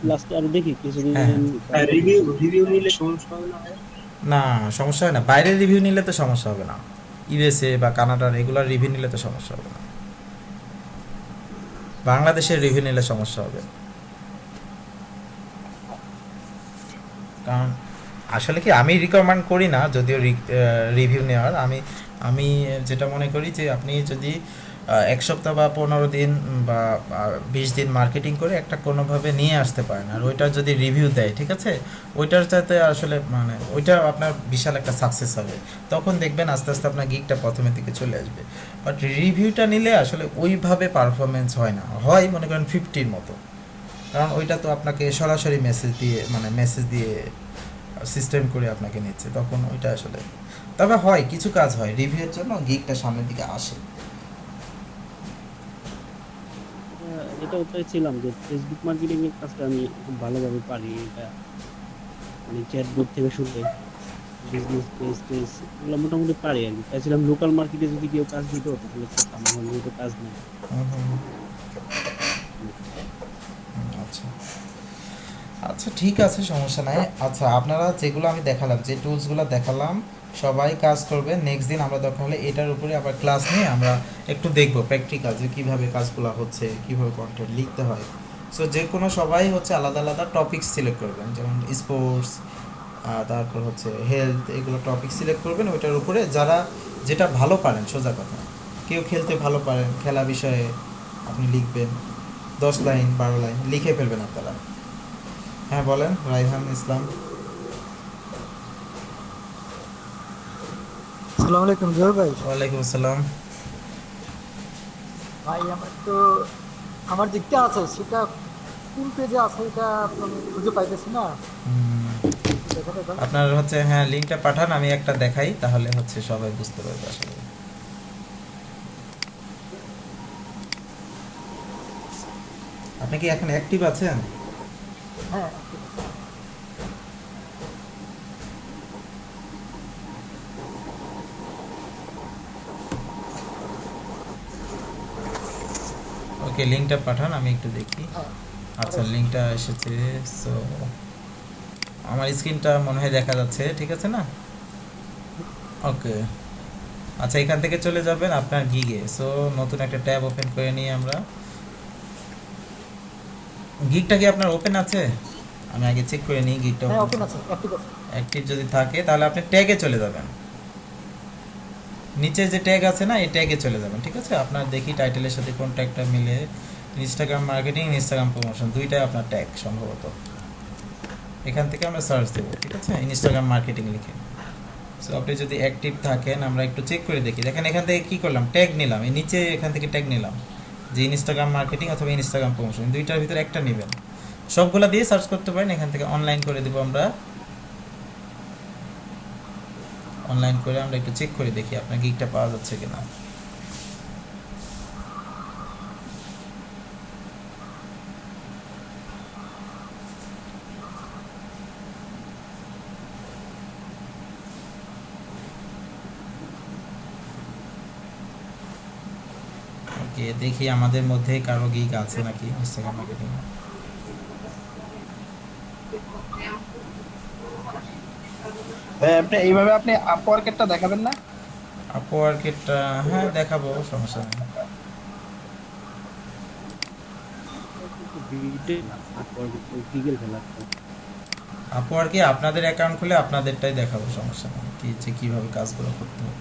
লাস্টে আর দেখি কিছুদিন হ্যাঁ। রিভিউ নিলে সমস্যা হবে না? না, সমস্যা হয় না, বাইরের রিভিউ নিলে তো সমস্যা হবে না, ইউএসএ বা কানাডার রেগুলার রিভিউ নিলে তো সমস্যা হবে না, বাংলাদেশের রিভিউ নিলে সমস্যা হবে। কারণ আসলে কি, আমি রিকমেন্ড করি না যদিও রিভিউ নেওয়ার, আমি যেটা মনে করি যে আপনি যদি 1 সপ্তাহ বা 15 দিন বা 20 দিন মার্কেটিং করে একটা কোনোভাবে নিয়ে আসতে পারেন, আর ওইটার যদি রিভিউ দেয়, ঠিক আছে, ওইটার চাইতে আসলে মানে ওইটা আপনার বিশাল একটা সাকসেস হবে, তখন দেখবেন আস্তে আস্তে আপনার গিগটা প্রথমের দিকে চলে আসবে। বাট রিভিউটা নিলে আসলে ওইভাবে পারফরমেন্স হয় না, হয় মনে করেন 50-র মতো, কারণ ওইটা তো আপনাকে সরাসরি মেসেজ দিয়ে সিস্টেম করে আপনাকে নিচ্ছে, তখন ওইটা আসলে, তবে হয় কিছু কাজ হয় রিভিউয়ের জন্য গিগটা সামনের দিকে আসে। এটা ওটাই ছিলাম যে ফেসবুক মার্কেটিং এর কাজটা আমি খুব ভালোভাবে পারি, এটা মানে চ্যাটবট থেকে শুরু করে বিজনেস পেজ টেজ এগুলো মোটামুটি পারি আর কি। চাইছিলাম লোকাল মার্কেটে যদি কেউ কাজ দিত তাহলে করতাম, আমার যেহেতু কাজ নেই। হুম, হুম, আচ্ছা আচ্ছা ঠিক আছে, সমস্যা নাই। আচ্ছা আপনারা যেগুলো আমি দেখালাম, যে টুলসগুলো দেখালাম, সবাই কাজ করবে। নেক্সট দিন আমরা দরকার হলে এটার উপরে আবার ক্লাস নিয়ে আমরা একটু দেখবো প্র্যাকটিক্যাল যে কীভাবে কাজগুলো হচ্ছে, কীভাবে কন্টেন্ট লিখতে হয়। সো যে কোনো সবাই হচ্ছে আলাদা আলাদা টপিক সিলেক্ট করবেন, যেমন স্পোর্টস, তারপর হচ্ছে হেলথ, এগুলো টপিক সিলেক্ট করবেন। ওইটার উপরে যারা যেটা ভালো পারেন, সোজা কথা, কেউ খেলতে ভালো পারেন, খেলা বিষয়ে আপনি লিখবেন 10 লাইন 12 লাইন লিখে ফেলবেন আপনারা। হ্যাঁ বলেন, রাইহান ইসলাম। আসসালামু আলাইকুম জোর ভাই। ওয়ালাইকুম আসসালাম। ভাই আমার তো আমার যেটা আছে সেটা কোন পেজে আছে এটা আমি খুঁজে পাইতেছি না। হুম, দেখাতে দাও। আপনার হচ্ছে হ্যাঁ লিঙ্কটা পাঠান, আমি একটা দেখাই, তাহলে হচ্ছে সবাই বুঝতে পারবে আশা করি। আপনি কি এখন অ্যাক্টিভ আছেন? হ্যাঁ ওকে, লিঙ্কটা পাঠান, আমি একটু দেখি। হ্যাঁ আচ্ছা লিঙ্কটা এসেছে। সো আমার স্ক্রিনটা মনে হয় দেখা যাচ্ছে, ঠিক আছে না? ওকে, আচ্ছা এখান থেকে চলে যাবেন আপনার গিগে। সো নতুন একটা ট্যাব ওপেন করে নিই আমরা। গিগটা কি আপনার ওপেন আছে? আমি আগে চেক করে নিই গিগটা হ্যাঁ ওপেন ওপেন আছে, অ্যাক্টিভ আছে। অ্যাক্টিভ যদি থাকে তাহলে আপনি ট্যাগে চলে যাবেন। নিচে যে ট্যাগ আছে না, এই ট্যাগে চলে যাবেন, ঠিক আছে? আপনার দেখি টাইটেলের সাথে কোন ট্যাগটা মিলে। ইনস্টাগ্রাম মার্কেটিং, ইনস্টাগ্রাম প্রমোশন, দুইটাই আপনার ট্যাগ সম্ভবত। এখান থেকে আমরা সার্চ দেবো, ঠিক আছে, ইনস্টাগ্রাম মার্কেটিং লিখে। সো আপনি যদি অ্যাক্টিভ থাকেন, আমরা একটু চেক করে দেখি। দেখেন এখান থেকে কী করলাম, ট্যাগ নিলাম, এই নিচে এখান থেকে ট্যাগ নিলাম যে ইনস্টাগ্রাম মার্কেটিং অথবা ইনস্টাগ্রাম প্রমোশন, দুইটার ভিতরে একটা নেবেন। সবগুলা দিয়ে সার্চ করতে পারেন। এখান থেকে অনলাইন করে দেবো আমরা। অনলাইন করে আমরা একটু চেক করে দেখি আপনার গিগটা পাওয়া যাচ্ছে কিনা। ওকে, দেখি আমাদের মধ্যে কারো গিগ আছে নাকি ইনস্টাগ্রাম মার্কেটিং। ভাই আপনি এইভাবে আপনি আপওয়ার্কেরটা দেখাবেন না? আপওয়ার্কেরটা হ্যাঁ দেখাবো, সমস্যা নেই। ভিডিও না, তারপর গুগল ফেলা। আপওয়ার্কে আপনাদের অ্যাকাউন্ট খুলে আপনাদেরটাই দেখাবো, সমস্যা নেই, কি যে কীভাবে কাজগুলো করতে হবে।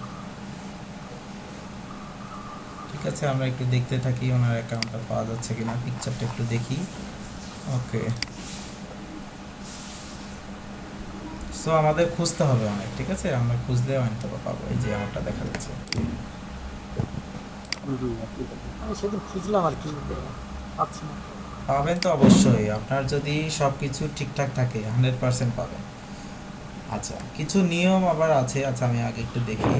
ঠিক আছে, আমরা একটু দেখতে থাকি ওনার অ্যাকাউন্টটা পাওয়া যাচ্ছে কিনা, পিকচারটা একটু দেখি। ওকে, সো আমাদের খুঁজতে হবে অনেক, ঠিক আছে, আমরা খুঁজলে অনেকটা পাবো। এই যে আমারটা দেখা যাচ্ছে। আমি সেদিন খুঁজলাম আর কি, পাচ্ছি না। পাবেন তো অবশ্যই, আপনার যদি সব কিছু ঠিকঠাক থাকে 100% পাবেন। আচ্ছা কিছু নিয়ম আবার আছে, আচ্ছা আমি আগে একটু দেখি।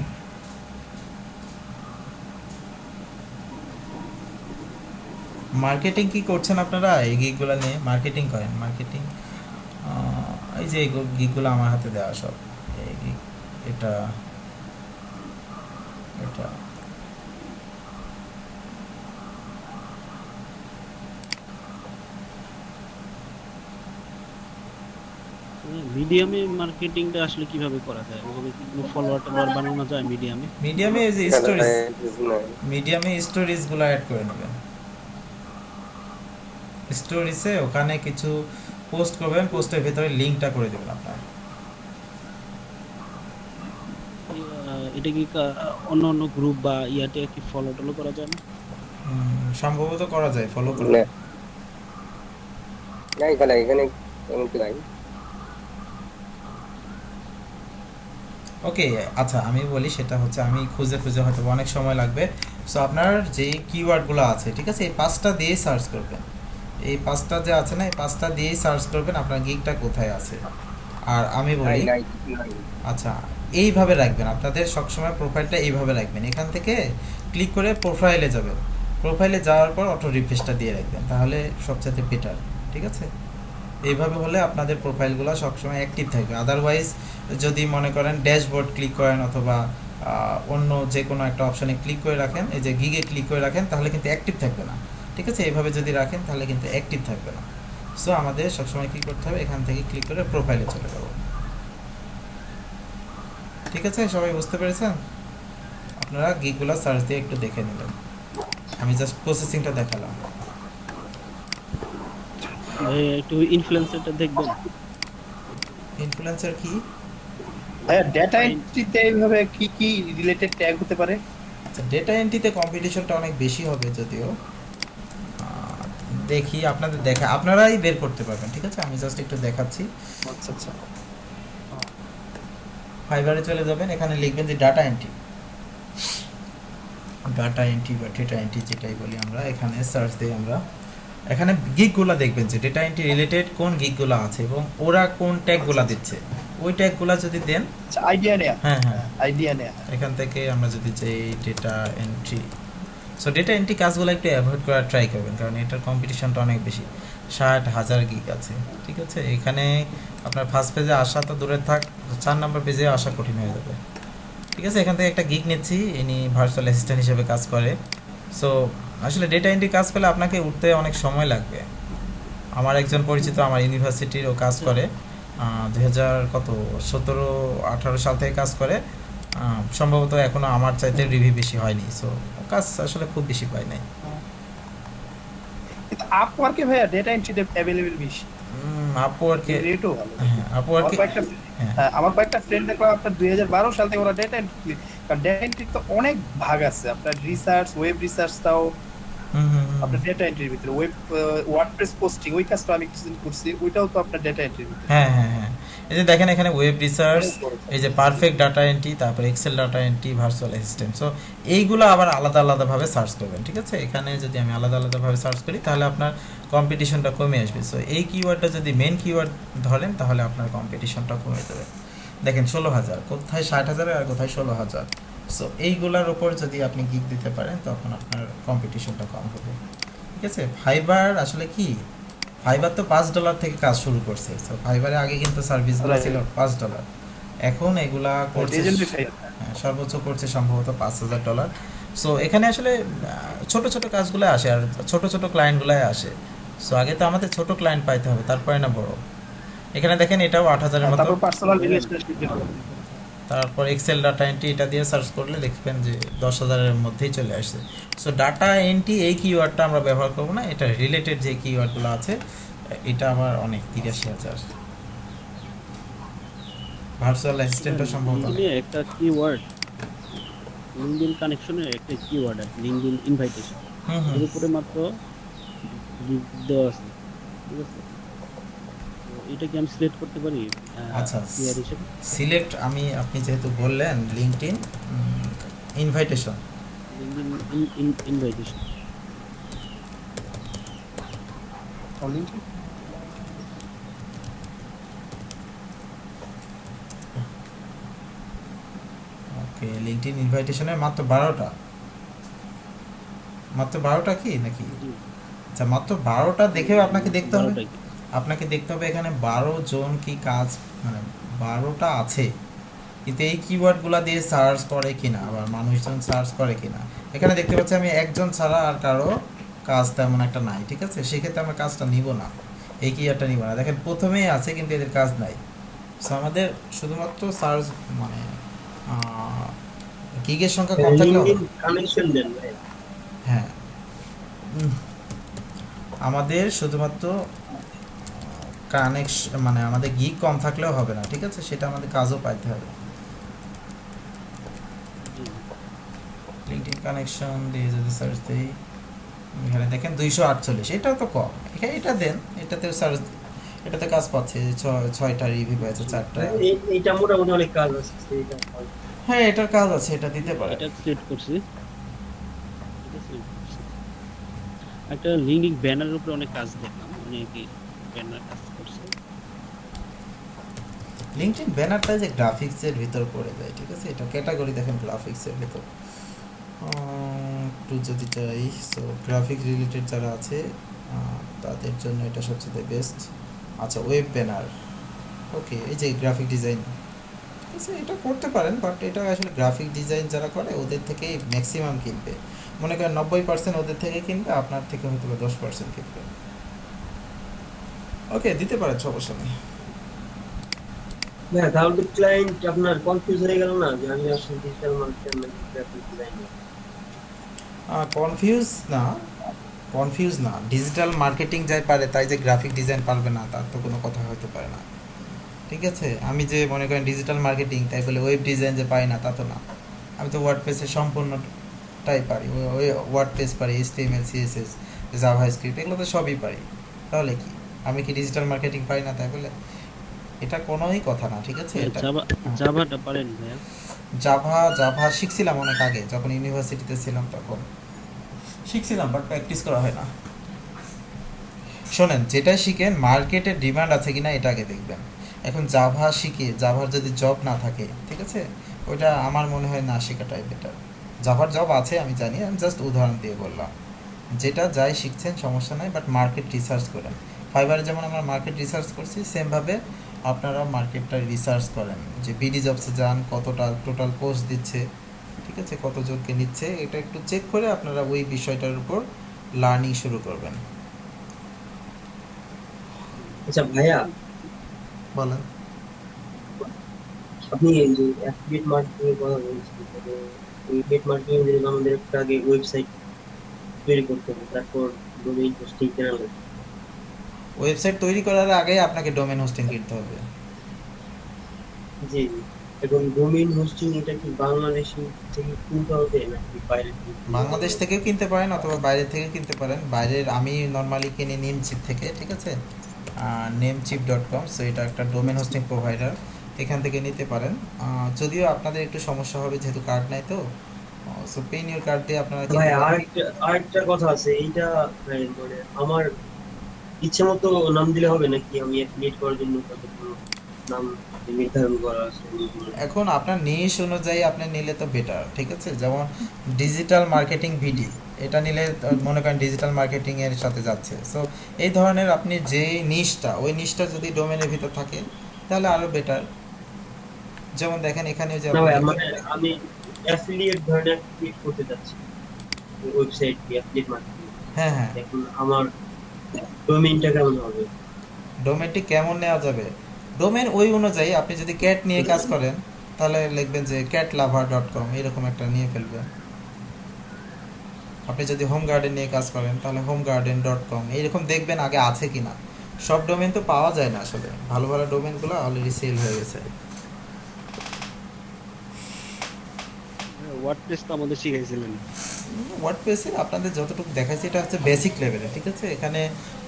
মার্কেটিং কি করছেন আপনারা? এই গিগগুলো নিয়ে মার্কেটিং করেন? মার্কেটিং এই যে গিগগুলো আমার হাতে দেওয়া সব, এই গিগ, এটা এটা মিডিয়ামে মার্কেটিংটা আসলে কিভাবে করা যায়? ওভাবে কি কোনো ফলোয়ার টলোয়ার বানানো যায় মিডিয়ামে? মিডিয়ামে এই যে স্টোরিজ, মিডিয়ামে স্টোরিজগুলো অ্যাড করে নেবেন। স্টোরিজে ওখানে কিছু পোস্ট করবেন, পোস্টের ভেতরে লিঙ্কটা করে দেবেন আপনার। এটা কি অন্য অন্য গ্রুপ বা ইয়াতে কি ফলো টলো করা যায় না? সম্ভবত করা যায়, ফলো করে। না না, এখানে এখানে এমন কি নাই। ওকে, আচ্ছা আমি বলি, সেটা হচ্ছে আমি খুঁজে খুঁজে হয়তো অনেক সময় লাগবে। সো আপনার যে কিওয়ার্ডগুলো আছে, ঠিক আছে, এই 5টা দিয়েই সার্চ করবেন। এই 5টা যে আছে না, এই 5টা দিয়েই সার্চ করবেন আপনার গিগটা কোথায় আছে। আর আমি নাই বলি, নাই নাই। আচ্ছা এইভাবে রাখবেন, আপনাদের সবসময় প্রোফাইলটা এইভাবে রাখবেন। এখান থেকে ক্লিক করে প্রোফাইলে যাবেন, প্রোফাইলে যাওয়ার পর অটো রিফ্রেশটা দিয়ে রাখবেন, তাহলে সবচেয়ে বেটার, ঠিক আছে? এইভাবে হলে আপনাদের প্রোফাইলগুলো সবসময় অ্যাক্টিভ থাকবে। আদারওয়াইজ যদি মনে করেন ড্যাশবোর্ড ক্লিক করেন অথবা অন্য যে কোনো একটা অপশানে ক্লিক করে রাখেন, এই যে গিগে ক্লিক করে রাখেন, তাহলে কিন্তু অ্যাক্টিভ থাকবে না। ঠিক আছে, এইভাবে যদি রাখেন তাহলে কিন্তু অ্যাক্টিভ থাকবে না। সো আমাদের সবসময় কী করতে হবে, এখান থেকে ক্লিক করে প্রোফাইলে চলে যাব। ঠিক আছে, সবাই বুঝতে পেরেছেন? আপনারা গিগুলো সার্চ দিয়ে একটু দেখে নেবেন, আমি জাস্ট প্রসেসিংটা দেখালাম। ভাই একটু ইনফ্লুয়েন্সারটা দেখবেন। ইনফ্লুয়েন্সার কি? ভাইয়া ডেটা এন্ট্রিতে এইভাবে কি কি রিলেটেড ট্যাগ হতে পারে? আচ্ছা, ডেটা এন্ট্রিতে কম্পিটিশনটা অনেক বেশি হবে যদিও, দেখি আপনাদের আপনারাই বের করতে পারবেন। ঠিক আছে, আমি জাস্ট একটু দেখাচ্ছি। আচ্ছা আচ্ছা, ফাইবারে চলে যাবেন, এখানে লিখবেন যে ডাটা এন্ট্রি বা ডেটা এন্ট্রি যেটাই বলি আমরা। এখানে সার্চ দিই আমরা, এখানে গিগগুলো দেখবেন যে ডেটা এন্ট্রি রিলেটেড কোন গিগগুলো আছে এবং ওরা কোন ট্যাগগুলো দিচ্ছে, ওই ট্যাগগুলো যদি দেন, আচ্ছা আইডিয়া নেয়া, হ্যাঁ হ্যাঁ, আইডিয়া নেয়া। এখান থেকে আমরা যদি চাই data entry, so data entry কাজগুলো একটু অ্যাভয়েড করার ট্রাই করবেন, কারণ এটার কম্পিটিশনটা অনেক বেশি, 60,000 গিগ আছে। ঠিক আছে, এখানে আপনার ফার্স্ট পেজে আসা তো দূরে থাক, 4 নম্বর পেজে আসা কঠিন হয়ে যাবে। ঠিক আছে, এখান থেকে একটা গিগ নিচ্ছি, ইনি ভার্চুয়াল অ্যাসিস্ট্যান্ট হিসেবে কাজ করে। সো আসলে ডেটা এন্ট্রি কাজ পেলে আপনাকে উঠতে অনেক সময় লাগবে। আমার একজন পরিচিত আমার ইউনিভার্সিটির ও কাজ করে, 2017-18 সাল থেকে কাজ করে, সম্ভবত এখনও আমার চাইতে রিভিউ বেশি হয়নি। সো কাজ আসলে খুব বেশি পাই নাই। কিন্তু আপওয়ার্কে ভাইয়া ডেটা এন্ট্রিতে অ্যাভেলেবল বেশি, আপওয়ার্কে, রেটও ভালো। হ্যাঁ আপওয়ার্কে, আমার কয়েকটা ফ্রেন্ড দেখলাম আপনার 2012 সাল থেকে ওরা ডেটা এন্ট্রি, কারণ ডেটা এন্ট্রি তো অনেক ভাগ আছে, আপনার রিসার্চ, ওয়েব রিসার্চটাও আপনার ডেটা এন্ট্রির ভিতরে, ওয়ার্ডপ্রেস পোস্টিং ওই কাজটা আমি কিছুদিন করছি, ওইটাও তো আপনার ডেটা এন্ট্রির ভিতরে। হ্যাঁ হ্যাঁ হ্যাঁ, এই যে দেখেন এখানে ওয়েব রিসার্চ, এই যে পারফেক্ট ডাটা এন্ট্রি, তারপর excel data entry, virtual assistant. So এইগুলো আবার আলাদা আলাদাভাবে সার্চ করবেন। ঠিক আছে, এখানে যদি আমি আলাদা আলাদাভাবে সার্চ করি তাহলে আপনার কম্পিটিশনটা কমে আসবে। সো এই কিওয়ার্ডটা যদি মেন কিওয়ার্ড ধরেন তাহলে আপনার কম্পিটিশনটা কমে যাবে। দেখেন 16,000, কোথায় 60,000 আর কোথায় 16,000। সো এইগুলোর ওপর যদি আপনি গিগ দিতে পারেন তখন আপনার কম্পিটিশনটা কম হবে। ঠিক আছে, ফাইবার আসলে কি, ফাইবার তো $5 থেকে কাজ শুরু করছে। সো ফাইবারে আগে কিন্তু সার্ভিসগুলো ছিল $5, এখন এগুলা করছে, হ্যাঁ, সর্বোচ্চ করছে সম্ভবত $5,000। সো এখানে আসলে ছোট ছোট কাজগুলো আসে আর ছোট ছোট ক্লায়েন্টগুলাই আসে। সো আগে তো আমাদের ছোট ক্লায়েন্ট পাইতে হবে, তারপরে না বড়। এখানে দেখেন এটাও 8,000-এর মতো। তারপর পার্সোনাল রিলেশনশিপ, তারপর এক্সেল ডাটা এন্ট্রি, এটা দিয়ে সার্চ করলে দেখবেন যে 10,000-এর মধ্যেই চলে আসছে। সো ডাটা এন্ট্রি এই কিওয়ার্ডটা আমরা ব্যবহার করবো না, এটা রিলেটেড যে কিওয়ার্ডগুলো আছে এটা আবার অনেক 83,000। ভার্চুয়াল অ্যাসিস্ট্যান্টটা সম্ভবত অনেক। লিঙ্কডিনে একটা কিওয়ার্ড, লিঙ্কডিন কানেকশনের একটা কিওয়ার্ড আছে, লিঙ্কডিন ইনভাইটেশন, এর উপরে মাত্র দেওয়া আছে। ঠিক আছে, এটা কি আমি সিলেক্ট করতে পারি? আচ্ছা, সিলেক্ট আপনি যেহেতু বললেন লিঙ্কডইন ইনভাইটেশন, লিঙ্কডিন ইনভাইটেশন, ওকে, লিঙ্কডইন ইনভাইটেশনের মাত্র 12টা কি নাকি? আচ্ছা, মাত্র 12টা দেখেও আপনাকে দেখতে হবে, এখানে 12 জন কি কাজ, মানে 12টা আছে, কিন্তু এই কিওয়ার্ডগুলো দিয়ে সার্চ করে কিনা, আবার মানুষজন সার্চ করে কিনা। এখানে দেখতে পাচ্ছি আমি একজন ছাড়া আর কারো কাজ তেমন একটা নাই। ঠিক আছে, সেক্ষেত্রে আমরা কাজটা নিব না, এই কিওয়ার্ডটা নিব না। দেখেন প্রথমেই আছে কিন্তু এদের কাজ নাই। সো আমাদের শুধুমাত্র সার্চ মানে গিগের সংখ্যা কম থাকলে, হ্যাঁ আমাদের শুধুমাত্র কানেকশন মানে আমাদের গিগ কম থাকলেও হবে না। ঠিক আছে, সেটা আমাদের কাজও পাইতে হবে। লিঙ্কডইন কানেকশন দিয়ে যদি সার্চ দিই, এখানে দেখেন 248, এটাও তো কম। এখানে এটা দেন, এটাতেও সার্চ, এটাতে কাজ পাচ্ছে, 6টা রিভিউ পেয়েছে, 4টা। এইটা মোটামুটি অনেক কাজ আছে, হ্যাঁ এটার কাজ আছে, এটা দিতে পারে। এটা সিলেক্ট করছি। একটা লিঙ্কডিন ব্যানারের উপরে অনেক কাজ দেখলাম, অনেকে ব্যানার কাজ করছে। লিঙ্কডইন ব্যানারটা যে গ্রাফিক্সের ভিতর পড়ে যায়। ঠিক আছে, এটা ক্যাটাগরি দেখেন গ্রাফিক্সের ভিতর একটু যদি চাই। সো গ্রাফিক রিলেটেড যারা আছে তাদের জন্য এটা সবচেয়ে বেস্ট। আচ্ছা, ওয়েব ব্যানার, ওকে, এই যে গ্রাফিক ডিজাইন, ঠিক আছে, এটা করতে পারেন, বাট এটা আসলে গ্রাফিক ডিজাইন যারা করে ওদের থেকেই ম্যাক্সিমাম কিনবে। মনে করেন 90% ওদের থেকে কিনবে, আপনার থেকে হয়তো 10% কিনবে। ওকে, দিতে পারেন, সমস্যা নেই। হ্যাঁ, তাহলে তো ক্লায়েন্ট আপনার কনফিউজ হয়ে গেল না যে আমি আসলে ডিজিটাল মার্কেটিং নাকি গ্রাফিক ডিজাইনার। কনফিউজ না, ডিজিটাল মার্কেটিং যাই পারে তাই যে গ্রাফিক ডিজাইন পারবে না তার তো কোনো কথা হতে পারে না, ঠিক আছে। আমি যে মনে করেন ডিজিটাল মার্কেটিং তাই বলে ওয়েব ডিজাইন যে পাই না তা তো না। আমি তো ওয়ার্ডপ্রেসের সম্পূর্ণটাই পারি, ওই ওয়ার্ডপ্রেস পারি, HTML CSS জাভা স্ক্রিপ্ট এগুলো তো সবই পারি। তাহলে কি আমি কি ডিজিটাল মার্কেটিং পারি না তাই বলে? এটা কোনোই কথা না, ঠিক আছে। এটা জাভাটা পারেন ভাইয়া? জাভা শিখছিলাম অনেক আগে, যখন ইউনিভার্সিটিতে ছিলাম তখন শিখছিলাম, বাট প্র্যাকটিস করা হয় না। শোনেন, যেটা শিখেন মার্কেটের ডিমান্ড আছে কিনা এটা আগে দেখবেন। এখন জাভা শিখে জাভার যদি জব না থাকে, ঠিক আছে, ওইটা আমার মনে হয় না শেখাটাই বেটার। জাভার জব আছে আমি জানি, আমি জাস্ট উদাহরণ দিয়ে বললাম। যেটা যাই শিখছেন সমস্যা নাই, বাট মার্কেট রিসার্চ করেন। ফাইবারে যেমন আমরা মার্কেট রিসার্চ করছি, সেমভাবে আপনারা মার্কেটটা রিসার্চ করেন, যে বিডি জবসে যান, কতটা টোটাল পোস্ট দিচ্ছে, ঠিক আছে, কতজনকে নিচ্ছে, এটা একটু চেক করে আপনারা ওই বিষয়টার উপর লার্নিং শুরু করবেন। আচ্ছা ভাইয়া, বলেন। আপনি এই যে অ্যাফিলিয়েট মার্কেটিং এর কথা বলছেন, তবে এই অ্যাফিলিয়েট মার্কেটিং এর জন্য আমাদের একটা আগে ওয়েবসাইট তৈরি করতে হবে, তারপর ডোমেইন হোস্টিং কেনা লাগবে। ওয়েবসাইট তৈরি করার আগে আপনাকে ডোমেন হোস্টিং কিনতে হবে। জি জি। এখন ডোমেইন হোস্টিং এটা কি বাংলাদেশি থেকে কিনতে হবে নাকি বাইরে থেকে? বাংলাদেশ থেকেও কিনতে পারেন অথবা বাইরে থেকে কিনতে পারেন। বাইরের আমি নর্মালি কিনি নেমচিপ থেকে, ঠিক আছে, namecheap.com। সো এটা একটা ডোমেন হোস্টিং প্রোভাইডার, এখান থেকে নিতে পারেন। যদিও আপনাদের একটু সমস্যা হবে যেহেতু কার্ড নাই, তো সো পেন ইউর কার্ড দিয়ে আপনারা ভাই কিনতে পারেন। আরেকটা কথা আছে, এইটা মানে আমার ইচ্ছে মতো নাম দিলে হবে নাকি আমি অ্যাফিলিয়েট করার জন্য তাদের কোনো নাম নির্ধারণ করা আছে? এখন আপনার নিশ অনুযায়ী আপনি নিলে তো বেটার, ঠিক আছে। যেমন ডিজিটাল মার্কেটিং ভিডি, এটা নিলে মনে করেন ডিজিটাল মার্কেটিং এর সাথে যাচ্ছে। সো এই ধরনের আপনি যে নিশটা, ওই নিশটা যদি ডোমেনের ভিতর থাকে তাহলে আরো বেটার। যেমন দেখেন এখানে যে না ভাই, মানে আমি অ্যাফিলিয়েট ধরনের অ্যাফিলিয়েট করতে যাচ্ছি ওয়েবসাইট দিয়ে অ্যাফিলিয়েট মার্কেটিং। হ্যাঁ হ্যাঁ, এখন আমার ডোমেইনটা কেমন হবে? ডোমেনটি কেমন নেওয়া যাবে? ডোমেন ওই অনুযায়ী আপনি যদি ক্যাট নিয়ে কাজ করেন তাহলে লিখবেন যে catlover.com, এরকম একটা নিয়ে ফেলবেন। আপনি যদি হোম গার্ডেন নিয়ে কাজ করেন তাহলে homegarden.com, এইরকম দেখবেন আগে আছে কিনা। সব ডোমেন তো পাওয়া যায় না আসলে, ভালো ভালো ডোমেনগুলো অলরেডি সেল হয়ে গেছে। ওয়ার্ডপ্রেস তো আমাদের শিখাইছিলেন। ওয়ার্ডপ্রেসে আপনাদের যতটুকু দেখাচ্ছি এটা হচ্ছে বেসিক লেভেলে, ঠিক আছে। এখানে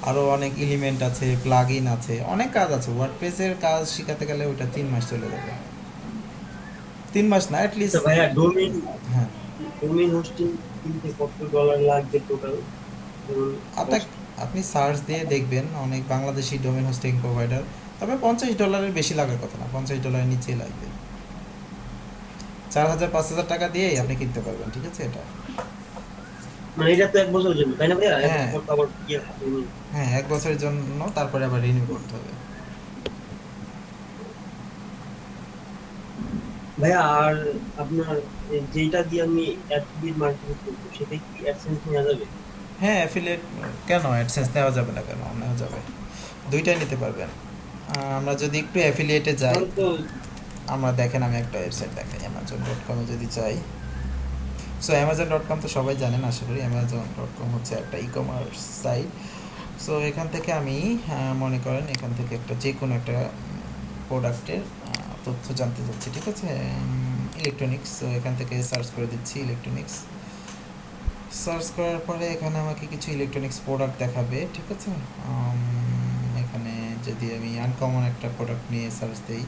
আরও অনেক এলিমেন্ট আছে, প্লাগইন আছে, অনেক কাজ আছে। ওয়ার্ডপ্রেসের কাজ শেখাতে গেলে ওটা 3 মাস চলে যাবে। 3 মাস না, অ্যাটলিস্ট। আচ্ছা ভাইয়া, হ্যাঁ, ডোমেইন হোস্টিং কিনতে কত ডলার লাগবে টোটাল? আপনি সার্চ দিয়ে দেখবেন অনেক বাংলাদেশি ডোমেন হোস্টিং প্রোভাইডার, তবে $50 বেশি লাগার কথা না, $50 নিচেই লাগবে। 4000-5000 টাকা দিয়েই আপনি কিনতে পারবেন, ঠিক আছে। এটা মানে এটা তো 1 বছরের জন্য, তাই না ভাইয়া? হ্যাঁ। আবার হ্যাঁ, 1 বছরের জন্য, তারপরে আবার রিনিউ করতে হবে। ভাইয়া, আর আপনার যেটা দিয়ে আমি অ্যাফিলিয়েট মার্কেটিং করব সেটা কি অ্যাডসেন্স নেওয়া যাবে? হ্যাঁ, অ্যাফিলিয়েট কেন, অ্যাডসেন্স নেওয়া যাবে না কেন? নেওয়া যাবে, দুইটাই নিতে পারবেন। আমরা যদি একটু অ্যাফিলিয়েটে যাই, তো আমরা দেখেন আমি একটা ওয়েবসাইট দেখাই, amazon.com-এ যদি যাই। সো amazon.com তো সবাই জানেন আশা করি। amazon.com হচ্ছে একটা ই-কমার্স সাইট। সো এখান থেকে আমি মনে করেন এখান থেকে একটা যে কোনো একটা প্রোডাক্টের তথ্য জানতে চাচ্ছি, ঠিক আছে, ইলেকট্রনিক্স। সো এখান থেকে সার্চ করে দিচ্ছি ইলেকট্রনিক্স। সার্চ করার পরে এখানে আমাকে কিছু ইলেকট্রনিক্স প্রোডাক্ট দেখাবে, ঠিক আছে। এখানে যদি আমি আনকমন একটা প্রোডাক্ট নিয়ে সার্চ দিই,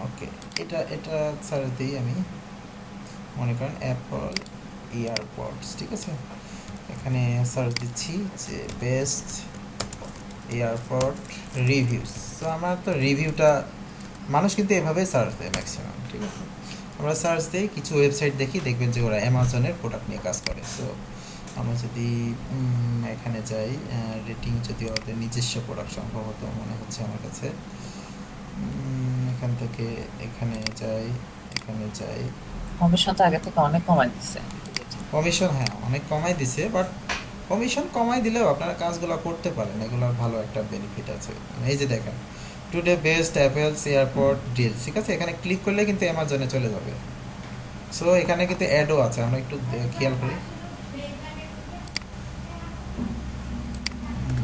ওকে, এটা সার্চ দিই আমি, মনে করেন অ্যাপল ইয়ারপডস, ঠিক আছে। এখানে সার্চ দিচ্ছি যে বেস্ট এয়ারপড রিভিউস। সো আমার তো রিভিউটা, মানুষ কিন্তু এভাবেই সার্চ দেয় ম্যাক্সিমাম, ঠিক আছে। আমরা সার্চ দিই, কিছু ওয়েবসাইট দেখি, দেখবেন যে ওরা অ্যামাজনের প্রোডাক্ট নিয়ে কাজ করে। সো আমরা যদি এখানে যাই, রেটিং যদি ওদের নিজস্ব প্রোডাক্ট সম্ভবত মনে হচ্ছে আমার কাছে, এখান থেকে এখানে যাই, এখানে যাই, কমিশন তো আগে থেকে অনেক কমাই দিচ্ছে। কমিশন হ্যাঁ অনেক কমাই দিছে, বাট কমিশন কমাই দিলেও আপনারা কাজগুলো করতে পারেন, এগুলোর ভালো একটা বেনিফিট আছে। এই যে দেখেন today best apples airport deal, ঠিক আছে, এখানে ক্লিক করলে কিন্তু অ্যামাজনে চলে যাবে। সো এখানে কিন্তু অ্যাডও আছে, আমরা একটু খেয়াল করি।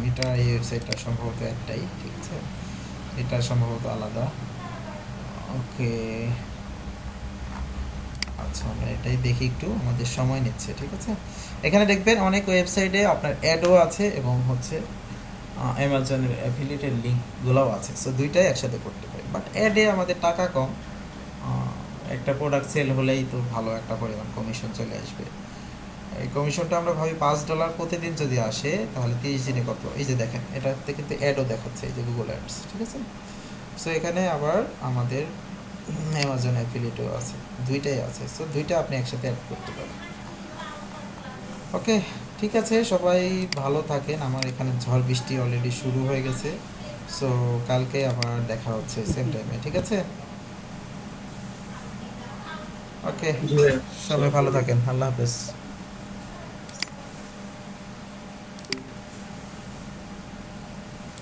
এটা এই ওয়েবসাইটটা সম্ভবত একটাই, ঠিক আছে, এটা সম্ভবত আলাদা। ওকে আচ্ছা আমরা এটাই দেখি একটু, আমাদের সময় নিচ্ছে, ঠিক আছে। এখানে দেখবেন অনেক ওয়েবসাইটে আপনার অ্যাডও আছে এবং হচ্ছে অ্যামাজনের অ্যাফিলিয়েটেড লিঙ্কগুলোও আছে। সো দুইটাই একসাথে করতে পারি, বাট অ্যাডে আমাদের টাকা কম, একটা প্রোডাক্ট সেল হলেই তো ভালো একটা পরিমাণ কমিশন চলে আসবে। এই কমিশনটা আমরা ভাবি $5 প্রতিদিন যদি আসে তাহলে 30 দিনে কত, এই যে দেখেন এটাতে কিন্তু অ্যাডও দেখাচ্ছে, এই যে গুগল অ্যাডস, ঠিক আছে। সো এখানে আবার আমাদের অ্যামাজন অ্যাফিলিয়েটও আছে, দুইটাই আছে। সো দুইটা আপনি একসাথে অ্যাড করতে পারেন। ওকে ঠিক আছে, সবাই ভালো থাকেন। আমার এখানে ঝড় বৃষ্টি অলরেডি শুরু হয়ে গেছে। সো কালকে আবার দেখা হচ্ছে সেম টাইমে, ঠিক আছে। ওকে জি ভাইয়া। সবাই ভালো থাকেন, আল্লাহ হাফেজ।